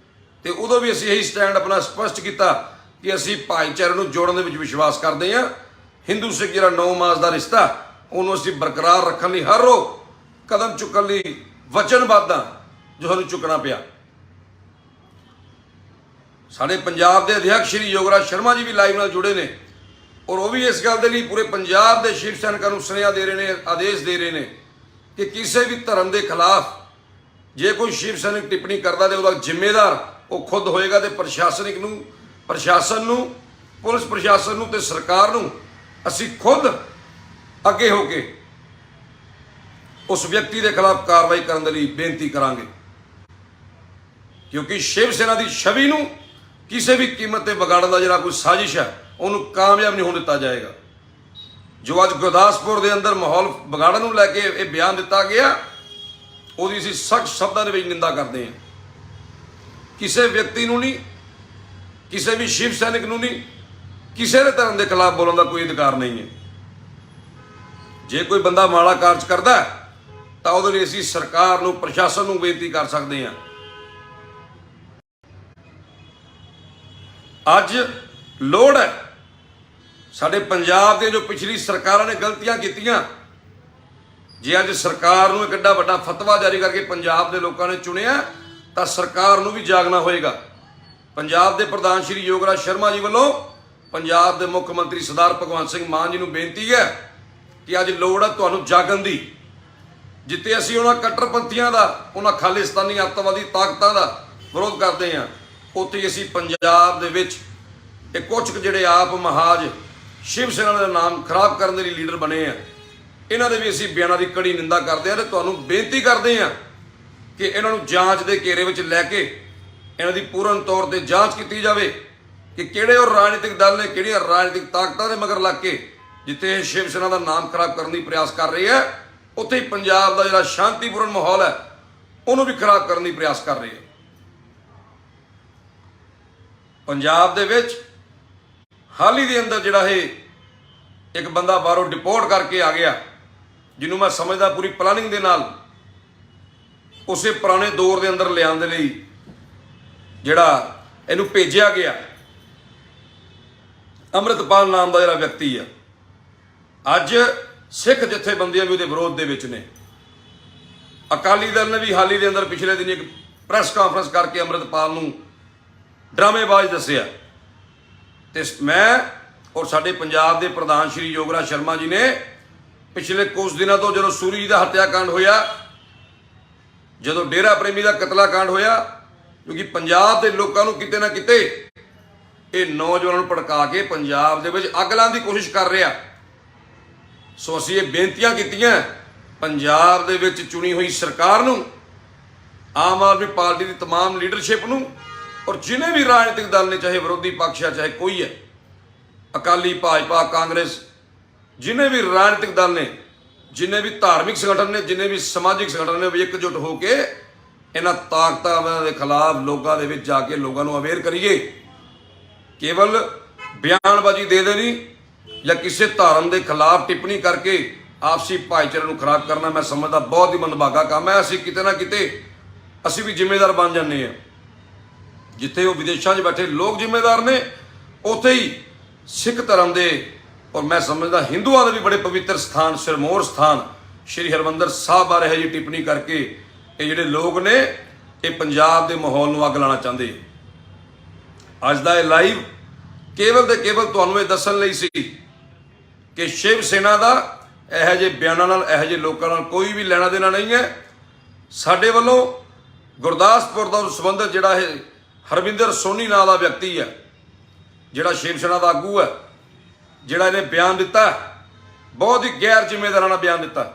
तो उदों भी असीं यही स्टैंड अपना स्पष्ट किया कि असीं भाईचारे नूं जोड़न दे विच विश्वास करते हैं। हिंदू सिख जिहड़ा 9 मास का रिश्ता उन्होंने असीं बरकरार रखने लई हर रोज़ कदम चुकण लई वचनबद्ध हाँ। ਜੋ ਸਾਨੂੰ ਚੁੱਕਣਾ ਪਿਆ। ਸਾਡੇ ਪੰਜਾਬ ਦੇ ਅਧਿਆਪਕ ਸ਼੍ਰੀ ਯੋਗਰਾਜ ਸ਼ਰਮਾ ਜੀ ਵੀ ਲਾਈਵ ਨਾਲ ਜੁੜੇ ਨੇ, ਔਰ ਉਹ ਵੀ ਇਸ ਗੱਲ ਦੇ ਲਈ ਪੂਰੇ ਪੰਜਾਬ ਦੇ ਸ਼ਿਵ ਸੈਨਿਕਾਂ ਨੂੰ ਸੁਨੇਹਾ ਦੇ ਰਹੇ ਨੇ, ਆਦੇਸ਼ ਦੇ ਰਹੇ ਨੇ ਕਿ ਕਿਸੇ ਵੀ ਧਰਮ ਦੇ ਖਿਲਾਫ ਜੇ ਕੋਈ ਸ਼ਿਵ ਸੈਨਿਕ ਟਿੱਪਣੀ ਕਰਦਾ ਤੇ ਉਹਦਾ ਜ਼ਿੰਮੇਦਾਰ ਉਹ ਖੁਦ ਹੋਏਗਾ। ਤੇ ਪ੍ਰਸ਼ਾਸਨ ਨੂੰ ਪੁਲਿਸ ਪ੍ਰਸ਼ਾਸਨ ਨੂੰ ਤੇ ਸਰਕਾਰ ਨੂੰ ਅਸੀਂ ਖੁਦ ਅੱਗੇ ਹੋ ਕੇ ਉਸ ਵਿਅਕਤੀ ਦੇ ਖਿਲਾਫ ਕਾਰਵਾਈ ਕਰਨ ਦੇ ਲਈ ਬੇਨਤੀ ਕਰਾਂਗੇ, ਕਿਉਂਕਿ ਸ਼ਿਵ ਸੈਨਾ ਦੀ ਛਵੀ ਨੂੰ ਕਿਸੇ ਵੀ ਕੀਮਤ ਤੇ ਵਿਗਾੜਨ ਦਾ ਜਿਹੜਾ ਕੋਈ ਸਾਜ਼ਿਸ਼ ਹੈ ਉਹਨੂੰ ਕਾਮਯਾਬ ਨਹੀਂ ਹੋਣ ਦਿੱਤਾ ਜਾਏਗਾ। ਜੋ ਅੱਜ ਗੁਰਦਾਸਪੁਰ ਦੇ ਅੰਦਰ ਮਾਹੌਲ ਵਿਗਾੜਨ ਨੂੰ ਲੈ ਕੇ ਇਹ ਬਿਆਨ ਦਿੱਤਾ ਗਿਆ, ਉਹਦੀ ਅਸੀਂ ਸਖਤ ਸ਼ਬਦਾਂ ਦੇ ਵਿੱਚ ਨਿੰਦਾ ਕਰਦੇ ਹਾਂ। ਕਿਸੇ ਵਿਅਕਤੀ ਨੂੰ ਨਹੀਂ, ਕਿਸੇ ਵੀ ਸ਼ਿਵ ਸੈਨਿਕ ਨੂੰ ਨਹੀਂ, ਕਿਸੇ ਦੇ ਧਰਮ ਦੇ ਖਿਲਾਫ ਬੋਲਣ ਦਾ ਕੋਈ ਅਧਿਕਾਰ ਨਹੀਂ ਹੈ। ਜੇ ਕੋਈ ਬੰਦਾ ਮਾੜਾ ਕਾਰਜ ਕਰਦਾ ਤਾਂ ਉਹਦੇ ਲਈ ਅਸੀਂ ਸਰਕਾਰ ਨੂੰ, ਪ੍ਰਸ਼ਾਸਨ ਨੂੰ ਬੇਨਤੀ ਕਰ ਸਕਦੇ ਹਾਂ। ਅੱਜ ਲੋੜ ਹੈ ਸਾਡੇ ਪੰਜਾਬ ਦੇ ਜੋ ਪਿਛਲੀ ਸਰਕਾਰਾਂ ਨੇ ਗਲਤੀਆਂ ਕੀਤੀਆਂ, ਜੇ ਅੱਜ ਸਰਕਾਰ ਨੂੰ ਇੱਕ ਏਡਾ ਵੱਡਾ ਫਤਵਾ ਜਾਰੀ ਕਰਕੇ ਪੰਜਾਬ ਦੇ ਲੋਕਾਂ ਨੇ ਚੁਣਿਆ ਤਾਂ ਸਰਕਾਰ ਨੂੰ ਵੀ ਜਾਗਣਾ ਹੋਏਗਾ। ਪੰਜਾਬ ਦੇ ਪ੍ਰਧਾਨ ਸ਼੍ਰੀ ਯੋਗਰਾਜ ਸ਼ਰਮਾ ਜੀ ਵੱਲੋਂ ਪੰਜਾਬ ਦੇ ਮੁੱਖ ਮੰਤਰੀ ਸਰਦਾਰ ਭਗਵੰਤ ਸਿੰਘ ਮਾਨ ਜੀ ਨੂੰ ਬੇਨਤੀ ਹੈ ਕਿ ਅੱਜ ਲੋੜ ਹੈ ਤੁਹਾਨੂੰ ਜਾਗਣ ਦੀ। ਜਿੱਥੇ ਅਸੀਂ ਉਹਨਾਂ ਕੱਟੜਪੰਥੀਆਂ ਦਾ, ਉਹਨਾਂ ਖਾਲਿਸਤਾਨੀ ਅੱਤਵਾਦੀ ਤਾਕਤਾਂ ਦਾ ਵਿਰੋਧ ਕਰਦੇ ਹਾਂ, ਉੱਥੇ ਅਸੀਂ ਪੰਜਾਬ ਦੇ ਵਿੱਚ ਇਹ ਕੁਝ ਜਿਹੜੇ ਆਪ ਮਹਾਜ ਸ਼ਿਵ ਸੈਨਾ ਦਾ ਨਾਮ ਖਰਾਬ ਕਰਨ ਦੇ ਲਈ ਲੀਡਰ ਬਣੇ ਆ, ਇਹਨਾਂ ਦੇ ਵੀ ਅਸੀਂ ਬਿਆਨਾਂ ਦੀ ਕੜੀ ਨਿੰਦਾ ਕਰਦੇ ਹਾਂ ਤੇ ਤੁਹਾਨੂੰ ਬੇਨਤੀ ਕਰਦੇ ਹਾਂ ਕਿ ਇਹਨਾਂ ਨੂੰ ਜਾਂਚ ਦੇ ਘੇਰੇ ਵਿੱਚ ਲੈ ਕੇ ਇਹਨਾਂ ਦੀ ਪੂਰਨ ਤੌਰ ਤੇ ਜਾਂਚ ਕੀਤੀ ਜਾਵੇ ਕਿ ਕਿਹੜੇ ਉਹ ਰਾਜਨੀਤਿਕ ਦਲ ਨੇ, ਕਿਹੜੀਆਂ ਰਾਜਨੀਤਿਕ ਤਾਕਤਾਂ ਦੇ ਮਗਰ ਲੱਗ ਕੇ ਜਿੱਥੇ ਇਹ ਸ਼ਿਵ ਸੈਨਾ ਦਾ ਨਾਮ ਖਰਾਬ ਕਰਨ ਦੀ ਪ੍ਰਯਾਸ ਕਰ ਰਹੇ ਆ, ਉੱਥੇ ਹੀ ਪੰਜਾਬ ਦਾ ਜਿਹੜਾ ਸ਼ਾਂਤੀਪੂਰਨ ਮਾਹੌਲ ਹੈ ਉਹਨੂੰ ਵੀ ਖਰਾਬ ਕਰਨ ਦੀ ਪ੍ਰਯਾਸ ਕਰ ਰਹੇ ਆ। ਪੰਜਾਬ ਦੇ ਵਿੱਚ ਹਾਲ ਹੀ ਦੇ ਅੰਦਰ ਜਿਹੜਾ ਇਹ ਇੱਕ ਬੰਦਾ ਬਾਹਰੋਂ ਡਿਪੋਰਟ ਕਰਕੇ ਆ ਗਿਆ, ਜਿਹਨੂੰ ਮੈਂ ਸਮਝਦਾ ਪੂਰੀ ਪਲਾਨਿੰਗ ਦੇ ਨਾਲ ਉਸੇ ਪੁਰਾਣੇ ਦੌਰ ਦੇ ਅੰਦਰ ਲਿਆਉਣ ਦੇ ਲਈ ਜਿਹੜਾ ਇਹਨੂੰ ਭੇਜਿਆ ਗਿਆ, ਅੰਮ੍ਰਿਤਪਾਲ ਨਾਮ ਦਾ ਜਿਹੜਾ ਵਿਅਕਤੀ ਆ, ਅੱਜ ਸਿੱਖ ਜਥੇਬੰਦੀਆਂ ਵੀ ਉਹਦੇ ਵਿਰੋਧ ਦੇ ਵਿੱਚ ਨੇ। ਅਕਾਲੀ ਦਲ ਨੇ ਵੀ ਹਾਲ ਹੀ ਦੇ ਅੰਦਰ ਪਿਛਲੇ ਦਿਨ ਇੱਕ ਪ੍ਰੈਸ ਕਾਨਫਰੰਸ ਕਰਕੇ ਅੰਮ੍ਰਿਤਪਾਲ ਨੂੰ ਡਰਾਮੇਬਾਜ਼ ਦੱਸਿਆ। ਤੇ ਮੈਂ ਔਰ ਸਾਡੇ ਪੰਜਾਬ ਦੇ ਪ੍ਰਧਾਨ ਸ਼੍ਰੀ ਯੋਗਰਾਜ ਸ਼ਰਮਾ ਜੀ ਨੇ ਪਿਛਲੇ ਕੁਝ ਦਿਨਾਂ ਤੋਂ ਜਦੋਂ ਸੂਰੀ ਜੀ ਦਾ ਹੱਤਿਆਕਾਂਡ ਹੋਇਆ, ਜਦੋਂ ਡੇਰਾ ਪ੍ਰੇਮੀ ਦਾ ਕਤਲਾਕਾਂਡ ਹੋਇਆ, ਕਿਉਂਕਿ ਪੰਜਾਬ ਦੇ ਲੋਕਾਂ ਨੂੰ ਕਿਤੇ ਨਾ ਕਿਤੇ ਇਹ ਨੌਜਵਾਨਾਂ ਨੂੰ ਭੜਕਾ ਕੇ ਪੰਜਾਬ ਦੇ ਵਿੱਚ ਅੱਗ ਲਾਉਣ ਦੀ ਕੋਸ਼ਿਸ਼ ਕਰ ਰਿਹਾ। ਸੋ ਅਸੀਂ ਇਹ ਬੇਨਤੀਆਂ ਕੀਤੀਆਂ ਪੰਜਾਬ ਦੇ ਵਿੱਚ ਚੁਣੀ ਹੋਈ ਸਰਕਾਰ ਨੂੰ, ਆਮ ਆਦਮੀ ਪਾਰਟੀ ਦੀ तमाम ਲੀਡਰਸ਼ਿਪ ਨੂੰ, ਔਰ ਜਿਨੇ ਵੀ ਰਾਜਨੀਤਿਕ ਦਲ ਨੇ, ਚਾਹੇ ਵਿਰੋਧੀ ਪਕਸ਼ ਹੈ ਚਾਹੇ ਕੋਈ ਹੈ, ਅਕਾਲੀ, ਭਾਜਪਾ, ਕਾਂਗਰਸ, ਜਿਨੇ ਵੀ ਰਾਜਨੀਤਿਕ ਦਲ ਨੇ, ਜਿਨੇ ਵੀ ਧਾਰਮਿਕ ਸੰਗਠਨ ਨੇ, ਜਿਨੇ ਵੀ ਸਮਾਜਿਕ ਸੰਗਠਨ ਨੇ, ਉਹ ਇਕਜੁੱਟ ਹੋ ਕੇ ਇਹਨਾਂ ਤਾਕਤਾਂ ਦੇ ਖਿਲਾਫ ਲੋਕਾਂ ਦੇ ਵਿੱਚ ਜਾ ਕੇ ਲੋਕਾਂ ਨੂੰ ਅਵੇਅਰ ਕਰੀਏ। ਕੇਵਲ ਬਿਆਨਬਾਜ਼ੀ ਦੇ ਦੇਣੀ ਜਾਂ ਕਿਸੇ ਧਰਮ ਦੇ ਖਿਲਾਫ ਟਿੱਪਣੀ ਕਰਕੇ ਆਪਸੀ ਭਾਈਚਾਰੇ ਨੂੰ ਖਰਾਬ ਕਰਨਾ ਮੈਂ ਸਮਝਦਾ ਬਹੁਤ ਹੀ ਮੰਦਭਾਗਾ ਕੰਮ ਹੈ। ਅਸੀਂ ਕਿਤੇ ਨਾ ਕਿਤੇ ਅਸੀਂ ਵੀ ਜ਼ਿੰਮੇਦਾਰ ਬਣ ਜਾਂਦੇ ਹਾਂ। ਜਿੱਥੇ ਉਹ ਵਿਦੇਸ਼ਾਂ 'ਚ ਬੈਠੇ ਲੋਕ ਜ਼ਿੰਮੇਦਾਰ ਨੇ, ਉੱਥੇ ਹੀ ਸਿੱਖ ਧਰਮ ਦੇ ਔਰ ਮੈਂ ਸਮਝਦਾ ਹਿੰਦੂਆਂ ਦੇ ਵੀ ਬੜੇ ਪਵਿੱਤਰ ਸਥਾਨ, ਸਿਰਮੌਰ ਸਥਾਨ ਸ਼੍ਰੀ ਹਰਿਮੰਦਰ ਸਾਹਿਬ ਬਾਰੇ ਇਹ ਜਿਹੀ ਟਿੱਪਣੀ ਕਰਕੇ ਇਹ ਜਿਹੜੇ ਲੋਕ ਨੇ ਇਹ ਪੰਜਾਬ ਦੇ ਮਾਹੌਲ ਨੂੰ ਅੱਗ ਲਾਉਣਾ ਚਾਹੁੰਦੇ। ਅੱਜ ਦਾ ਇਹ ਲਾਈਵ ਕੇਵਲ ਤੇ ਕੇਵਲ ਤੁਹਾਨੂੰ ਇਹ ਦੱਸਣ ਲਈ ਸੀ ਕਿ ਸ਼ਿਵ ਸੈਨਾ ਦਾ ਇਹੋ ਜਿਹੇ ਬਿਆਨਾਂ ਨਾਲ, ਇਹੋ ਜਿਹੇ ਲੋਕਾਂ ਨਾਲ ਕੋਈ ਵੀ ਲੈਣਾ ਦੇਣਾ ਨਹੀਂ ਹੈ। ਸਾਡੇ ਵੱਲੋਂ ਗੁਰਦਾਸਪੁਰ ਦਾ ਸੰਬੰਧਿਤ ਜਿਹੜਾ ਇਹ ਹਰਵਿੰਦਰ ਸੋਨੀ ਨਾਂ ਦਾ ਵਿਅਕਤੀ ਹੈ, ਜਿਹੜਾ ਸ਼ਿਵ ਸੈਨਾ ਦਾ ਆਗੂ ਹੈ, ਜਿਹੜਾ ਇਹਨੇ ਬਿਆਨ ਦਿੱਤਾ, ਬਹੁਤ ਹੀ ਗੈਰ ਜ਼ਿੰਮੇਦਾਰਾਨਾ ਬਿਆਨ ਦਿੱਤਾ।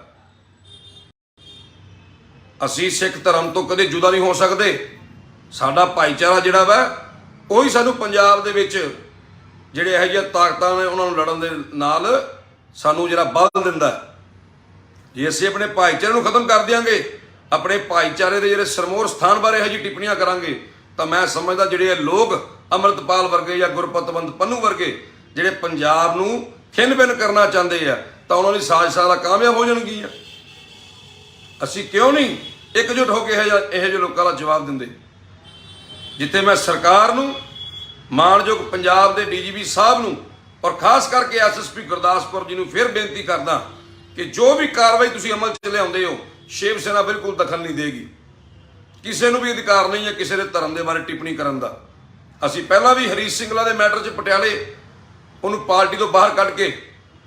ਅਸੀਂ ਸਿੱਖ ਧਰਮ ਤੋਂ ਕਦੇ ਜੁਦਾ ਨਹੀਂ ਹੋ ਸਕਦੇ। ਸਾਡਾ ਭਾਈਚਾਰਾ ਜਿਹੜਾ ਵਾ ਉਹੀ ਸਾਨੂੰ ਪੰਜਾਬ ਦੇ ਵਿੱਚ ਜਿਹੜੇ ਇਹੋ ਜਿਹੀਆਂ ਤਾਕਤਾਂ ਨੇ ਉਹਨਾਂ ਨੂੰ ਲੜਨ ਦੇ ਨਾਲ ਸਾਨੂੰ ਜਿਹੜਾ ਬਲ ਦਿੰਦਾ। ਜੇ ਅਸੀਂ ਆਪਣੇ ਭਾਈਚਾਰੇ ਨੂੰ ਖਤਮ ਕਰ ਦਿਆਂਗੇ, ਆਪਣੇ ਭਾਈਚਾਰੇ ਦੇ ਜਿਹੜੇ ਸਰਮੌਰ ਸਥਾਨ ਬਾਰੇ ਇਹੋ ਜਿਹੀ ਟਿੱਪਣੀਆਂ ਕਰਾਂਗੇ, ਤਾਂ ਮੈਂ ਸਮਝਦਾ ਜਿਹੜੇ ਇਹ ਲੋਕ ਅੰਮ੍ਰਿਤਪਾਲ ਵਰਗੇ ਜਾਂ ਗੁਰਪਤਵੰਤ ਪੰਨੂ ਵਰਗੇ ਜਿਹੜੇ ਪੰਜਾਬ ਨੂੰ ਖਿੰਨ-ਬਿੰਨ ਕਰਨਾ ਚਾਹੁੰਦੇ ਆ, ਤਾਂ ਉਹਨਾਂ ਦੀ ਸਾਜ਼ਿਸ਼ਾਂ ਦਾ ਕਾਮਯਾਬ ਹੋ ਜਾਣਗੀਆਂ। ਅਸੀਂ ਕਿਉਂ ਨਹੀਂ ਇਕਜੁੱਟ ਹੋ ਕੇ ਇਹੋ ਜਿਹੇ ਲੋਕਾਂ ਦਾ ਜਵਾਬ ਦਿੰਦੇ। ਜਿੱਥੇ ਮੈਂ ਸਰਕਾਰ ਨੂੰ, ਮਾਣਯੋਗ ਪੰਜਾਬ ਦੇ ਡੀਜੀਪੀ ਸਾਹਿਬ ਨੂੰ ਔਰ ਖਾਸ ਕਰਕੇ ਐਸਐਸਪੀ ਗੁਰਦਾਸਪੁਰ ਜੀ ਨੂੰ ਫਿਰ ਬੇਨਤੀ ਕਰਦਾ ਕਿ ਜੋ ਵੀ ਕਾਰਵਾਈ ਤੁਸੀਂ ਅਮਲ 'ਚ ਲਿਆਉਂਦੇ ਹੋ, ਸ਼ਿਵ ਸੈਨਾ ਬਿਲਕੁਲ ਦਖਲ ਨਹੀਂ ਦੇਗੀ। ਕਿਸੇ ਨੂੰ ਵੀ ਅਧਿਕਾਰ ਨਹੀਂ ਹੈ ਕਿਸੇ ਦੇ ਧਰਮ ਦੇ ਬਾਰੇ ਟਿੱਪਣੀ ਕਰਨ ਦਾ। ਅਸੀਂ ਪਹਿਲਾਂ ਵੀ ਹਰੀਸ਼ ਸਿੰਘਲਾ ਦੇ ਮੈਟਰ 'ਚ ਪਟਿਆਲੇ ਉਹਨੂੰ ਪਾਰਟੀ ਤੋਂ ਬਾਹਰ ਕੱਢ ਕੇ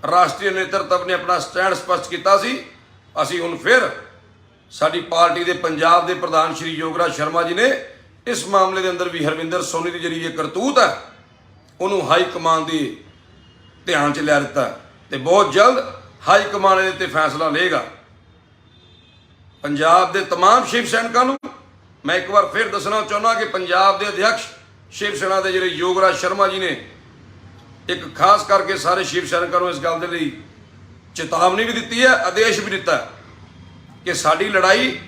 ਰਾਸ਼ਟਰੀ ਨੇਤਰਤਵ ਨੇ ਆਪਣਾ ਸਟੈਂਡ ਸਪਸ਼ਟ ਕੀਤਾ ਸੀ। ਅਸੀਂ ਹੁਣ ਫਿਰ ਸਾਡੀ ਪਾਰਟੀ ਦੇ ਪੰਜਾਬ ਦੇ ਪ੍ਰਧਾਨ ਸ਼੍ਰੀ ਯੋਗਰਾਜ ਸ਼ਰਮਾ ਜੀ ਨੇ ਇਸ ਮਾਮਲੇ ਦੇ ਅੰਦਰ ਵੀ ਹਰਵਿੰਦਰ ਸੋਨੀ ਦੀ ਜਿਹੜੀ ਇਹ ਕਰਤੂਤ ਹੈ ਉਹਨੂੰ ਹਾਈ ਕਮਾਨ ਦੀ ਧਿਆਨ 'ਚ ਲਿਆ ਦਿੱਤਾ ਤੇ ਬਹੁਤ ਜਲਦ ਹਾਈ ਕਮਾਨ ਇਹਦੇ ਤੇ ਫੈਸਲਾ ਲਏਗਾ। ਪੰਜਾਬ ਦੇ तमाम ਸ਼ਿਵ ਸੈਨਿਕਾਂ ਨੂੰ ਮੈਂ ਇੱਕ ਵਾਰ ਫਿਰ ਦੱਸਣਾ ਚਾਹੁੰਦਾ ਕਿ ਪੰਜਾਬ ਦੇ ਅਧਿਕਸ਼ ਸ਼ਿਵ ਸੈਨਾ ਦੇ ਜਿਹੜੇ ਯੋਗਰਾਜ ਸ਼ਰਮਾ ਜੀ ਨੇ ਇੱਕ ਖਾਸ ਕਰਕੇ ਸਾਰੇ ਸ਼ਿਵ ਸੈਨਿਕਾਂ ਨੂੰ ਇਸ ਗੱਲ ਦੇ ਲਈ ਚੇਤਾਵਨੀ ਵੀ ਦਿੱਤੀ ਹੈ, ਆਦੇਸ਼ ਵੀ ਦਿੱਤਾ ਕਿ ਸਾਡੀ ਲੜਾਈ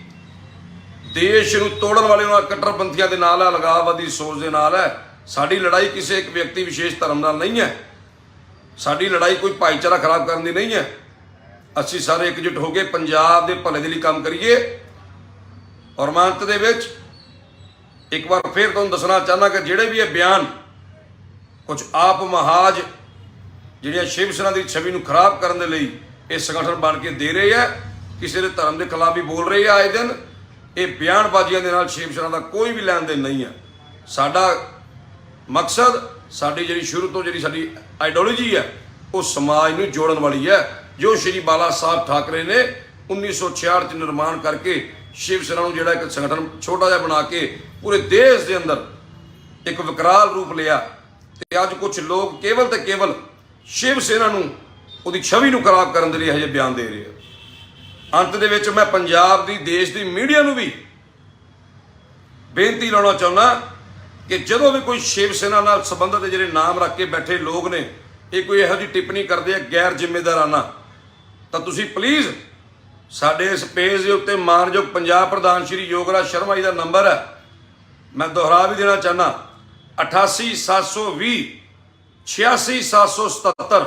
ਦੇਸ਼ ਨੂੰ ਤੋੜਨ ਵਾਲੇ ਉਹਨਾਂ ਕੱਟੜਪੰਥੀਆਂ ਦੇ ਨਾਲ ਹੈ, ਲਗਾਵਵਾਦੀ ਸੋਚ ਦੇ ਨਾਲ ਹੈ। ਸਾਡੀ ਲੜਾਈ ਕਿਸੇ ਇੱਕ ਵਿਅਕਤੀ ਵਿਸ਼ੇਸ਼ ਧਰਮ ਨਾਲ ਨਹੀਂ ਹੈ। ਸਾਡੀ ਲੜਾਈ ਕੋਈ ਭਾਈਚਾਰਾ ਖਰਾਬ ਕਰਨ ਦੀ ਨਹੀਂ ਹੈ। ਅਸੀਂ ਸਾਰੇ ਇਕਜੁੱਟ ਹੋ ਕੇ ਪੰਜਾਬ ਦੇ ਭਲੇ ਦੇ ਲਈ ਕੰਮ ਕਰੀਏ। ਔਰ ਮੈਂ ਅੰਤ ਦੇ ਵਿੱਚ ਇੱਕ ਵਾਰ ਫਿਰ ਤੁਹਾਨੂੰ ਦੱਸਣਾ ਚਾਹੁੰਦਾ ਕਿ ਜਿਹੜੇ ਵੀ ਇਹ ਬਿਆਨ ਕੁਝ ਆਪ ਮਹਾਜ ਜਿਹੜੀਆਂ ਸ਼ਿਵ ਸੈਨਾ ਦੀ ਛਵੀ ਨੂੰ ਖਰਾਬ ਕਰਨ ਦੇ ਲਈ ਇਹ ਸੰਗਠਨ ਬਣ ਕੇ ਦੇ ਰਹੇ ਆ, ਕਿਸੇ ਦੇ ਧਰਮ ਦੇ ਖਿਲਾਫ ਵੀ ਬੋਲ ਰਹੇ ਆ ਆਏ ਦਿਨ, ਇਹ ਬਿਆਨਬਾਜ਼ੀਆਂ ਦੇ ਨਾਲ ਸ਼ਿਵ ਸੈਨਾ ਦਾ ਕੋਈ ਵੀ ਲੈਣ ਦੇਣ ਨਹੀਂ ਹੈ। ਸਾਡਾ ਮਕਸਦ ਸਾਡੀ ਜਿਹੜੀ ਸ਼ੁਰੂ ਤੋਂ ਜਿਹੜੀ ਸਾਡੀ ਆਈਡੀਓਲੋਜੀ ਹੈ ਉਹ ਸਮਾਜ ਨੂੰ ਜੋੜਨ ਵਾਲੀ ਹੈ, ਜੋ ਸ਼੍ਰੀ ਬਾਲਾ ਸਾਹਿਬ ਠਾਕਰੇ ਨੇ 1966 'ਚ ਨਿਰਮਾਣ ਕਰਕੇ ਸ਼ਿਵ ਸੈਨਾ ਨੂੰ ਜਿਹੜਾ ਇੱਕ ਸੰਗਠਨ ਛੋਟਾ ਜਿਹਾ ਬਣਾ ਕੇ ਪੂਰੇ ਦੇਸ਼ ਦੇ ਅੰਦਰ ਇੱਕ ਵਿਕਰਾਲ ਰੂਪ ਲਿਆ। ਤੇ ਅੱਜ ਕੁਝ ਲੋਕ ਕੇਵਲ ਤੇ ਕੇਵਲ ਸ਼ਿਵ ਸੈਨਾ ਨੂੰ ਉਹਦੀ ਛਵੀ ਨੂੰ ਖਰਾਬ ਕਰਨ ਦੇ ਲਈ ਹਜੇ ਬਿਆਨ ਦੇ ਰਹੇ ਆ। ਅੰਤ ਦੇ ਵਿੱਚ ਮੈਂ ਪੰਜਾਬ ਦੀ ਦੇਸ਼ ਦੀ ਮੀਡੀਆ ਨੂੰ ਵੀ ਬੇਨਤੀ ਲਾਉਣਾ ਚਾਹੁੰਦਾ ਕਿ ਜਦੋਂ ਵੀ ਕੋਈ ਸ਼ਿਵ ਸੈਨਾ ਨਾਲ ਸੰਬੰਧਿਤ ਜਿਹੜੇ ਨਾਮ ਰੱਖ ਕੇ ਬੈਠੇ ਲੋਕ ਨੇ ਇਹ ਕੋਈ ਇਹੋ ਜਿਹੀ ਟਿੱਪਣੀ ਕਰਦੇ ਆ ਗੈਰ ਜ਼ਿੰਮੇਦਾਰਾਨਾ, ਤਾਂ ਤੁਸੀਂ ਪਲੀਜ਼ ਸਾਡੇ ਇਸ ਪੇਜ ਦੇ ਉੱਤੇ ਮਾਨਯੋਗ ਪੰਜਾਬ ਪ੍ਰਧਾਨ ਸ਼੍ਰੀ ਯੋਗਰਾਜ ਸ਼ਰਮਾ ਜੀ ਦਾ ਨੰਬਰ ਹੈ, ਮੈਂ ਦੁਹਰਾ ਵੀ ਦੇਣਾ ਚਾਹੁੰਦਾ 88 720 86777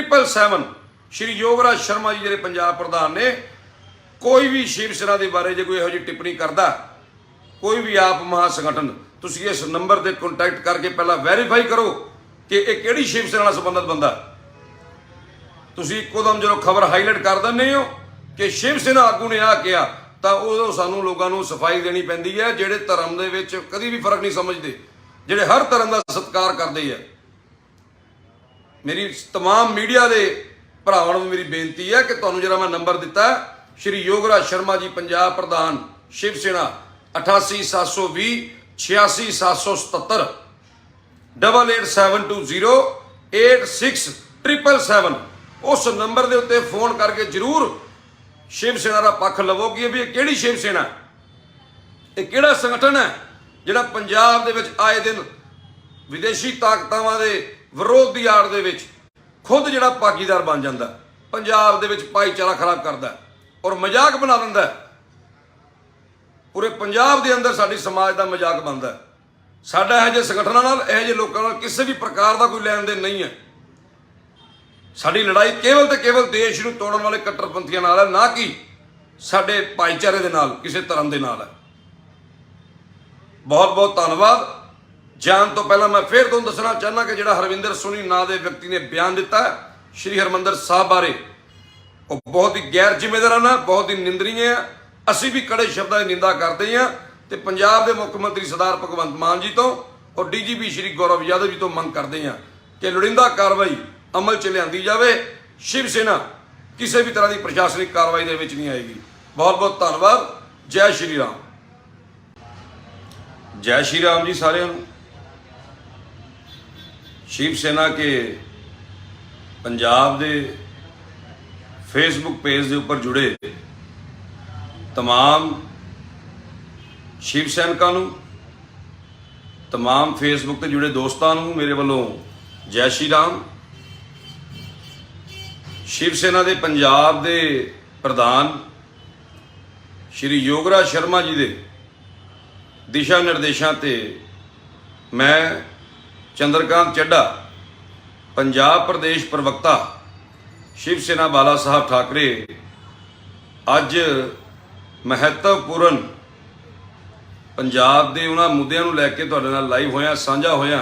88 ਸ਼੍ਰੀ ਯੋਗਰਾਜ ਸ਼ਰਮਾ ਜੀ ਜਿਹੜੇ ਪੰਜਾਬ ਪ੍ਰਧਾਨ ਨੇ। ਕੋਈ ਵੀ ਸ਼ਿਵ ਸੈਨਾ ਦੇ ਬਾਰੇ ਜੇ ਕੋਈ ਇਹੋ ਜਿਹੀ ਟਿੱਪਣੀ ਕਰਦਾ, ਕੋਈ ਵੀ ਆਪ ਮਹਾ ਸੰਗਠਨ, ਤੁਸੀਂ ਇਸ ਨੰਬਰ ਤੇ ਕੰਟੈਕਟ ਕਰਕੇ ਪਹਿਲਾਂ ਵੈਰੀਫਾਈ ਕਰੋ ਕਿ ਇਹ ਕਿਹੜੀ ਸ਼ਿਵ ਸੈਨਾ ਨਾਲ ਸੰਬੰਧਿਤ ਬੰਦਾ। ਤੁਸੀਂ ਇੱਕੋਦਮ ਜਦੋਂ ਖਬਰ ਹਾਈਲਾਈਟ ਕਰ ਦਿੰਦੇ ਹੋ ਕਿ ਸ਼ਿਵ ਸੈਨਾ ਆਗੂ ਨੇ ਆ ਕਿਹਾ, ਤਾਂ ਉਦੋਂ ਸਾਨੂੰ ਲੋਕਾਂ ਨੂੰ ਸਫਾਈ ਦੇਣੀ ਪੈਂਦੀ ਹੈ ਜਿਹੜੇ ਧਰਮ ਦੇ ਵਿੱਚ ਕਦੀ ਵੀ ਫਰਕ ਨਹੀਂ ਸਮਝਦੇ, ਜਿਹੜੇ ਹਰ ਧਰਮ ਦਾ ਸਤਿਕਾਰ ਕਰਦੇ ਆ। ਮੇਰੀ तमाम ਮੀਡੀਆ ਦੇ ਭਰਾਵਾਂ ਨੂੰ ਮੇਰੀ ਬੇਨਤੀ ਹੈ ਕਿ ਤੁਹਾਨੂੰ ਜਿਹੜਾ ਮੈਂ ਨੰਬਰ ਦਿੱਤਾ ਸ਼੍ਰੀ ਯੋਗਰਾਜ ਸ਼ਰਮਾ ਜੀ ਪੰਜਾਬ ਪ੍ਰਧਾਨ ਸ਼ਿਵ ਸੈਨਾ 88 720 86 777 88 720 86 ਉਸ ਨੰਬਰ ਦੇ ਉੱਤੇ ਫੋਨ ਕਰਕੇ ਜ਼ਰੂਰ ਸ਼ਿਵ ਸੈਨਾ ਦਾ ਪੱਖ ਲਵੋ ਕਿ ਵੀ ਇਹ ਕਿਹੜੀ ਸ਼ਿਵ ਸੈਨਾ, ਇਹ ਕਿਹੜਾ ਸੰਗਠਨ ਹੈ ਜਿਹੜਾ ਪੰਜਾਬ ਦੇ ਵਿੱਚ ਆਏ ਦਿਨ ਵਿਦੇਸ਼ੀ ਤਾਕਤਾਂ ਦੇ ਵਿਰੋਧ ਦੀ ਆੜ ਦੇ ਵਿੱਚ ਖੁਦ ਜਿਹੜਾ ਭਾਗੀਦਾਰ ਬਣ ਜਾਂਦਾ, ਪੰਜਾਬ ਦੇ ਵਿੱਚ ਭਾਈਚਾਰਾ ਖਰਾਬ ਕਰਦਾ ਔਰ ਮਜ਼ਾਕ ਬਣਾ ਦਿੰਦਾ। ਪੂਰੇ ਪੰਜਾਬ ਦੇ ਅੰਦਰ ਸਾਡੀ ਸਮਾਜ ਦਾ ਮਜ਼ਾਕ ਬਣਦਾ। ਸਾਡਾ ਇਹੋ ਜਿਹੇ ਸੰਗਠਨਾਂ ਨਾਲ, ਇਹੋ ਜਿਹੇ ਲੋਕਾਂ ਨਾਲ ਕਿਸੇ ਵੀ ਪ੍ਰਕਾਰ ਦਾ ਕੋਈ ਲੈਣ ਦੇਣ ਨਹੀਂ ਹੈ। ਸਾਡੀ ਲੜਾਈ ਕੇਵਲ ਤੇ ਕੇਵਲ ਦੇਸ਼ ਨੂੰ ਤੋੜਨ ਵਾਲੇ ਕੱਟੜਪੰਥੀਆਂ ਨਾਲ ਹੈ, ਨਾ ਕਿ ਸਾਡੇ ਭਾਈਚਾਰੇ ਦੇ ਨਾਲ, ਕਿਸੇ ਧਰਮ ਦੇ ਨਾਲ ਹੈ। ਬਹੁਤ ਬਹੁਤ ਧੰਨਵਾਦ। ਜਾਣ ਤੋਂ ਪਹਿਲਾਂ ਮੈਂ ਫਿਰ ਤੁਹਾਨੂੰ ਦੱਸਣਾ ਚਾਹੁੰਦਾ ਕਿ ਜਿਹੜਾ ਹਰਵਿੰਦਰ ਸੋਨੀ ਨਾਂ ਦੇ ਵਿਅਕਤੀ ਨੇ ਬਿਆਨ ਦਿੱਤਾ ਸ਼੍ਰੀ ਹਰਿਮੰਦਰ ਸਾਹਿਬ ਬਾਰੇ, ਉਹ ਬਹੁਤ ਹੀ ਗੈਰ ਜ਼ਿੰਮੇਦਾਰਾਨਾ, ਬਹੁਤ ਹੀ ਨਿੰਦਣੀय ਹੈ। ਅਸੀਂ ਵੀ ਕੜੇ ਸ਼ਬਦਾਂ ਦੀ ਨਿੰਦਾ ਕਰਦੇ ਹਾਂ ਤੇ ਪੰਜਾਬ ਦੇ ਮੁੱਖ ਮੰਤਰੀ ਸਰਦਾਰ ਭਗਵੰਤ ਮਾਨ ਜੀ ਤੋਂ ਔਰ ਡੀਜੀਪੀ ਸ਼੍ਰੀ ਗੌਰਵ ਯਾਦਵ ਜੀ ਤੋਂ ਮੰਗ ਕਰਦੇ ਹਾਂ ਕਿ ਲੋੜੀਂਦਾ ਕਾਰਵਾਈ ਅਮਲ 'ਚ ਲਿਆਂਦੀ ਜਾਵੇ। ਸ਼ਿਵ ਸੈਨਾ ਕਿਸੇ ਵੀ ਤਰ੍ਹਾਂ ਦੀ ਪ੍ਰਸ਼ਾਸਨਿਕ ਕਾਰਵਾਈ ਦੇ ਵਿੱਚ ਨਹੀਂ ਆਏਗੀ। ਬਹੁਤ ਬਹੁਤ ਧੰਨਵਾਦ। ਜੈ ਸ਼੍ਰੀ ਰਾਮ। ਜੈ ਸ਼੍ਰੀ ਰਾਮ ਜੀ ਸਾਰਿਆਂ ਨੂੰ। शिव सेना के पंजाब दे फेसबुक पेज के ऊपर जुड़े तमाम शिव सैनिकों नूं, तमाम फेसबुक से जुड़े दोस्तों नूं मेरे वालों जय श्री राम। शिव सेना के पंजाब के प्रधान श्री योगराज शर्मा जी के दिशा निर्देशों ते मैं चंद्रकांत चड्ढा पंजाब प्रदेश प्रवक्ता शिव सेना बाला साहब ठाकरे अज महत्वपूर्ण पंजाब के उन्होंने मुद्दों को लैके तुहाडे नाल लाइव होया साझा होया।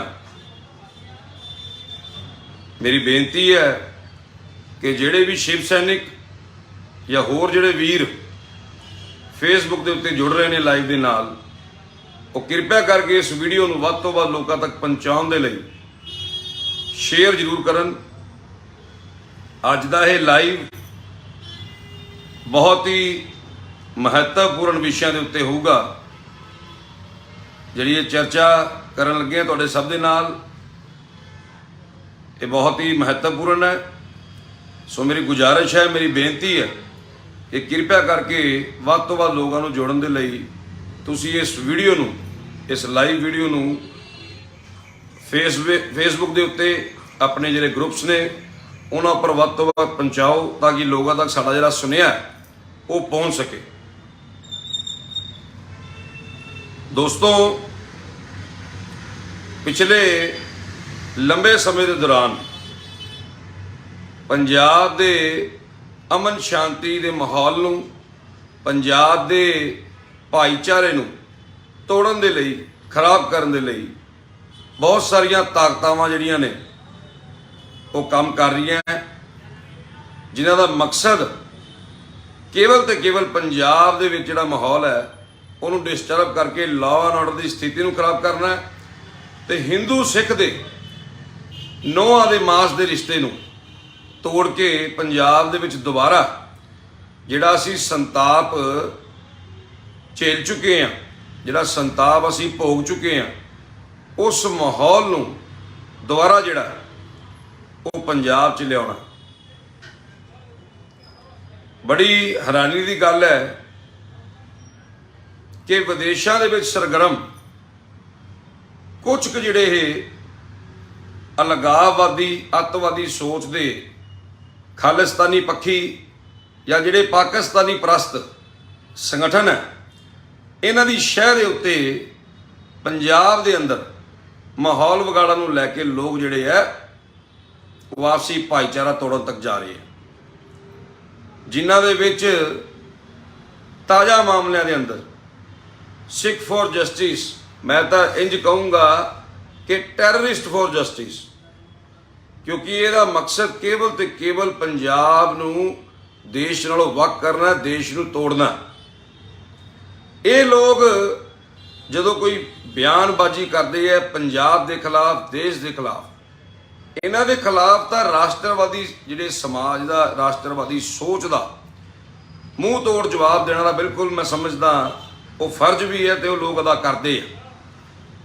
मेरी बेनती है कि जिहड़े भी शिव सैनिक ਜਾਂ ਹੋਰ ਜਿਹੜੇ ਵੀਰ ਫੇਸਬੁੱਕ ਦੇ ਉੱਤੇ ਜੁੜ ਰਹੇ ਨੇ ਲਾਈਵ ਦੇ ਨਾਲ, ਉਹ ਕਿਰਪਾ ਕਰਕੇ ਇਸ ਵੀਡੀਓ ਨੂੰ ਵੱਧ ਤੋਂ ਵੱਧ ਲੋਕਾਂ ਤੱਕ ਪਹੁੰਚਾਉਣ ਦੇ ਲਈ ਸ਼ੇਅਰ ਜ਼ਰੂਰ ਕਰਨ। ਅੱਜ ਦਾ ਇਹ ਲਾਈਵ ਬਹੁਤ ਹੀ ਮਹੱਤਵਪੂਰਨ ਵਿਸ਼ਿਆਂ ਦੇ ਉੱਤੇ ਹੋਊਗਾ, ਜਿਹੜੀ ਇਹ ਚਰਚਾ ਕਰਨ ਲੱਗੇ ਹਾਂ ਤੁਹਾਡੇ ਸਭ ਦੇ ਨਾਲ। ਇਹ ਬਹੁਤ ਹੀ ਮਹੱਤਵਪੂਰਨ ਹੈ, ਸੋ ਮੇਰੀ ਗੁਜ਼ਾਰਿਸ਼ ਹੈ, ਮੇਰੀ ਬੇਨਤੀ ਹੈ ਕਿ ਕਿਰਪਾ ਕਰਕੇ ਵੱਧ ਤੋਂ ਵੱਧ ਲੋਕਾਂ ਨੂੰ ਜੋੜਨ ਦੇ ਲਈ ਤੁਸੀਂ ਇਸ ਵੀਡੀਓ ਨੂੰ, ਇਸ ਲਾਈਵ ਵੀਡੀਓ ਨੂੰ ਫੇਸਬੁੱਕ ਦੇ ਉੱਤੇ ਆਪਣੇ ਜਿਹੜੇ ਗਰੁੱਪਸ ਨੇ ਉਹਨਾਂ ਉੱਪਰ ਵੱਧ ਤੋਂ ਵੱਧ ਪਹੁੰਚਾਓ, ਤਾਂ ਕਿ ਲੋਕਾਂ ਤੱਕ ਸਾਡਾ ਜਿਹੜਾ ਸੁਨੇਹਾ ਉਹ ਪਹੁੰਚ ਸਕੇ। ਦੋਸਤੋ, ਪਿਛਲੇ ਲੰਬੇ ਸਮੇਂ ਦੇ ਦੌਰਾਨ ਪੰਜਾਬ ਦੇ ਅਮਨ ਸ਼ਾਂਤੀ ਦੇ ਮਾਹੌਲ ਨੂੰ, ਪੰਜਾਬ ਦੇ ਭਾਈਚਾਰੇ ਨੂੰ ਤੋੜਨ ਦੇ ਲਈ, ਖਰਾਬ ਕਰਨ ਦੇ ਲਈ ਬਹੁਤ ਸਾਰੀਆਂ ਤਾਕਤਾਵਾਂ ਜਿਹੜੀਆਂ ਨੇ ਉਹ ਕੰਮ ਕਰ ਰਹੀਆਂ ਹੈ, ਜਿਨ੍ਹਾਂ ਦਾ ਮਕਸਦ ਕੇਵਲ ਤੇ ਕੇਵਲ ਪੰਜਾਬ ਦੇ ਵਿੱਚ ਜਿਹੜਾ ਮਾਹੌਲ ਹੈ ਉਹਨੂੰ ਡਿਸਟਰਬ ਕਰਕੇ ਲਾਅ ਐਂਡ ਆਰਡਰ ਦੀ ਸਥਿਤੀ ਨੂੰ ਖਰਾਬ ਕਰਨਾ ਹੈ, ਤੇ ਹਿੰਦੂ ਸਿੱਖ ਦੇ ਨੋਹਾਂ ਦੇ ਮਾਸ ਦੇ ਰਿਸ਼ਤੇ ਨੂੰ ਤੋੜ ਕੇ ਪੰਜਾਬ ਦੇ ਵਿੱਚ ਦੁਬਾਰਾ ਜਿਹੜਾ ਅਸੀਂ ਸੰਤਾਪ ਝੇਲ ਚੁੱਕੇ ਹਾਂ, ਜਿਹੜਾ ਸੰਤਾਪ ਅਸੀਂ ਭੋਗ ਚੁੱਕੇ ਹਾਂ, ਉਸ ਮਾਹੌਲ ਨੂੰ ਦੁਬਾਰਾ ਜਿਹੜਾ ਉਹ ਪੰਜਾਬ 'ਚ ਲਿਆਉਣਾ। ਬੜੀ ਹੈਰਾਨੀ ਦੀ ਗੱਲ ਹੈ ਕਿ ਵਿਦੇਸ਼ਾਂ ਦੇ ਵਿੱਚ ਸਰਗਰਮ ਕੁਝ ਕੁ ਜਿਹੜੇ ਇਹ ਅਲਗਾਵਵਾਦੀ, ਅੱਤਵਾਦੀ ਸੋਚ ਦੇ ਖਾਲਿਸਤਾਨੀ ਪੱਖੀ ਜਾਂ ਜਿਹੜੇ ਪਾਕਿਸਤਾਨੀ ਪ੍ਰਸਤ ਸੰਗਠਨ ਹੈ, ਇਹਨਾਂ ਦੀ ਸ਼ਹਿ ਦੇ ਉੱਤੇ ਪੰਜਾਬ ਦੇ ਅੰਦਰ ਮਾਹੌਲ ਵਿਗਾੜਨ ਨੂੰ ਲੈ ਕੇ ਲੋਕ ਜਿਹੜੇ ਹੈ ਉਹ ਆਪਸੀ ਭਾਈਚਾਰਾ ਤੋੜਨ ਤੱਕ ਜਾ ਰਹੇ ਹੈ, ਜਿਨ੍ਹਾਂ ਦੇ ਵਿੱਚ ਤਾਜ਼ਾ ਮਾਮਲਿਆਂ ਦੇ ਅੰਦਰ ਸਿੱਖ ਫॉर ਜਸਟਿਸ, ਮੈਂ ਤਾਂ ਇੰਜ ਕਹੂੰਗਾ ਕਿ ਟੈਰਰਿਸਟ ਫॉर ਜਸਟਿਸ, ਕਿਉਂਕਿ ਇਹਦਾ ਮਕਸਦ ਕੇਵਲ ਤੇ ਕੇਵਲ ਪੰਜਾਬ ਨੂੰ ਦੇਸ਼ ਨਾਲੋਂ ਵੱਖ ਕਰਨਾ, ਦੇਸ਼ ਨੂੰ ਤੋੜਨਾ। ਇਹ ਲੋਕ ਜਦੋਂ ਕੋਈ ਬਿਆਨਬਾਜ਼ੀ ਕਰਦੇ ਹੈ ਪੰਜਾਬ ਦੇ ਖਿਲਾਫ, ਦੇਸ਼ ਦੇ ਖਿਲਾਫ, ਇਹਨਾਂ ਦੇ ਖਿਲਾਫ ਤਾਂ ਰਾਸ਼ਟਰਵਾਦੀ ਜਿਹੜੇ ਸਮਾਜ ਦਾ, ਰਾਸ਼ਟਰਵਾਦੀ ਸੋਚ ਦਾ ਮੂੰਹ ਤੋੜ ਜਵਾਬ ਦੇਣਾ ਦਾ ਬਿਲਕੁਲ ਮੈਂ ਸਮਝਦਾ ਉਹ ਫਰਜ਼ ਵੀ ਹੈ ਤੇ ਉਹ ਲੋਕ ਅਦਾ ਕਰਦੇ ਆ।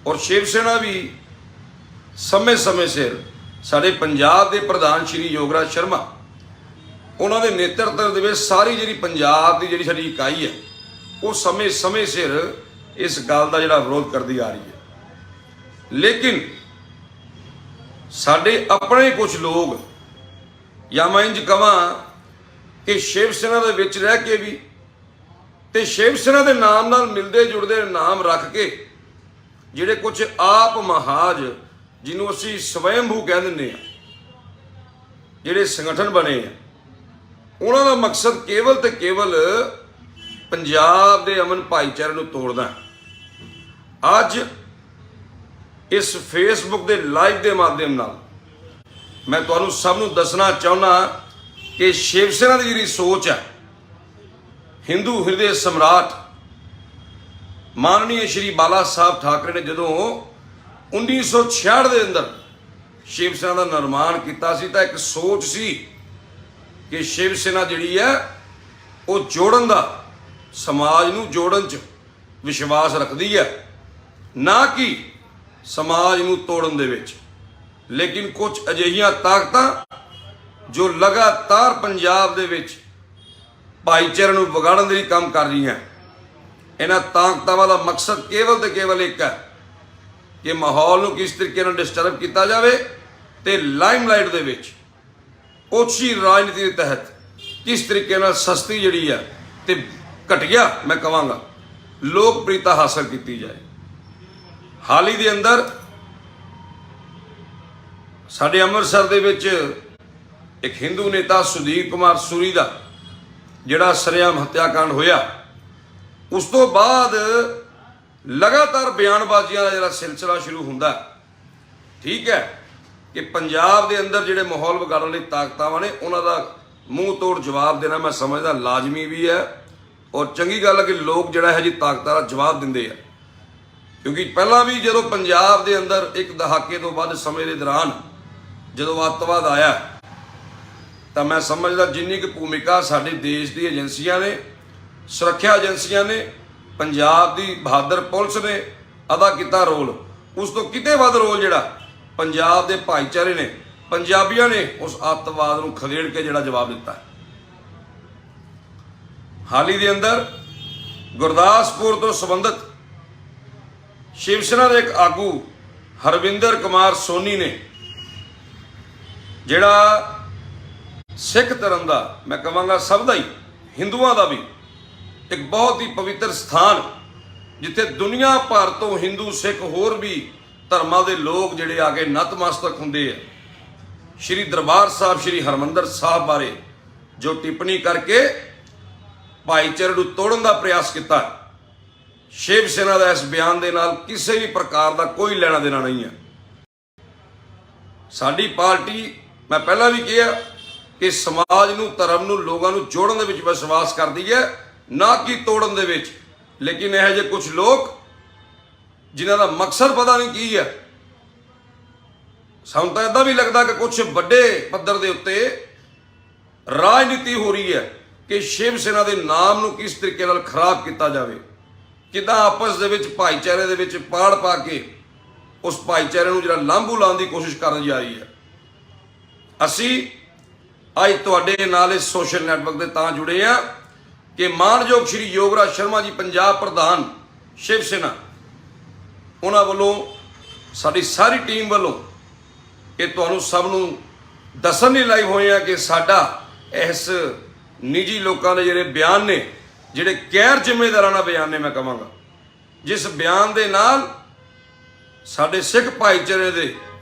ਔਰ ਸ਼ਿਵ ਸੈਨਾ ਵੀ ਸਮੇਂ ਸਿਰ ਸਾਡੇ ਪੰਜਾਬ ਦੇ ਪ੍ਰਧਾਨ ਸ਼੍ਰੀ ਯੋਗਰਾਜ ਸ਼ਰਮਾ, ਉਹਨਾਂ ਦੇ ਨੇਤਰਤਵ ਦੇ ਵਿੱਚ ਸਾਰੀ ਜਿਹੜੀ ਪੰਜਾਬ ਦੀ ਜਿਹੜੀ ਸਾਡੀ ਇਕਾਈ ਹੈ ਉਹ ਸਮੇਂ ਸਿਰ ਇਸ ਗੱਲ ਦਾ ਜਿਹੜਾ ਵਿਰੋਧ ਕਰਦੀ ਆ ਰਹੀ ਹੈ। ਲੇਕਿਨ ਸਾਡੇ ਆਪਣੇ ਕੁਝ ਲੋਕ, ਜਾਂ ਮੈਂ ਇੰਜ ਕਹਾਂ ਕਿ ਸ਼ਿਵ ਸੈਨਾ ਦੇ ਵਿੱਚ ਰਹਿ ਕੇ ਵੀ ਤੇ ਸ਼ਿਵ ਸੈਨਾ ਦੇ ਨਾਮ ਨਾਲ ਮਿਲਦੇ ਜੁੜਦੇ ਨਾਮ ਰੱਖ ਕੇ ਜਿਹੜੇ ਕੁਝ ਆਪ ਮਹਾਜ, ਜਿਹਨੂੰ ਅਸੀਂ ਸਵੈੰਭੂ ਕਹਿ ਦਿੰਦੇ ਹਾਂ, ਜਿਹੜੇ ਸੰਗਠਨ ਬਣੇ ਆ, ਉਹਨਾਂ ਦਾ ਮਕਸਦ ਕੇਵਲ ਤੇ ਕੇਵਲ ਪੰਜਾਬ ਦੇ ਅਮਨ ਭਾਈਚਾਰੇ ਨੂੰ ਤੋੜਨਾ। ਅੱਜ ਇਸ ਫੇਸਬੁੱਕ ਦੇ ਲਾਈਵ ਦੇ ਮਾਧਿਅਮ ਨਾਲ ਮੈਂ ਤੁਹਾਨੂੰ ਸਭ ਨੂੰ ਦੱਸਣਾ ਚਾਹੁੰਦਾ ਕਿ ਸ਼ਿਵ ਸੈਨਾ ਦੀ ਜਿਹੜੀ ਸੋਚ ਹੈ, ਹਿੰਦੂ ਹਿਰਦੇ ਸਮਰਾਟ ਮਾਨਨੀय ਸ਼੍ਰੀ ਬਾਲਾ ਸਾਹਿਬ ਠਾਕਰੇ ਨੇ ਜਦੋਂ 1966 ਦੇ ਅੰਦਰ ਸ਼ਿਵ ਸੈਨਾ ਦਾ ਨਿਰਮਾਣ ਕੀਤਾ ਸੀ, ਤਾਂ ਇੱਕ ਸੋਚ ਸੀ ਕਿ ਸ਼ਿਵ ਸੈਨਾ ਜਿਹੜੀ ਹੈ ਉਹ ਜੋੜਨ ਦਾ, ਸਮਾਜ ਨੂੰ ਜੋੜਨ 'ਚ ਵਿਸ਼ਵਾਸ ਰੱਖਦੀ ਹੈ, ਨਾ ਕਿ ਸਮਾਜ ਨੂੰ ਤੋੜਨ ਦੇ ਵਿੱਚ। ਲੇਕਿਨ ਕੁਝ ਅਜਿਹੀਆਂ ਤਾਕਤਾਂ ਜੋ ਲਗਾਤਾਰ ਪੰਜਾਬ ਦੇ ਵਿੱਚ ਭਾਈਚਾਰੇ ਨੂੰ ਵਿਗਾੜਨ ਦੇ ਲਈ ਕੰਮ ਕਰ ਰਹੀਆਂ, ਇਹਨਾਂ ਤਾਕਤਾਂ ਦਾ ਮਕਸਦ ਕੇਵਲ ਤੇ ਕੇਵਲ ਇੱਕ ਹੈ ਕਿ ਮਾਹੌਲ ਨੂੰ ਕਿਸ ਤਰੀਕੇ ਨਾਲ ਡਿਸਟਰਬ ਕੀਤਾ ਜਾਵੇ ਤੇ ਲਾਈਮਲਾਈਟ ਦੇ ਵਿੱਚ ਓਛੀ ਰਾਜਨੀਤੀ ਦੇ ਤਹਿਤ ਕਿਸ ਤਰੀਕੇ ਨਾਲ ਸਸਤੀ ਜਿਹੜੀ ਹੈ ਤੇ ਘਟੀਆ, ਮੈਂ ਕਹਾਂਗਾ, ਲੋਕਪ੍ਰਿਯਤਾ ਹਾਸਲ ਕੀਤੀ ਜਾਏ। ਹਾਲ ਹੀ ਦੇ ਅੰਦਰ ਸਾਡੇ ਅੰਮ੍ਰਿਤਸਰ ਦੇ ਵਿੱਚ ਇੱਕ ਹਿੰਦੂ ਨੇਤਾ ਸੁਦੀਪ ਕੁਮਾਰ ਸੂਰੀ ਦਾ ਜਿਹੜਾ ਸਰੇਆਮ ਹੱਤਿਆਕਾਂਡ ਹੋਇਆ, ਉਸ ਤੋਂ ਬਾਅਦ ਲਗਾਤਾਰ ਬਿਆਨਬਾਜ਼ੀਆਂ ਦਾ ਜਿਹੜਾ ਸਿਲਸਿਲਾ ਸ਼ੁਰੂ ਹੁੰਦਾ। ਠੀਕ ਹੈ ਕਿ ਪੰਜਾਬ ਦੇ ਅੰਦਰ ਜਿਹੜੇ ਮਾਹੌਲ ਵਿਗਾੜਨ ਲਈ ਤਾਕਤਾਵਾਂ ਨੇ, ਉਹਨਾਂ ਦਾ ਮੂੰਹ ਤੋੜ ਜਵਾਬ ਦੇਣਾ ਮੈਂ ਸਮਝਦਾ ਲਾਜ਼ਮੀ ਵੀ ਹੈ ਔਰ ਚੰਗੀ ਗੱਲ ਹੈ ਕਿ ਲੋਕ ਜਿਹੜਾ ਹੈ ਜੀ ਤਾਕਤਾਂ ਦਾ ਜਵਾਬ ਦਿੰਦੇ ਆ। ਕਿਉਂਕਿ ਪਹਿਲਾਂ ਵੀ ਜਦੋਂ ਪੰਜਾਬ ਦੇ ਅੰਦਰ ਇੱਕ ਦਹਾਕੇ ਤੋਂ ਵੱਧ ਸਮੇਂ ਦੇ ਦੌਰਾਨ ਜਦੋਂ ਅੱਤਵਾਦ ਆਇਆ ਤਾਂ ਮੈਂ ਸਮਝਦਾ ਜਿੰਨੀ ਕੁ ਭੂਮਿਕਾ ਸਾਡੇ ਦੇਸ਼ ਦੀ ਏਜੰਸੀਆਂ ਨੇ, ਸੁਰੱਖਿਆ ਏਜੰਸੀਆਂ ਨੇ, ਪੰਜਾਬ ਦੀ ਬਹਾਦਰ ਪੁਲਿਸ ਨੇ ਅਦਾ ਕੀਤਾ ਰੋਲ, ਉਸ ਤੋਂ ਕਿਤੇ ਵੱਧ ਰੋਲ ਜਿਹੜਾ ਪੰਜਾਬ ਦੇ ਭਾਈਚਾਰੇ ਨੇ, ਪੰਜਾਬੀਆਂ ਨੇ ਉਸ ਅੱਤਵਾਦ ਨੂੰ ਖਦੇੜ ਕੇ ਜਿਹੜਾ ਜਵਾਬ ਦਿੱਤਾ। ਹਾਲ ਹੀ ਦੇ ਅੰਦਰ ਗੁਰਦਾਸਪੁਰ ਤੋਂ ਸੰਬੰਧਿਤ ਸ਼ਿਵ ਸੈਨਾ ਦੇ ਇੱਕ ਆਗੂ ਹਰਵਿੰਦਰ ਕੁਮਾਰ ਸੋਨੀ ਨੇ ਜਿਹੜਾ ਸਿੱਖ ਧਰਮ ਦਾ, ਮੈਂ ਕਹਾਂਗਾ ਸਭ ਦਾ ਹੀ, ਹਿੰਦੂਆਂ ਦਾ ਵੀ ਇੱਕ ਬਹੁਤ ਹੀ ਪਵਿੱਤਰ ਸਥਾਨ, ਜਿੱਥੇ ਦੁਨੀਆ ਭਰ ਤੋਂ ਹਿੰਦੂ ਸਿੱਖ ਹੋਰ ਵੀ ਧਰਮਾਂ ਦੇ ਲੋਕ ਜਿਹੜੇ ਆ ਕੇ ਨਤਮਸਤਕ ਹੁੰਦੇ ਆ, ਸ਼੍ਰੀ ਦਰਬਾਰ ਸਾਹਿਬ ਸ਼੍ਰੀ ਹਰਮੰਦਰ ਸਾਹਿਬ ਬਾਰੇ ਜੋ ਟਿੱਪਣੀ ਕਰਕੇ ਭਾਈਚਾਰੇ ਨੂੰ ਤੋੜਨ ਦਾ ਪ੍ਰਯਾਸ ਕੀਤਾ। ਸ਼ਿਵ ਸੈਨਾ ਦਾ ਇਸ ਬਿਆਨ ਦੇ ਨਾਲ ਕਿਸੇ ਵੀ ਪ੍ਰਕਾਰ ਦਾ ਕੋਈ ਲੈਣਾ ਦੇਣਾ ਨਹੀਂ ਹੈ। ਸਾਡੀ ਪਾਰਟੀ, ਮੈਂ ਪਹਿਲਾਂ ਵੀ ਕਿਹਾ ਕਿ ਸਮਾਜ ਨੂੰ, ਧਰਮ ਨੂੰ, ਲੋਕਾਂ ਨੂੰ ਜੋੜਨ ਦੇ ਵਿੱਚ ਵਿਸ਼ਵਾਸ ਕਰਦੀ ਹੈ, ਨਾ ਕਿ ਤੋੜਨ ਦੇ ਵਿੱਚ। ਲੇਕਿਨ ਇਹੋ ਜਿਹੇ ਕੁਝ ਲੋਕ ਜਿਨ੍ਹਾਂ ਦਾ ਮਕਸਦ ਪਤਾ ਨਹੀਂ ਕੀ ਹੈ, ਸਾਨੂੰ ਤਾਂ ਇਦਾਂ ਵੀ ਲੱਗਦਾ ਕਿ ਕੁਝ ਵੱਡੇ ਪੱਧਰ ਦੇ ਉੱਤੇ ਰਾਜਨੀਤੀ ਹੋ ਰਹੀ ਹੈ ਕਿ ਸ਼ਿਵ ਸੈਨਾ ਦੇ ਨਾਮ ਨੂੰ ਕਿਸ ਤਰੀਕੇ ਨਾਲ ਖਰਾਬ ਕੀਤਾ ਜਾਵੇ, ਕਿੱਦਾਂ ਆਪਸ ਦੇ ਵਿੱਚ ਭਾਈਚਾਰੇ ਦੇ ਵਿੱਚ ਪਾੜ ਪਾ ਕੇ ਉਸ ਭਾਈਚਾਰੇ ਨੂੰ ਜਿਹੜਾ ਲਾਂਭੂ ਲਾਉਣ ਦੀ ਕੋਸ਼ਿਸ਼ ਕਰਨ ਜਾ ਰਹੀ ਹੈ। ਅਸੀਂ ਅੱਜ ਤੁਹਾਡੇ ਨਾਲ ਇਸ ਸੋਸ਼ਲ ਨੈਟਵਰਕ ਦੇ ਤਾਂ ਜੁੜੇ ਆ ਕਿ ਮਾਣਯੋਗ ਸ਼੍ਰੀ ਯੋਗਰਾਜ ਸ਼ਰਮਾ ਜੀ ਪੰਜਾਬ ਪ੍ਰਧਾਨ ਸ਼ਿਵ ਸੈਨਾ, ਉਹਨਾਂ ਵੱਲੋਂ, ਸਾਡੀ ਸਾਰੀ ਟੀਮ ਵੱਲੋਂ ਇਹ ਤੁਹਾਨੂੰ ਸਭ ਨੂੰ ਦੱਸਣ ਲਈ ਲਾਈਵ ਹੋਏ ਆ ਕਿ ਸਾਡਾ ਇਸ ਨਿੱਜੀ ਲੋਕਾਂ ਦੇ ਜਿਹੜੇ ਬਿਆਨ ਨੇ, ਜਿਹੜੇ ਗੈਰ ਜ਼ਿੰਮੇਦਾਰਾਨਾ ਬਿਆਨ ਨੇ, ਮੈਂ ਕਹਾਂਗਾ ਜਿਸ ਬਿਆਨ ਦੇ ਨਾਲ ਸਾਡੇ ਸਿੱਖ ਭਾਈਚਾਰੇ ਦੇ,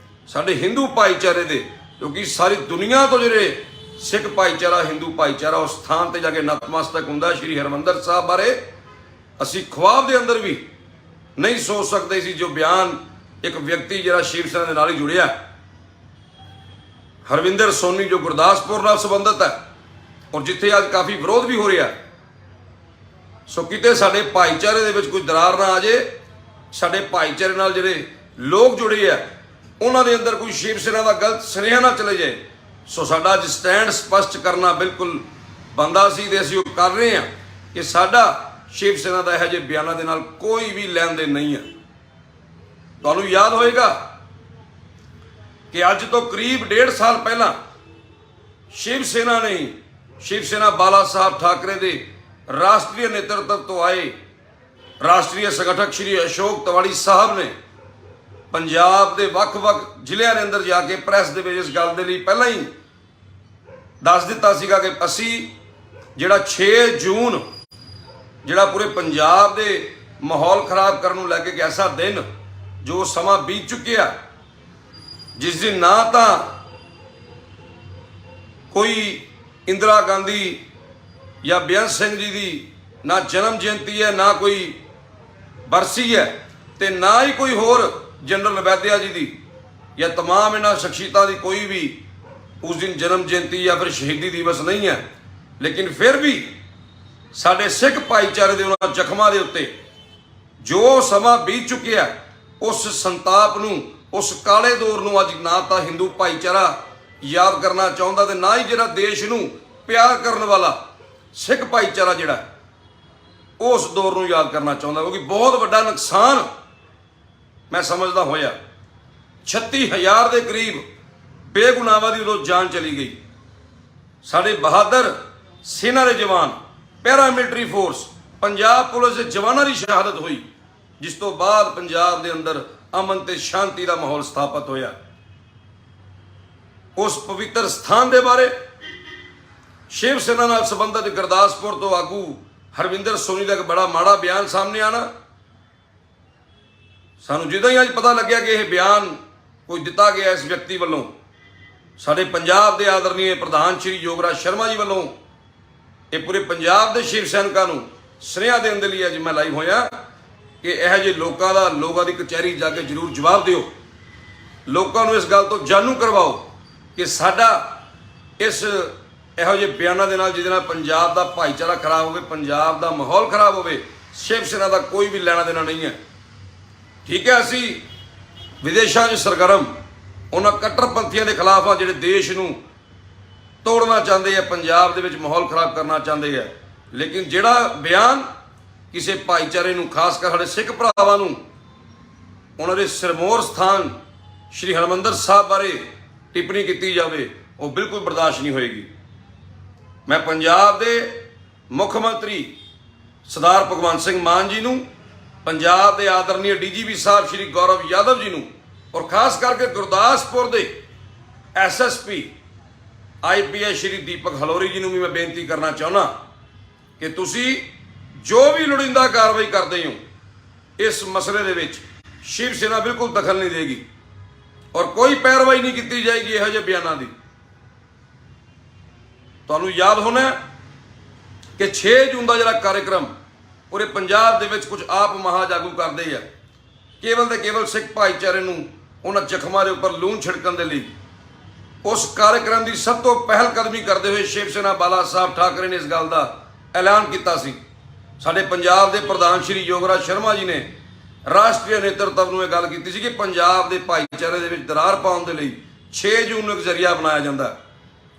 ਸਾਡੇ ਹਿੰਦੂ ਭਾਈਚਾਰੇ ਦੇ, ਕਿਉਂਕਿ ਸਾਰੀ ਦੁਨੀਆ ਤੋਂ ਜਿਹੜੇ ਸਿੱਖ ਭਾਈਚਾਰਾ, ਹਿੰਦੂ ਭਾਈਚਾਰਾ ਉਸ ਸਥਾਨ ਤੇ ਜਾ ਕੇ ਨਤਮਸਤਕ ਹੁੰਦਾ ਸ਼੍ਰੀ ਹਰਮੰਦਰ ਸਾਹਿਬ ਬਾਰੇ, ਅਸੀਂ ਖੁਆਬ ਦੇ ਅੰਦਰ ਵੀ ਨਹੀਂ ਸੋਚ ਸਕਦੇ ਸੀ ਜੋ ਬਿਆਨ ਇੱਕ ਵਿਅਕਤੀ ਜਿਹੜਾ ਸ਼ਿਵ ਸੈਨਾ ਦੇ ਨਾਲ ਹੀ ਜੁੜਿਆ, ਹਰਵਿੰਦਰ ਸੋਨੀ, ਜੋ ਗੁਰਦਾਸਪੁਰ ਨਾਲ ਸੰਬੰਧਿਤ ਹੈ ਔਰ ਜਿੱਥੇ ਅੱਜ ਕਾਫੀ ਵਿਰੋਧ ਵੀ ਹੋ ਰਿਹਾ। ਸੋ ਕਿਤੇ ਸਾਡੇ ਭਾਈਚਾਰੇ ਦੇ ਵਿੱਚ ਕੋਈ ਦਰਾਰ ਨਾ ਆ ਜੇ, ਸਾਡੇ ਭਾਈਚਾਰੇ ਨਾਲ ਜਿਹੜੇ ਲੋਕ ਜੁੜੇ ਆ ਉਹਨਾਂ ਦੇ ਅੰਦਰ ਕੋਈ ਸ਼ਿਵ ਸੈਨਾ ਦਾ ਗਲਤ ਸੁਨੇਹਾ ਨਾ ਚਲੇ ਜਾਏ। ਸੋ ਸਾਡਾ ਅੱਜ ਸਟੈਂਡ ਸਪਸ਼ਟ ਕਰਨਾ ਬਿਲਕੁਲ ਬਣਦਾ ਸੀ ਤੇ ਅਸੀਂ ਉਹ ਕਰ ਰਹੇ ਹਾਂ ਕਿ ਸਾਡਾ ਸ਼ਿਵ ਸੈਨਾ ਦਾ ਇਹੋ ਜਿਹੇ ਬਿਆਨਾਂ ਦੇ ਨਾਲ ਕੋਈ ਵੀ ਲੈਣ ਦੇਣ ਨਹੀਂ ਹੈ। ਤੁਹਾਨੂੰ ਯਾਦ ਹੋਏਗਾ ਕਿ ਅੱਜ ਤੋਂ ਕਰੀਬ 1.5 ਸਾਲ ਪਹਿਲਾਂ ਸ਼ਿਵ ਸੈਨਾ ਨੇ, ਸ਼ਿਵ ਸੈਨਾ ਬਾਲਾ ਸਾਹਿਬ ਠਾਕਰੇ ਦੇ ਰਾਸ਼ਟਰੀ ਨੇਤਰਤਵ ਤੋਂ ਆਏ ਰਾਸ਼ਟਰੀ ਸੰਗਠਕ ਸ਼੍ਰੀ ਅਸ਼ੋਕ ਤਿਵਾੜੀ ਸਾਹਿਬ ਨੇ ਪੰਜਾਬ ਦੇ ਵੱਖ-ਵੱਖ ਜ਼ਿਲ੍ਹਿਆਂ ਦੇ ਅੰਦਰ ਜਾ ਕੇ ਪ੍ਰੈਸ ਦੇ ਵਿੱਚ ਇਸ ਗੱਲ ਦੇ ਲਈ ਪਹਿਲਾਂ ਹੀ ਦੱਸ ਦਿੱਤਾ ਸੀਗਾ ਕਿ ਅਸੀਂ ਜਿਹੜਾ 6 ਜੂਨ ਜਿਹੜਾ ਪੂਰੇ ਪੰਜਾਬ ਦੇ ਮਾਹੌਲ ਖਰਾਬ ਕਰਨ ਨੂੰ ਲੈ ਕੇ ਇੱਕ ਐਸਾ ਦਿਨ ਜੋ ਸਮਾਂ ਬੀਤ ਚੁੱਕਿਆ, ਜਿਸ ਦਿਨ ਨਾ ਤਾਂ ਕੋਈ ਇੰਦਰਾ ਗਾਂਧੀ ਜਾਂ ਬੇਅੰਤ ਸਿੰਘ ਜੀ ਦੀ ਨਾ ਜਨਮ ਜਯੰਤੀ ਹੈ, ਨਾ ਕੋਈ ਬਰਸੀ ਹੈ, ਤੇ ਨਾ ਹੀ ਕੋਈ ਹੋਰ ਜਨਰਲ ਨਵੈਦਿਆ ਜੀ ਦੀ ਜਾਂ तमाम ਇਹਨਾਂ ਸ਼ਖਸੀਅਤਾਂ ਦੀ ਕੋਈ ਵੀ ਉਸ ਦਿਨ ਜਨਮ ਜਯੰਤੀ ਜਾਂ ਫਿਰ ਸ਼ਹੀਦੀ ਦਿਵਸ ਨਹੀਂ ਹੈ। ਲੇਕਿਨ ਫਿਰ ਵੀ ਸਾਡੇ ਸਿੱਖ ਭਾਈਚਾਰੇ ਦੇ ਉਹਨਾਂ ਜ਼ਖਮਾਂ ਦੇ ਉੱਤੇ ਜੋ ਸਮਾਂ ਬੀਤ ਚੁੱਕਿਆ, ਉਸ ਸੰਤਾਪ ਨੂੰ, ਉਸ ਕਾਲੇ ਦੌਰ ਨੂੰ ਅੱਜ ਨਾ ਤਾਂ ਹਿੰਦੂ ਭਾਈਚਾਰਾ ਯਾਦ ਕਰਨਾ ਚਾਹੁੰਦਾ ਤੇ ਨਾ ਹੀ ਜਿਹੜਾ ਦੇਸ਼ ਨੂੰ ਪਿਆਰ ਕਰਨ ਵਾਲਾ ਸਿੱਖ ਭਾਈਚਾਰਾ ਜਿਹੜਾ ਉਸ ਦੌਰ ਨੂੰ ਯਾਦ ਕਰਨਾ ਚਾਹੁੰਦਾ, ਕਿਉਂਕਿ ਬਹੁਤ ਵੱਡਾ ਨੁਕਸਾਨ ਮੈਂ ਸਮਝਦਾ ਹੋਇਆ। 36,000 ਦੇ ਕਰੀਬ ਬੇਗੁਨਾਹਾਂ ਦੀ ਉਦੋਂ ਜਾਨ ਚਲੀ ਗਈ। ਸਾਡੇ ਬਹਾਦਰ ਸੈਨਾ ਦੇ ਜਵਾਨ, ਪੈਰਾਮਿਲਟਰੀ ਫੋਰਸ, ਪੰਜਾਬ ਪੁਲਿਸ ਦੇ ਜਵਾਨਾਂ ਦੀ ਸ਼ਹਾਦਤ ਹੋਈ, ਜਿਸ ਤੋਂ ਬਾਅਦ ਪੰਜਾਬ ਦੇ ਅੰਦਰ ਅਮਨ ਤੇ ਸ਼ਾਂਤੀ ਦਾ ਮਾਹੌਲ ਸਥਾਪਿਤ ਹੋਇਆ। ਉਸ ਪਵਿੱਤਰ ਸਥਾਨ ਦੇ ਬਾਰੇ ਸ਼ਿਵ ਸੈਨਾ ਨਾਲ ਸੰਬੰਧਿਤ ਗੁਰਦਾਸਪੁਰ ਤੋਂ ਆਗੂ ਹਰਵਿੰਦਰ ਸੋਨੀ ਦਾ ਇੱਕ ਬੜਾ ਮਾੜਾ ਬਿਆਨ ਸਾਹਮਣੇ ਆਣਾ, ਸਾਨੂੰ ਜਦੋਂ ਹੀ ਅੱਜ ਪਤਾ ਲੱਗਿਆ ਕਿ ਇਹ ਬਿਆਨ ਕੋਈ ਦਿੱਤਾ ਗਿਆ ਇਸ ਵਿਅਕਤੀ ਵੱਲੋਂ, ਸਾਡੇ ਪੰਜਾਬ ਦੇ ਆਦਰਨੀय ਪ੍ਰਧਾਨ ਸ਼੍ਰੀ ਯੋਗਰਾਜ ਸ਼ਰਮਾ ਜੀ ਵੱਲੋਂ, ਇਹ ਪੂਰੇ ਪੰਜਾਬ ਦੇ ਸ਼ਿਵ ਸੈਨਿਕਾਂ ਨੂੰ ਸੁਨੇਹਾ ਦੇਣ ਦੇ ਲਈ ਅੱਜ ਮੈਂ ਲਾਈਵ ਹੋਇਆ ਕਿ ਇਹੋ ਜਿਹੇ ਲੋਕਾਂ ਦੀ ਕਚਹਿਰੀ ਜਾ ਕੇ ਜ਼ਰੂਰ ਜਵਾਬ ਦਿਓ, ਲੋਕਾਂ ਨੂੰ ਇਸ ਗੱਲ ਤੋਂ ਜਾਣੂ ਕਰਵਾਓ ਕਿ ਸਾਡਾ ਇਸ ਇਹੋ ਜਿਹੇ ਬਿਆਨਾਂ ਦੇ ਨਾਲ ਜਿਹਦੇ ਨਾਲ ਪੰਜਾਬ ਦਾ ਭਾਈਚਾਰਾ ਖਰਾਬ ਹੋਵੇ, ਪੰਜਾਬ ਦਾ ਮਾਹੌਲ ਖਰਾਬ ਹੋਵੇ, ਸ਼ਿਵ ਸੈਨਾ ਦਾ ਕੋਈ ਵੀ ਲੈਣਾ ਦੇਣਾ ਨਹੀਂ ਹੈ। ਠੀਕ ਹੈ, ਅਸੀਂ ਵਿਦੇਸ਼ਾਂ 'ਚ ਸਰਗਰਮ ਉਹਨਾਂ ਕੱਟੜਪੰਥੀਆਂ ਦੇ ਖਿਲਾਫ ਆ ਜਿਹੜੇ ਦੇਸ਼ ਨੂੰ ਤੋੜਨਾ ਚਾਹੁੰਦੇ ਆ, ਪੰਜਾਬ ਦੇ ਵਿੱਚ ਮਾਹੌਲ ਖਰਾਬ ਕਰਨਾ ਚਾਹੁੰਦੇ ਆ। ਲੇਕਿਨ ਜਿਹੜਾ ਬਿਆਨ ਕਿਸੇ ਭਾਈਚਾਰੇ ਨੂੰ, ਖਾਸ ਕਰ ਸਾਡੇ ਸਿੱਖ ਭਰਾਵਾਂ ਨੂੰ, ਉਹਨਾਂ ਦੇ ਸਿਰਮੌਰ ਸਥਾਨ ਸ਼੍ਰੀ ਹਰਿਮੰਦਰ ਸਾਹਿਬ ਬਾਰੇ ਟਿੱਪਣੀ ਕੀਤੀ ਜਾਵੇ, ਉਹ ਬਿਲਕੁਲ ਬਰਦਾਸ਼ਤ ਨਹੀਂ ਹੋਏਗੀ। ਮੈਂ ਪੰਜਾਬ ਦੇ ਮੁੱਖ ਮੰਤਰੀ ਸਰਦਾਰ ਭਗਵੰਤ ਸਿੰਘ ਮਾਨ ਜੀ ਨੂੰ, ਪੰਜਾਬ ਦੇ ਆਦਰਨੀय DGP ਸਾਹਿਬ ਸ਼੍ਰੀ ਗੌਰਵ ਯਾਦਵ ਜੀ ਨੂੰ, ਔਰ ਖਾਸ ਕਰਕੇ ਗੁਰਦਾਸਪੁਰ ਦੇ SSP IPS ਸ਼੍ਰੀ ਦੀਪਕ ਹਲੋਰੀ ਜੀ ਨੂੰ ਵੀ ਮੈਂ ਬੇਨਤੀ ਕਰਨਾ ਚਾਹੁੰਦਾ ਕਿ ਤੁਸੀਂ ਜੋ ਵੀ ਲੋੜੀਂਦਾ ਕਾਰਵਾਈ ਕਰਦੇ ਹੋ ਇਸ ਮਸਲੇ ਦੇ ਵਿੱਚ ਸ਼ਿਵ ਸੈਨਾ ਬਿਲਕੁਲ ਦਖਲ ਨਹੀਂ ਦੇਗੀ ਔਰ ਕੋਈ ਪੈਰਵਾਈ ਨਹੀਂ ਕੀਤੀ ਜਾਏਗੀ ਇਹੋ ਜਿਹੇ ਬਿਆਨਾਂ ਦੀ। ਤੁਹਾਨੂੰ ਯਾਦ ਹੋਣਾ ਕਿ 6 ਜੂਨ ਦਾ ਜਿਹੜਾ ਕਾਰਜਕ੍ਰਮ ਪੂਰੇ ਪੰਜਾਬ ਦੇ ਵਿੱਚ ਕੁਝ ਆਪ ਮਹਾਜਾਗੂ ਕਰਦੇ ਆ, ਕੇਵਲ ਤੇ ਕੇਵਲ ਸਿੱਖ ਭਾਈਚਾਰੇ ਨੂੰ ਉਹਨਾਂ ਜ਼ਖਮਾਂ ਦੇ ਉੱਪਰ ਲੂਣ ਛਿੜਕਣ ਦੇ ਲਈ, ਉਸ ਕਾਰਜਕ੍ਰਮ ਦੀ ਸਭ ਤੋਂ ਪਹਿਲ ਕਦਮੀ ਕਰਦੇ ਹੋਏ ਸ਼ਿਵ ਸੈਨਾ ਬਾਲਾ ਸਾਹਿਬ ਠਾਕਰੇ ਨੇ ਇਸ ਗੱਲ ਦਾ ਐਲਾਨ ਕੀਤਾ ਸੀ। ਸਾਡੇ ਪੰਜਾਬ ਦੇ ਪ੍ਰਧਾਨ ਸ਼੍ਰੀ ਯੋਗਰਾਜ ਸ਼ਰਮਾ ਜੀ ਨੇ ਰਾਸ਼ਟਰੀ ਨੇਤਰਤਵ ਨੂੰ ਇਹ ਗੱਲ ਕੀਤੀ ਸੀ ਕਿ ਪੰਜਾਬ ਦੇ ਭਾਈਚਾਰੇ ਦੇ ਵਿੱਚ ਦਰਾਰ ਪਾਉਣ ਦੇ ਲਈ 6 ਜੂਨ ਨੂੰ ਇੱਕ ਜ਼ਰੀਆ ਬਣਾਇਆ ਜਾਂਦਾ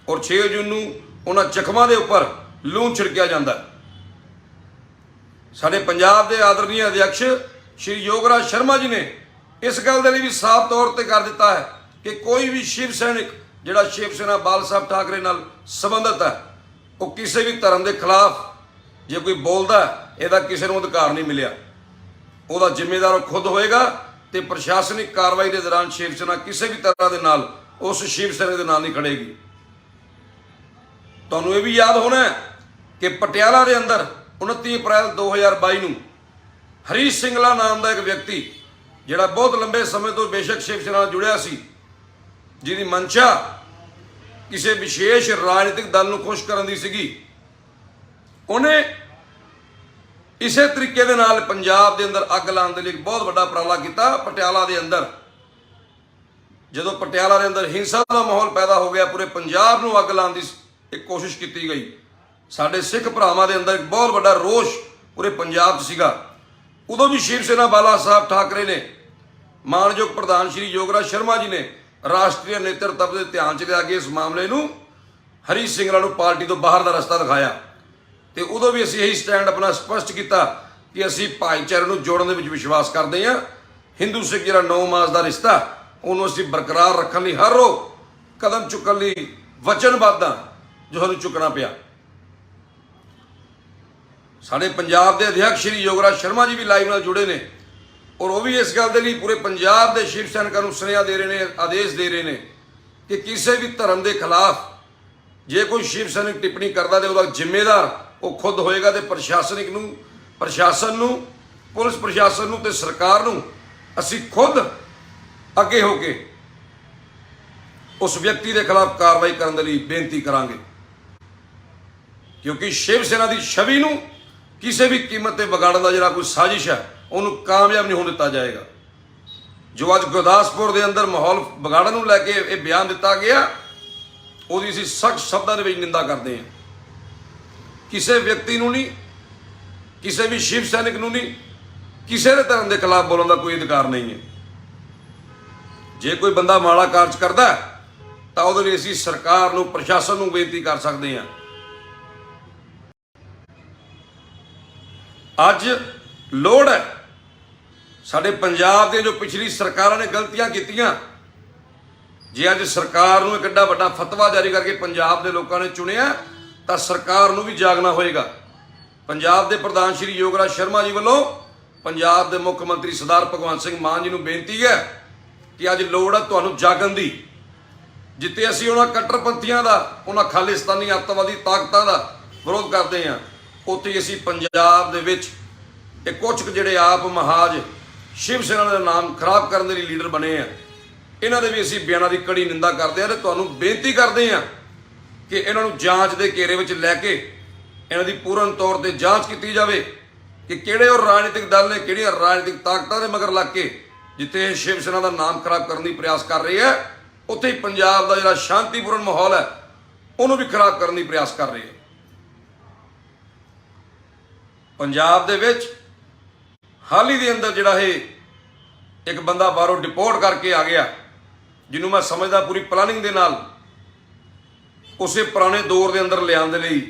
ਔਰ 6 ਜੂਨ ਨੂੰ ਉਹਨਾਂ ਜ਼ਖਮਾਂ ਦੇ ਉੱਪਰ ਲੂਣ ਛਿੜਕਿਆ ਜਾਂਦਾ। ਸਾਡੇ ਪੰਜਾਬ ਦੇ ਆਦਰਨੀय ਅਧਿਅਕਸ਼ ਸ਼੍ਰੀ ਯੋਗਰਾਜ ਸ਼ਰਮਾ ਜੀ ਨੇ ਇਸ ਗੱਲ ਦੇ ਲਈ ਵੀ ਸਾਫ਼ ਤੌਰ ਤੇ ਕਰ ਦਿੱਤਾ ਹੈ ਕਿ ਕੋਈ ਵੀ ਸ਼ਿਵ ਸੈਨਿਕ ਜਿਹੜਾ ਸ਼ਿਵ ਸੈਨਾ ਬਾਲ ਸਾਹਿਬ ਠਾਕਰੇ ਨਾਲ ਸੰਬੰਧਿਤ ਹੈ, ਉਹ ਕਿਸੇ ਵੀ ਧਰਮ ਦੇ ਖਿਲਾਫ ਜੇ ਕੋਈ ਬੋਲਦਾ, ਇਹਦਾ ਕਿਸੇ ਨੂੰ ਅਧਿਕਾਰ ਨਹੀਂ ਮਿਲਿਆ। ਉਹਦਾ ਜ਼ਿੰਮੇਦਾਰ ਉਹ ਖੁਦ ਹੋਏਗਾ ਤੇ ਪ੍ਰਸ਼ਾਸਨਿਕ ਕਾਰਵਾਈ ਦੇ ਦੌਰਾਨ ਸ਼ਿਵ ਸੈਨਾ ਕਿਸੇ ਵੀ ਤਰ੍ਹਾਂ ਦੇ ਨਾਲ ਉਸ ਸ਼ਿਵ ਸੈਨਾ ਦੇ ਨਾਲ ਨਹੀਂ ਖੜੇਗੀ। ਤੁਹਾਨੂੰ ਇਹ ਵੀ ਯਾਦ ਹੋਣਾ ਕਿ ਪਟਿਆਲਾ ਦੇ ਅੰਦਰ 29 ਅਪ੍ਰੈਲ 2022 ਨੂੰ ਹਰੀਸ਼ ਸਿੰਗਲਾ ਨਾਮ ਦਾ ਇੱਕ ਵਿਅਕਤੀ ਜਿਹੜਾ ਬਹੁਤ ਲੰਬੇ ਸਮੇਂ ਤੋਂ ਬੇਸ਼ੱਕ ਸ਼ਿਵ ਸੈਨਾ ਨਾਲ ਜੁੜਿਆ ਸੀ, ਜਿਹਦੀ ਮਨਸ਼ਾ ਕਿਸੇ ਵਿਸ਼ੇਸ਼ ਰਾਜਨੀਤਿਕ ਦਲ ਨੂੰ ਖੁਸ਼ ਕਰਨ ਦੀ ਸੀਗੀ, ਉਹਨੇ ਇਸੇ ਤਰੀਕੇ ਦੇ ਨਾਲ ਪੰਜਾਬ ਦੇ ਅੰਦਰ ਅੱਗ ਲਾਉਣ ਦੇ ਲਈ ਬਹੁਤ ਵੱਡਾ ਉਪਰਾਲਾ ਕੀਤਾ। ਪਟਿਆਲਾ ਦੇ ਅੰਦਰ ਜਦੋਂ ਪਟਿਆਲਾ ਦੇ ਅੰਦਰ ਹਿੰਸਾ ਦਾ ਮਾਹੌਲ ਪੈਦਾ ਹੋ ਗਿਆ, ਪੂਰੇ ਪੰਜਾਬ ਨੂੰ ਅੱਗ ਲਾਉਣ ਦੀ ਇੱਕ ਕੋਸ਼ਿਸ਼ ਕੀਤੀ ਗਈ। ਸਾਡੇ ਸਿੱਖ ਭਰਾਵਾਂ ਦੇ ਅੰਦਰ ਇੱਕ ਬਹੁਤ ਵੱਡਾ ਰੋਸ਼ ਪੂਰੇ ਪੰਜਾਬ 'ਚ ਸੀਗਾ। ਉਦੋਂ ਵੀ ਸ਼ਿਵ ਸੈਨਾ ਬਾਲਾ ਸਾਹਿਬ ਠਾਕਰੇ ਨੇ, ਮਾਨਯੋਗ ਪ੍ਰਧਾਨ ਸ਼੍ਰੀ ਯੋਗਰਾਜ ਸ਼ਰਮਾ ਜੀ ਨੇ ਰਾਸ਼ਟਰੀ ਨੇਤਰਤਵ ਦੇ ਧਿਆਨ 'ਚ ਲਿਆ ਕੇ ਇਸ ਮਾਮਲੇ ਨੂੰ ਹਰੀਸ਼ ਸਿੰਗਲਾ ਨੂੰ ਪਾਰਟੀ ਤੋਂ ਬਾਹਰ ਦਾ ਰਸਤਾ ਦਿਖਾਇਆ ਤੇ ਉਦੋਂ ਵੀ ਅਸੀਂ ਇਹੀ ਸਟੈਂਡ ਆਪਣਾ ਸਪਸ਼ਟ ਕੀਤਾ ਕਿ ਅਸੀਂ ਭਾਈਚਾਰੇ ਨੂੰ ਜੋੜਨ ਦੇ ਵਿੱਚ ਵਿਸ਼ਵਾਸ ਕਰਦੇ ਹਾਂ। ਹਿੰਦੂ ਸਿੱਖ ਜਿਹੜਾ 9 ਮਾਸ ਦਾ ਰਿਸ਼ਤਾ, ਉਹਨੂੰ ਅਸੀਂ ਬਰਕਰਾਰ ਰੱਖਣ ਲਈ ਹਰ ਰੋਜ਼ ਕਦਮ ਚੁੱਕਣ ਲਈ ਵਚਨਬੱਧ ਹਾਂ, ਜੋ ਸਾਨੂੰ ਚੁੱਕਣਾ ਪਿਆ। ਸਾਡੇ ਪੰਜਾਬ ਦੇ ਅਧਿਅਕਸ਼ ਸ਼੍ਰੀ ਯੋਗਰਾਜ ਸ਼ਰਮਾ ਜੀ ਵੀ ਲਾਈਵ ਨਾਲ ਜੁੜੇ ਨੇ ਔਰ ਉਹ ਵੀ ਇਸ ਗੱਲ ਦੇ ਲਈ ਪੂਰੇ ਪੰਜਾਬ ਦੇ ਸ਼ਿਵ ਸੈਨਿਕਾਂ ਨੂੰ ਸੁਨੇਹਾ ਦੇ ਰਹੇ ਨੇ, ਆਦੇਸ਼ ਦੇ ਰਹੇ ਨੇ ਕਿ ਕਿਸੇ ਵੀ ਧਰਮ ਦੇ ਖਿਲਾਫ ਜੇ ਕੋਈ ਸ਼ਿਵ ਸੈਨਿਕ ਟਿੱਪਣੀ ਕਰਦਾ ਤੇ ਉਹਦਾ ਜ਼ਿੰਮੇਦਾਰ ਉਹ ਖੁਦ ਹੋਏਗਾ ਤੇ ਪ੍ਰਸ਼ਾਸਨ ਨੂੰ, ਪੁਲਿਸ ਪ੍ਰਸ਼ਾਸਨ ਨੂੰ ਤੇ ਸਰਕਾਰ ਨੂੰ ਅਸੀਂ ਖੁਦ ਅੱਗੇ ਹੋ ਕੇ ਉਸ ਵਿਅਕਤੀ ਦੇ ਖਿਲਾਫ ਕਾਰਵਾਈ ਕਰਨ ਦੇ ਲਈ ਬੇਨਤੀ ਕਰਾਂਗੇ, ਕਿਉਂਕਿ ਸ਼ਿਵ ਸੈਨਾ ਦੀ ਛਵੀ ਨੂੰ ਕਿਸੇ ਵੀ ਕੀਮਤ ਤੇ ਵਿਗਾੜਨ ਦਾ ਜਿਹੜਾ ਕੋਈ ਸਾਜ਼ਿਸ਼ ਹੈ, ਉਹਨੂੰ ਕਾਮਯਾਬ ਨਹੀਂ ਹੋਣ ਦਿੱਤਾ ਜਾਏਗਾ। ਜੋ ਅੱਜ ਗੁਰਦਾਸਪੁਰ ਦੇ ਅੰਦਰ ਮਾਹੌਲ ਵਿਗਾੜਨ ਨੂੰ ਲੈ ਕੇ ਇਹ ਬਿਆਨ ਦਿੱਤਾ ਗਿਆ, ਉਹਦੀ ਅਸੀਂ ਸਖਤ ਸ਼ਬਦਾਂ ਦੇ ਵਿੱਚ ਨਿੰਦਾ ਕਰਦੇ ਹਾਂ। ਕਿਸੇ ਵਿਅਕਤੀ ਨੂੰ ਨਹੀਂ, ਕਿਸੇ ਵੀ ਸ਼ਿਵ ਸੈਨਿਕ ਨੂੰ ਨਹੀਂ, ਕਿਸੇ ਦੇ ਧਰਮ ਦੇ ਖਿਲਾਫ ਬੋਲਣ ਦਾ ਕੋਈ ਅਧਿਕਾਰ ਨਹੀਂ ਹੈ। ਜੇ ਕੋਈ ਬੰਦਾ ਮਾੜਾ ਕਾਰਜ ਕਰਦਾ ਤਾਂ ਉਹਦੇ ਲਈ ਅਸੀਂ ਸਰਕਾਰ ਨੂੰ, ਪ੍ਰਸ਼ਾਸਨ ਨੂੰ ਬੇਨਤੀ ਕਰ ਸਕਦੇ ਹਾਂ। ਅੱਜ ਲੋੜ ਹੈ ਸਾਡੇ ਪੰਜਾਬ ਦੇ ਜੋ ਪਿਛਲੀ ਸਰਕਾਰਾਂ ਨੇ ਗਲਤੀਆਂ ਕੀਤੀਆਂ, ਜੇ ਅੱਜ ਸਰਕਾਰ ਨੂੰ ਇੱਕ ਏਡਾ ਵੱਡਾ ਫਤਵਾ ਜਾਰੀ ਕਰਕੇ ਪੰਜਾਬ ਦੇ ਲੋਕਾਂ ਨੇ ਚੁਣਿਆ ਤਾਂ ਸਰਕਾਰ ਨੂੰ ਵੀ ਜਾਗਣਾ ਹੋਏਗਾ। ਪੰਜਾਬ ਦੇ ਪ੍ਰਧਾਨ ਸ਼੍ਰੀ ਯੋਗਰਾਜ ਸ਼ਰਮਾ ਜੀ ਵੱਲੋਂ ਪੰਜਾਬ ਦੇ ਮੁੱਖ ਮੰਤਰੀ ਸਰਦਾਰ ਭਗਵੰਤ ਸਿੰਘ ਮਾਨ ਜੀ ਨੂੰ ਬੇਨਤੀ ਹੈ ਕਿ ਅੱਜ ਲੋੜ ਹੈ ਤੁਹਾਨੂੰ ਜਾਗਣ ਦੀ। ਜਿੱਥੇ ਅਸੀਂ ਉਹਨਾਂ ਕੱਟੜਪੰਥੀਆਂ ਦਾ, ਉਹਨਾਂ ਖਾਲਿਸਤਾਨੀ ਅੱਤਵਾਦੀ ਤਾਕਤਾਂ ਦਾ ਵਿਰੋਧ ਕਰਦੇ ਹਾਂ, ਉੱਥੇ ਅਸੀਂ ਪੰਜਾਬ ਦੇ ਵਿੱਚ ਇਹ ਕੁਝ ਜਿਹੜੇ ਆਪ ਮਹਾਜ ਸ਼ਿਵ ਸੈਨਾ ਦਾ ਨਾਮ ਖਰਾਬ ਕਰਨ ਦੇ ਲਈ ਲੀਡਰ ਬਣੇ ਆ, ਇਹਨਾਂ ਦੇ ਵੀ ਅਸੀਂ ਬਿਆਨਾਂ ਦੀ ਕੜੀ ਨਿੰਦਾ ਕਰਦੇ ਹਾਂ ਤੇ ਤੁਹਾਨੂੰ ਬੇਨਤੀ ਕਰਦੇ ਹਾਂ ਕਿ ਇਹਨਾਂ ਨੂੰ ਜਾਂਚ ਦੇ ਘੇਰੇ ਵਿੱਚ ਲੈ ਕੇ ਇਹਨਾਂ ਦੀ ਪੂਰਨ ਤੌਰ ਤੇ ਜਾਂਚ ਕੀਤੀ ਜਾਵੇ ਕਿ ਕਿਹੜੇ ਉਹ ਰਾਜਨੀਤਿਕ ਦਲ ਨੇ, ਕਿਹੜੀਆਂ ਰਾਜਨੀਤਿਕ ਤਾਕਤਾਂ ਦੇ ਮਗਰ ਲੱਗ ਕੇ ਜਿੱਥੇ ਇਹ ਸ਼ਿਵ ਸੈਨਾ ਦਾ ਨਾਮ ਖਰਾਬ ਕਰਨ ਦੀ ਪ੍ਰਯਾਸ ਕਰ ਰਹੇ ਹੈ, ਉੱਥੇ ਹੀ ਪੰਜਾਬ ਦਾ ਜਿਹੜਾ ਸ਼ਾਂਤੀਪੂਰਨ ਮਾਹੌਲ ਹੈ ਉਹਨੂੰ ਵੀ ਖਰਾਬ ਕਰਨ ਦੀ ਪ੍ਰयास ਕਰ ਰਹੇ ਆ। ਪੰਜਾਬ ਦੇ ਵਿੱਚ ਹਾਲ ਹੀ ਦੇ ਅੰਦਰ ਜਿਹੜਾ ਇਹ ਇੱਕ ਬੰਦਾ ਬਾਹਰੋਂ ਡਿਪੋਰਟ ਕਰਕੇ ਆ ਗਿਆ, ਜਿਹਨੂੰ ਮੈਂ ਸਮਝਦਾ ਪੂਰੀ ਪਲਾਨਿੰਗ ਦੇ ਨਾਲ ਉਸੇ ਪੁਰਾਣੇ ਦੌਰ ਦੇ ਅੰਦਰ ਲਿਆਉਣ ਦੇ ਲਈ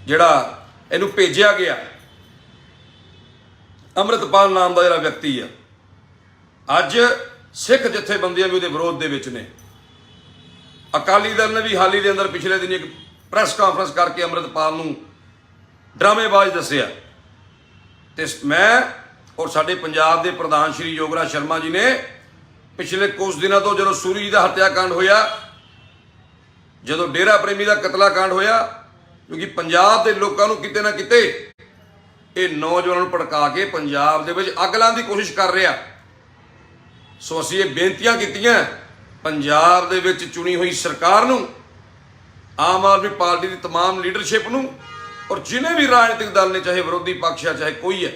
ਜਿਹੜਾ ਇਹਨੂੰ ਭੇਜਿਆ ਗਿਆ। ਅੰਮ੍ਰਿਤਪਾਲ ਨਾਮ ਦਾ ਜਿਹੜਾ ਵਿਅਕਤੀ ਆ, ਅੱਜ ਸਿੱਖ ਜਥੇਬੰਦੀਆਂ ਵੀ ਉਹਦੇ ਵਿਰੋਧ ਦੇ ਵਿੱਚ ਨੇ। ਅਕਾਲੀ ਦਲ ਨੇ ਵੀ ਹਾਲ ਹੀ ਦੇ ਅੰਦਰ ਪਿਛਲੇ ਦਿਨ ਇੱਕ ਪ੍ਰੈਸ ਕਾਨਫਰੰਸ ਕਰਕੇ ਅੰਮ੍ਰਿਤਪਾਲ ਨੂੰ ਡਰਾਮੇਬਾਜ਼ ਦੱਸਿਆ। ਤੇ ਮੈਂ ਔਰ ਸਾਡੇ ਪੰਜਾਬ ਦੇ ਪ੍ਰਧਾਨ ਸ਼੍ਰੀ ਯੋਗਰਾਜ ਸ਼ਰਮਾ ਜੀ ਨੇ ਪਿਛਲੇ ਕੁਝ ਦਿਨਾਂ ਤੋਂ ਜਦੋਂ ਸੂਰੀ ਜੀ ਦਾ ਹੱਤਿਆਕਾਂਡ ਹੋਇਆ, ਜਦੋਂ ਡੇਰਾ ਪ੍ਰੇਮੀ ਦਾ ਕਤਲਾਕਾਂਡ ਹੋਇਆ, ਕਿਉਂਕਿ ਪੰਜਾਬ ਦੇ ਲੋਕਾਂ ਨੂੰ ਕਿਤੇ ਨਾ ਕਿਤੇ ਇਹ ਨੌਜਵਾਨਾਂ ਨੂੰ ਭੜਕਾ ਕੇ ਪੰਜਾਬ ਦੇ ਵਿੱਚ ਅੱਗ ਲਾਉਣ ਦੀ ਕੋਸ਼ਿਸ਼ ਕਰ ਰਿਹਾ। ਸੋ ਅਸੀਂ ਇਹ ਬੇਨਤੀਆਂ ਕੀਤੀਆਂ ਪੰਜਾਬ ਦੇ ਵਿੱਚ ਚੁਣੀ ਹੋਈ ਸਰਕਾਰ ਨੂੰ, ਆਮ ਆਦਮੀ ਪਾਰਟੀ ਦੀ तमाम ਲੀਡਰਸ਼ਿਪ ਨੂੰ, ਔਰ ਜਿਨੇ ਵੀ ਰਾਜਨੀਤਿਕ ਦਲ ਨੇ, ਚਾਹੇ ਵਿਰੋਧੀ ਪਕਸ਼ ਹੈ ਚਾਹੇ ਕੋਈ ਹੈ,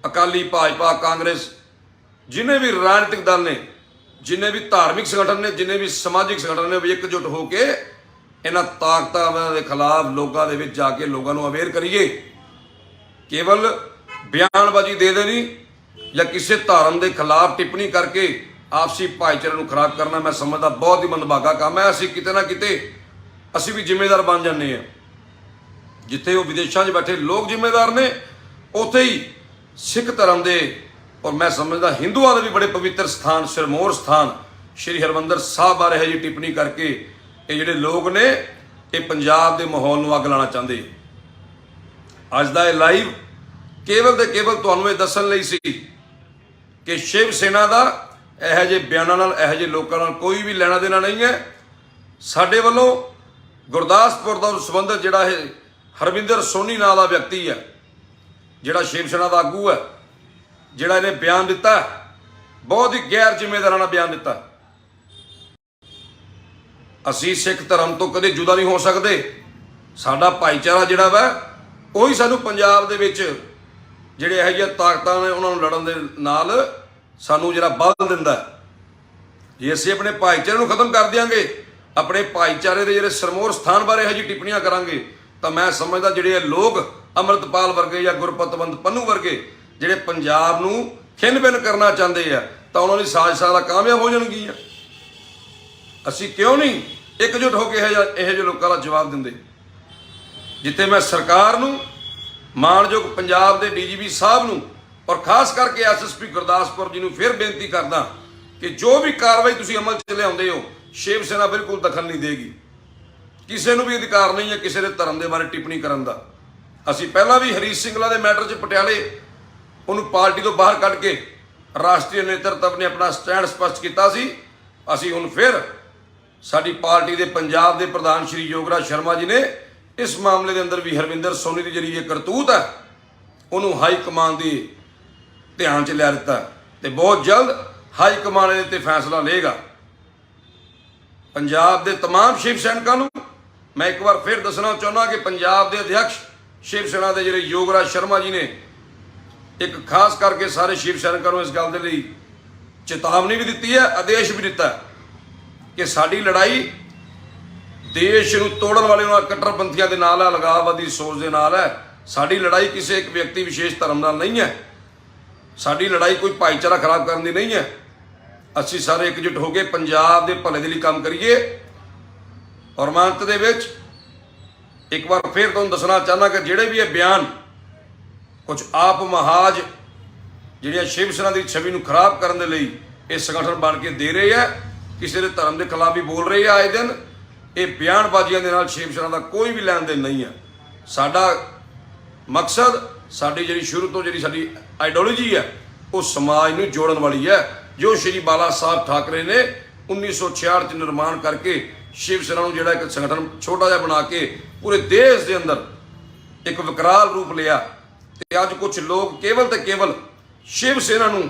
ਅਕਾਲੀ, ਭਾਜਪਾ, ਕਾਂਗਰਸ, ਜਿਨੇ ਵੀ ਰਾਜਨੀਤਿਕ ਦਲ ਨੇ, ਜਿਨੇ ਵੀ ਧਾਰਮਿਕ ਸੰਗਠਨ ਨੇ, ਜਿਨੇ ਵੀ ਸਮਾਜਿਕ ਸੰਗਠਨ ਨੇ, ਵੀ ਇਕਜੁੱਟ ਹੋ ਕੇ ਇਹਨਾਂ ਤਾਕਤਾਂ ਦੇ ਖਿਲਾਫ ਲੋਕਾਂ ਦੇ ਵਿੱਚ ਜਾ ਕੇ ਲੋਕਾਂ ਨੂੰ ਅਵੇਅਰ ਕਰੀਏ। ਕੇਵਲ ਬਿਆਨਬਾਜ਼ੀ ਦੇ ਦੇਣੀ ਜਾਂ ਕਿਸੇ ਧਰਮ ਦੇ ਖਿਲਾਫ ਟਿੱਪਣੀ ਕਰਕੇ ਆਪਸੀ ਭਾਈਚਾਰੇ ਨੂੰ ਖਰਾਬ ਕਰਨਾ ਮੈਂ ਸਮਝਦਾ ਬਹੁਤ ਹੀ ਮੰਦਭਾਗਾ ਕੰਮ ਹੈ। ਅਸੀਂ ਕਿਤੇ ਨਾ ਕਿਤੇ ਅਸੀਂ ਵੀ ਜ਼ਿੰਮੇਦਾਰ ਬਣ ਜਾਂਦੇ ਹਾਂ। ਜਿੱਥੇ ਉਹ ਵਿਦੇਸ਼ਾਂ 'ਚ ਬੈਠੇ ਲੋਕ ਜ਼ਿੰਮੇਦਾਰ ਨੇ, ਉੱਥੇ ਹੀ ਸਿੱਖ ਧਰਮ ਦੇ ਔਰ ਮੈਂ ਸਮਝਦਾ ਹਿੰਦੂਆਂ ਦੇ ਵੀ ਬੜੇ ਪਵਿੱਤਰ ਸਥਾਨ, ਸਿਰਮੌਰ ਸਥਾਨ ਸ਼੍ਰੀ ਹਰਿਮੰਦਰ ਸਾਹਿਬ ਬਾਰੇ ਹੈ ਜੀ ਟਿੱਪਣੀ ਕਰਕੇ ਇਹ ਜਿਹੜੇ ਲੋਕ ਨੇ ਇਹ ਪੰਜਾਬ ਦੇ ਮਾਹੌਲ ਨੂੰ ਅੱਗ ਲਾਉਣਾ ਚਾਹੁੰਦੇ। ਅੱਜ ਦਾ ਇਹ ਲਾਈਵ ਕੇਵਲ ਤੇ ਕੇਵਲ ਤੁਹਾਨੂੰ ਇਹ ਦੱਸਣ ਲਈ ਸੀ ਕਿ ਸ਼ਿਵ ਸੈਨਾ ਦਾ ਇਹੋ ਜਿਹੇ ਬਿਆਨਾਂ ਨਾਲ, ਇਹੋ ਜਿਹੇ ਲੋਕਾਂ ਨਾਲ ਕੋਈ ਵੀ ਲੈਣਾ ਦੇਣਾ ਨਹੀਂ ਹੈ। ਸਾਡੇ ਵੱਲੋਂ ਗੁਰਦਾਸਪੁਰ ਦਾ ਸੰਬੰਧਿਤ ਜਿਹੜਾ ਇਹ ਹਰਵਿੰਦਰ ਸੋਨੀ ਨਾਂ ਦਾ ਵਿਅਕਤੀ ਹੈ, ਜਿਹੜਾ ਸ਼ਿਵ ਸੈਨਾ ਦਾ ਆਗੂ ਹੈ, ਜਿਹੜਾ ਇਹਨੇ ਬਿਆਨ ਦਿੱਤਾ, ਬਹੁਤ ਹੀ ਗੈਰ ਜ਼ਿੰਮੇਦਾਰਾਨਾ ਬਿਆਨ ਦਿੱਤਾ। ਅਸੀਂ ਸਿੱਖ ਧਰਮ ਤੋਂ ਕਦੇ ਜੁਦਾ ਨਹੀਂ ਹੋ ਸਕਦੇ। ਸਾਡਾ ਭਾਈਚਾਰਾ ਜਿਹੜਾ ਵਾ ਉਹੀ ਸਾਨੂੰ ਪੰਜਾਬ ਦੇ ਵਿੱਚ ਜਿਹੜੇ ਇਹੋ ਜਿਹੀਆਂ ਤਾਕਤਾਂ ਨੇ ਉਹਨਾਂ ਨੂੰ ਲੜਨ ਦੇ ਨਾਲ ਸਾਨੂੰ ਜਿਹੜਾ ਬਲ ਦਿੰਦਾ। ਜੇ ਅਸੀਂ ਆਪਣੇ ਭਾਈਚਾਰੇ ਨੂੰ ਖਤਮ ਕਰ ਦਿਆਂਗੇ, ਆਪਣੇ ਭਾਈਚਾਰੇ ਦੇ ਜਿਹੜੇ ਸਰਮੌਰ ਸਥਾਨ ਬਾਰੇ ਇਹੋ ਜਿਹੀ ਟਿੱਪਣੀਆਂ ਕਰਾਂਗੇ, ਤਾਂ ਮੈਂ ਸਮਝਦਾ ਜਿਹੜੇ ਇਹ ਲੋਕ ਅੰਮ੍ਰਿਤਪਾਲ ਵਰਗੇ ਜਾਂ ਗੁਰਪਤਵੰਤ ਪੰਨੂ ਵਰਗੇ ਜਿਹੜੇ ਪੰਜਾਬ ਨੂੰ ਖਿੰਨ-ਬਿੰਨ ਕਰਨਾ ਚਾਹੁੰਦੇ ਆ, ਤਾਂ ਉਹਨਾਂ ਦੀ ਸਾਜ਼ਿਸ਼ਾਂ ਕਾਮਯਾਬ ਹੋ ਜਾਣਗੀਆਂ। ਅਸੀਂ ਕਿਉਂ ਨਹੀਂ ਇਕਜੁੱਟ ਹੋ ਕੇ ਇਹੋ ਜਿਹੇ ਲੋਕਾਂ ਦਾ ਜਵਾਬ ਦਿੰਦੇ। ਜਿੱਥੇ ਮੈਂ ਸਰਕਾਰ ਨੂੰ, ਮਾਣਯੋਗ ਪੰਜਾਬ ਦੇ ਡੀਜੀਪੀ ਸਾਹਿਬ ਨੂੰ ਔਰ ਖਾਸ ਕਰਕੇ ਐਸਐਸਪੀ ਗੁਰਦਾਸਪੁਰ ਜੀ ਨੂੰ ਫਿਰ ਬੇਨਤੀ ਕਰਦਾ ਕਿ ਜੋ ਵੀ ਕਾਰਵਾਈ ਤੁਸੀਂ ਅਮਲ 'ਚ ਲਿਆਉਂਦੇ ਹੋ, ਸ਼ਿਵ ਸੈਨਾ ਬਿਲਕੁਲ ਦਖਲ ਨਹੀਂ ਦੇਗੀ। ਕਿਸੇ ਨੂੰ ਵੀ ਅਧਿਕਾਰ ਨਹੀਂ ਹੈ ਕਿਸੇ ਦੇ ਧਰਮ ਦੇ ਬਾਰੇ ਟਿੱਪਣੀ ਕਰਨ ਦਾ। ਅਸੀਂ ਪਹਿਲਾਂ ਵੀ ਹਰੀਸ਼ ਸਿੰਘਲਾ ਦੇ ਮੈਟਰ 'ਚ ਪਟਿਆਲੇ ਉਹਨੂੰ ਪਾਰਟੀ ਤੋਂ ਬਾਹਰ ਕੱਢ ਕੇ ਰਾਸ਼ਟਰੀ ਨੇਤਰਤਵ ਨੇ ਆਪਣਾ ਸਟੈਂਡ ਸਪਸ਼ਟ ਕੀਤਾ ਸੀ। ਅਸੀਂ ਹੁਣ ਫਿਰ ਸਾਡੀ ਪਾਰਟੀ ਦੇ ਪੰਜਾਬ ਦੇ ਪ੍ਰਧਾਨ ਸ਼੍ਰੀ ਯੋਗਰਾਜ ਸ਼ਰਮਾ ਜੀ ਨੇ ਇਸ ਮਾਮਲੇ ਦੇ ਅੰਦਰ ਵੀ ਹਰਵਿੰਦਰ ਸੋਨੀ ਦੀ ਜਿਹੜੀ ਇਹ ਕਰਤੂਤ ਹੈ ਉਹਨੂੰ ਹਾਈ ਕਮਾਨ ਦੀ ਧਿਆਨ 'ਚ ਲਿਆ ਦਿੱਤਾ ਤੇ ਬਹੁਤ ਜਲਦ ਹਾਈ ਕਮਾਨ ਇਹਦੇ ਤੇ ਫੈਸਲਾ ਲਏਗਾ। ਪੰਜਾਬ ਦੇ तमाम ਸ਼ਿਵ ਸੈਨਿਕਾਂ ਨੂੰ ਮੈਂ ਇੱਕ ਵਾਰ ਫਿਰ ਦੱਸਣਾ ਚਾਹੁੰਦਾ ਕਿ ਪੰਜਾਬ ਦੇ ਅਧਿਕਸ਼ ਸ਼ਿਵ ਸੈਨਾ ਦੇ ਜਿਹੜੇ ਯੋਗਰਾਜ ਸ਼ਰਮਾ ਜੀ ਨੇ ਇੱਕ ਖਾਸ ਕਰਕੇ ਸਾਰੇ ਸ਼ਿਵ ਸੈਨਿਕਾਂ ਨੂੰ ਇਸ ਗੱਲ ਦੇ ਲਈ ਚੇਤਾਵਨੀ ਵੀ ਦਿੱਤੀ ਹੈ, ਆਦੇਸ਼ ਵੀ ਦਿੱਤਾ ਕਿ ਸਾਡੀ ਲੜਾਈ ਦੇਸ਼ ਨੂੰ ਤੋੜਨ ਵਾਲੇ ਨਾਲ, ਕੱਟੜਪੰਥੀਆਂ ਦੇ ਨਾਲ ਹੈ, ਲਗਾਵਵਾਦੀ ਸੋਚ ਦੇ ਨਾਲ ਹੈ। ਸਾਡੀ ਲੜਾਈ ਕਿਸੇ ਇੱਕ ਵਿਅਕਤੀ ਵਿਸ਼ੇਸ਼ ਧਰਮ ਨਾਲ ਨਹੀਂ ਹੈ। ਸਾਡੀ ਲੜਾਈ ਕੋਈ ਭਾਈਚਾਰਾ ਖਰਾਬ ਕਰਨ ਦੀ ਨਹੀਂ ਹੈ। ਅਸੀਂ ਸਾਰੇ ਇਕਜੁੱਟ ਹੋ ਕੇ ਪੰਜਾਬ ਦੇ ਭਲੇ ਦੇ ਲਈ ਕੰਮ ਕਰੀਏ। ਔਰ ਮੈਂ ਅੰਤ ਦੇ ਵਿੱਚ ਇੱਕ ਵਾਰ ਫਿਰ ਤੁਹਾਨੂੰ ਦੱਸਣਾ ਚਾਹੁੰਦਾ ਕਿ ਜਿਹੜੇ ਵੀ ਇਹ ਬਿਆਨ ਕੁਝ ਆਪ ਮਹਾਜ ਜਿਹੜੀਆਂ ਸ਼ਿਵ ਸੈਨਾ ਦੀ ਛਵੀ ਨੂੰ ਖਰਾਬ ਕਰਨ ਦੇ ਲਈ ਇਹ ਸੰਗਠਨ ਬਣ ਕੇ ਦੇ ਰਹੇ ਆ, ਕਿਸੇ ਦੇ ਧਰਮ ਦੇ ਖਿਲਾਫ ਵੀ ਬੋਲ ਰਹੇ ਆ ਆਏ ਦਿਨ, ਇਹ ਬਿਆਨਬਾਜ਼ੀਆਂ ਦੇ ਨਾਲ ਸ਼ਿਵ ਸੈਨਾ ਦਾ ਕੋਈ ਵੀ ਲੈਣ ਦੇਣ ਨਹੀਂ ਹੈ। ਸਾਡਾ ਮਕਸਦ, ਸਾਡੀ ਜਿਹੜੀ ਸ਼ੁਰੂ ਤੋਂ ਜਿਹੜੀ ਸਾਡੀ ਆਈਡੀਓਲੋਜੀ ਹੈ ਉਹ ਸਮਾਜ ਨੂੰ ਜੋੜਨ ਵਾਲੀ ਹੈ, ਜੋ ਸ਼੍ਰੀ ਬਾਲਾ ਸਾਹਿਬ ਠਾਕਰੇ ਨੇ 1966 ਚ ਨਿਰਮਾਣ ਕਰਕੇ ਸ਼ਿਵ ਸੈਨਾ ਨੂੰ ਜਿਹੜਾ ਇੱਕ ਸੰਗਠਨ ਛੋਟਾ ਜਿਹਾ ਬਣਾ ਕੇ ਪੂਰੇ ਦੇਸ਼ ਦੇ ਅੰਦਰ ਇੱਕ ਵਿਕਰਾਲ ਰੂਪ ਲਿਆ। ਤੇ ਅੱਜ ਕੁਝ ਲੋਕ ਕੇਵਲ ਤੇ ਕੇਵਲ ਸ਼ਿਵ ਸੈਨਾ ਨੂੰ,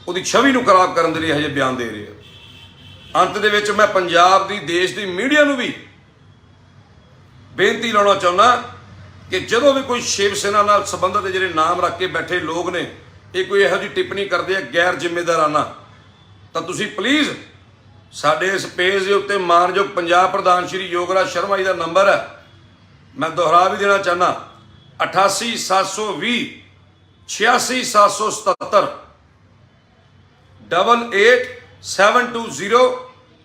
ਉਹਦੀ ਛਵੀ ਨੂੰ ਖਰਾਬ ਕਰਨ ਦੇ ਲਈ ਹਜੇ ਬਿਆਨ ਦੇ ਰਹੇ ਆ। ਅੰਤ ਦੇ ਵਿੱਚ ਮੈਂ ਪੰਜਾਬ ਦੀ, ਦੇਸ਼ ਦੀ ਮੀਡੀਆ ਨੂੰ ਵੀ ਬੇਨਤੀ ਲਾਉਣਾ ਚਾਹੁੰਦਾ ਕਿ ਜਦੋਂ ਵੀ ਕੋਈ ਸ਼ਿਵ ਸੈਨਾ ਨਾਲ ਸੰਬੰਧਿਤ ਜਿਹੜੇ ਨਾਮ ਰੱਖ ਕੇ ਬੈਠੇ ਲੋਕ ਨੇ ਇਹ ਕੋਈ ਇਹੋ ਜਿਹੀ ਟਿੱਪਣੀ ਕਰਦੇ ਆ ਗੈਰ ਜ਼ਿੰਮੇਦਾਰਾਨਾ, ਤਾਂ ਤੁਸੀਂ ਪਲੀਜ਼ ਸਾਡੇ ਇਸ ਪੇਜ ਦੇ ਉੱਤੇ ਮਾਨਯੋਗ ਪੰਜਾਬ ਪ੍ਰਧਾਨ ਸ਼੍ਰੀ ਯੋਗਰਾਜ ਸ਼ਰਮਾ ਜੀ ਦਾ ਨੰਬਰ ਹੈ, ਮੈਂ ਦੁਹਰਾ ਵੀ ਦੇਣਾ ਚਾਹੁੰਦਾ, 88 720 86777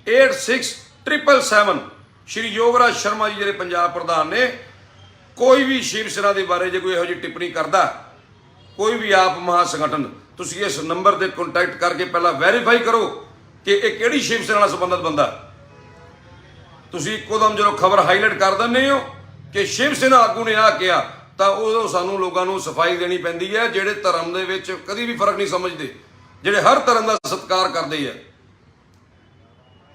88 ਸ਼੍ਰੀ ਯੋਗਰਾਜ ਸ਼ਰਮਾ ਜੀ ਜਿਹੜੇ ਪੰਜਾਬ ਪ੍ਰਧਾਨ ਨੇ। ਕੋਈ ਵੀ ਸ਼ਿਵ ਸੈਨਾ ਦੇ ਬਾਰੇ ਜੇ ਕੋਈ ਇਹੋ ਜਿਹੀ ਟਿੱਪਣੀ ਕਰਦਾ, ਕੋਈ ਵੀ ਆਪ ਮਹਾ ਸੰਗਠਨ, ਤੁਸੀਂ ਇਸ ਨੰਬਰ ਤੇ ਕੰਟੈਕਟ ਕਰਕੇ ਪਹਿਲਾਂ ਵੈਰੀਫਾਈ ਕਰੋ ਕਿ ਇਹ ਕਿਹੜੀ ਸ਼ਿਵ ਸੈਨਾ ਨਾਲ ਸੰਬੰਧਿਤ ਬੰਦਾ। ਤੁਸੀਂ ਇੱਕੋਦਮ ਜਦੋਂ ਖਬਰ ਹਾਈਲਾਈਟ ਕਰ ਦਿੰਦੇ ਹੋ ਕਿ ਸ਼ਿਵ ਸੈਨਾ ਆਗੂ ਨੇ ਆ ਕਿਹਾ, ਤਾਂ ਉਦੋਂ ਸਾਨੂੰ ਲੋਕਾਂ ਨੂੰ ਸਫਾਈ ਦੇਣੀ ਪੈਂਦੀ ਹੈ, ਜਿਹੜੇ ਧਰਮ ਦੇ ਵਿੱਚ ਕਦੀ ਵੀ ਫਰਕ ਨਹੀਂ ਸਮਝਦੇ, ਜਿਹੜੇ ਹਰ ਧਰਮ ਦਾ ਸਤਿਕਾਰ ਕਰਦੇ ਆ।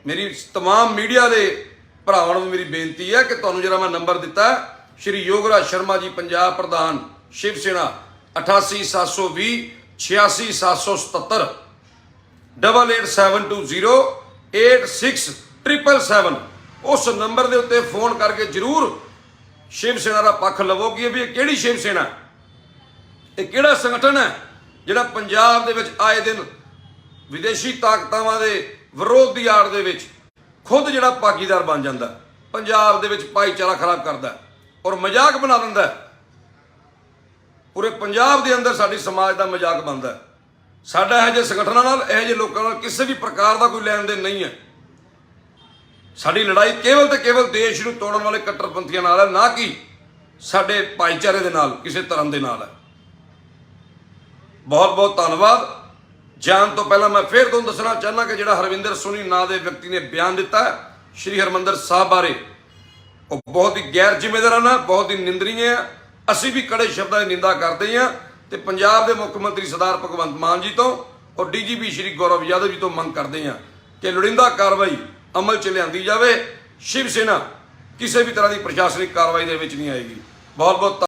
ਮੇਰੀ तमाम ਮੀਡੀਆ ਦੇ ਭਰਾਵਾਂ ਨੂੰ ਮੇਰੀ ਬੇਨਤੀ ਹੈ ਕਿ ਤੁਹਾਨੂੰ ਜਿਹੜਾ ਮੈਂ ਨੰਬਰ ਦਿੱਤਾ, ਸ਼੍ਰੀ ਯੋਗਰਾਜ ਸ਼ਰਮਾ ਜੀ ਪੰਜਾਬ ਪ੍ਰਧਾਨ ਸ਼ਿਵ ਸੈਨਾ, 88 720 86777 88 720 ਉਸ ਨੰਬਰ ਦੇ ਉੱਤੇ ਫੋਨ ਕਰਕੇ ਜ਼ਰੂਰ ਸ਼ਿਵ ਸੈਨਾ ਦਾ ਪੱਖ ਲਵੋ ਕਿ ਵੀ ਇਹ ਕਿਹੜੀ ਸ਼ਿਵ ਸੈਨਾ, ਇਹ ਕਿਹੜਾ ਸੰਗਠਨ ਹੈ ਜਿਹੜਾ ਪੰਜਾਬ ਦੇ ਵਿੱਚ ਆਏ ਦਿਨ ਵਿਦੇਸ਼ੀ ਤਾਕਤਾਵਾਂ ਦੇ ਵਿਰੋਧ ਦੀ ਆੜ ਦੇ ਵਿੱਚ ਖੁਦ ਜਿਹੜਾ ਭਾਗੀਦਾਰ ਬਣ ਜਾਂਦਾ, ਪੰਜਾਬ ਦੇ ਵਿੱਚ ਭਾਈਚਾਰਾ ਖਰਾਬ ਕਰਦਾ ਔਰ ਮਜ਼ਾਕ ਬਣਾ ਦਿੰਦਾ। ਪੂਰੇ ਪੰਜਾਬ ਦੇ ਅੰਦਰ ਸਾਡੀ ਸਮਾਜ ਦਾ ਮਜ਼ਾਕ ਬਣਦਾ। ਸਾਡਾ ਇਹੋ ਜਿਹੇ ਸੰਗਠਨਾਂ ਨਾਲ, ਇਹੋ ਜਿਹੇ ਲੋਕਾਂ ਨਾਲ ਕਿਸੇ ਵੀ ਪ੍ਰਕਾਰ ਦਾ ਕੋਈ ਲੈਣ ਦੇਣ ਨਹੀਂ ਹੈ। ਸਾਡੀ ਲੜਾਈ ਕੇਵਲ ਤੇ ਕੇਵਲ ਦੇਸ਼ ਨੂੰ ਤੋੜਨ ਵਾਲੇ ਕੱਟੜਪੰਥੀਆਂ ਨਾਲ ਹੈ, ਨਾ ਕਿ ਸਾਡੇ ਭਾਈਚਾਰੇ ਦੇ ਨਾਲ, ਕਿਸੇ ਧਰਮ ਦੇ ਨਾਲ ਹੈ। ਬਹੁਤ ਬਹੁਤ ਧੰਨਵਾਦ। ਜਾਣ ਤੋਂ ਪਹਿਲਾਂ ਮੈਂ ਫਿਰ ਤੁਹਾਨੂੰ ਦੱਸਣਾ ਚਾਹੁੰਦਾ ਕਿ ਜਿਹੜਾ ਹਰਵਿੰਦਰ ਸੋਨੀ ਨਾਂ ਦੇ ਵਿਅਕਤੀ ਨੇ ਬਿਆਨ ਦਿੱਤਾ ਸ਼੍ਰੀ ਹਰਿਮੰਦਰ ਸਾਹਿਬ ਬਾਰੇ, ਉਹ ਬਹੁਤ ਹੀ ਗੈਰ ਜ਼ਿੰਮੇਵਾਰਾਨਾ, ਬਹੁਤ ਹੀ ਨਿੰਦਣੀय ਹੈ। ਅਸੀਂ ਵੀ ਕੜੇ ਸ਼ਬਦਾਂ ਦੀ ਨਿੰਦਾ ਕਰਦੇ ਹਾਂ ਤੇ ਪੰਜਾਬ ਦੇ ਮੁੱਖ ਮੰਤਰੀ ਸਰਦਾਰ ਭਗਵੰਤ ਮਾਨ ਜੀ ਤੋਂ ਔਰ ਡੀਜੀਪੀ ਸ਼੍ਰੀ ਗੌਰਵ ਯਾਦਵ ਜੀ ਤੋਂ ਮੰਗ ਕਰਦੇ ਹਾਂ ਕਿ ਲੋੜੀਂਦਾ ਕਾਰਵਾਈ ਅਮਲ 'ਚ ਲਿਆਂਦੀ ਜਾਵੇ। ਸ਼ਿਵ ਸੈਨਾ ਕਿਸੇ ਵੀ ਤਰ੍ਹਾਂ ਦੀ ਪ੍ਰਸ਼ਾਸਨਿਕ ਕਾਰਵਾਈ ਦੇ ਵਿੱਚ ਨਹੀਂ ਆਏਗੀ। ਬਹੁਤ ਬਹੁਤ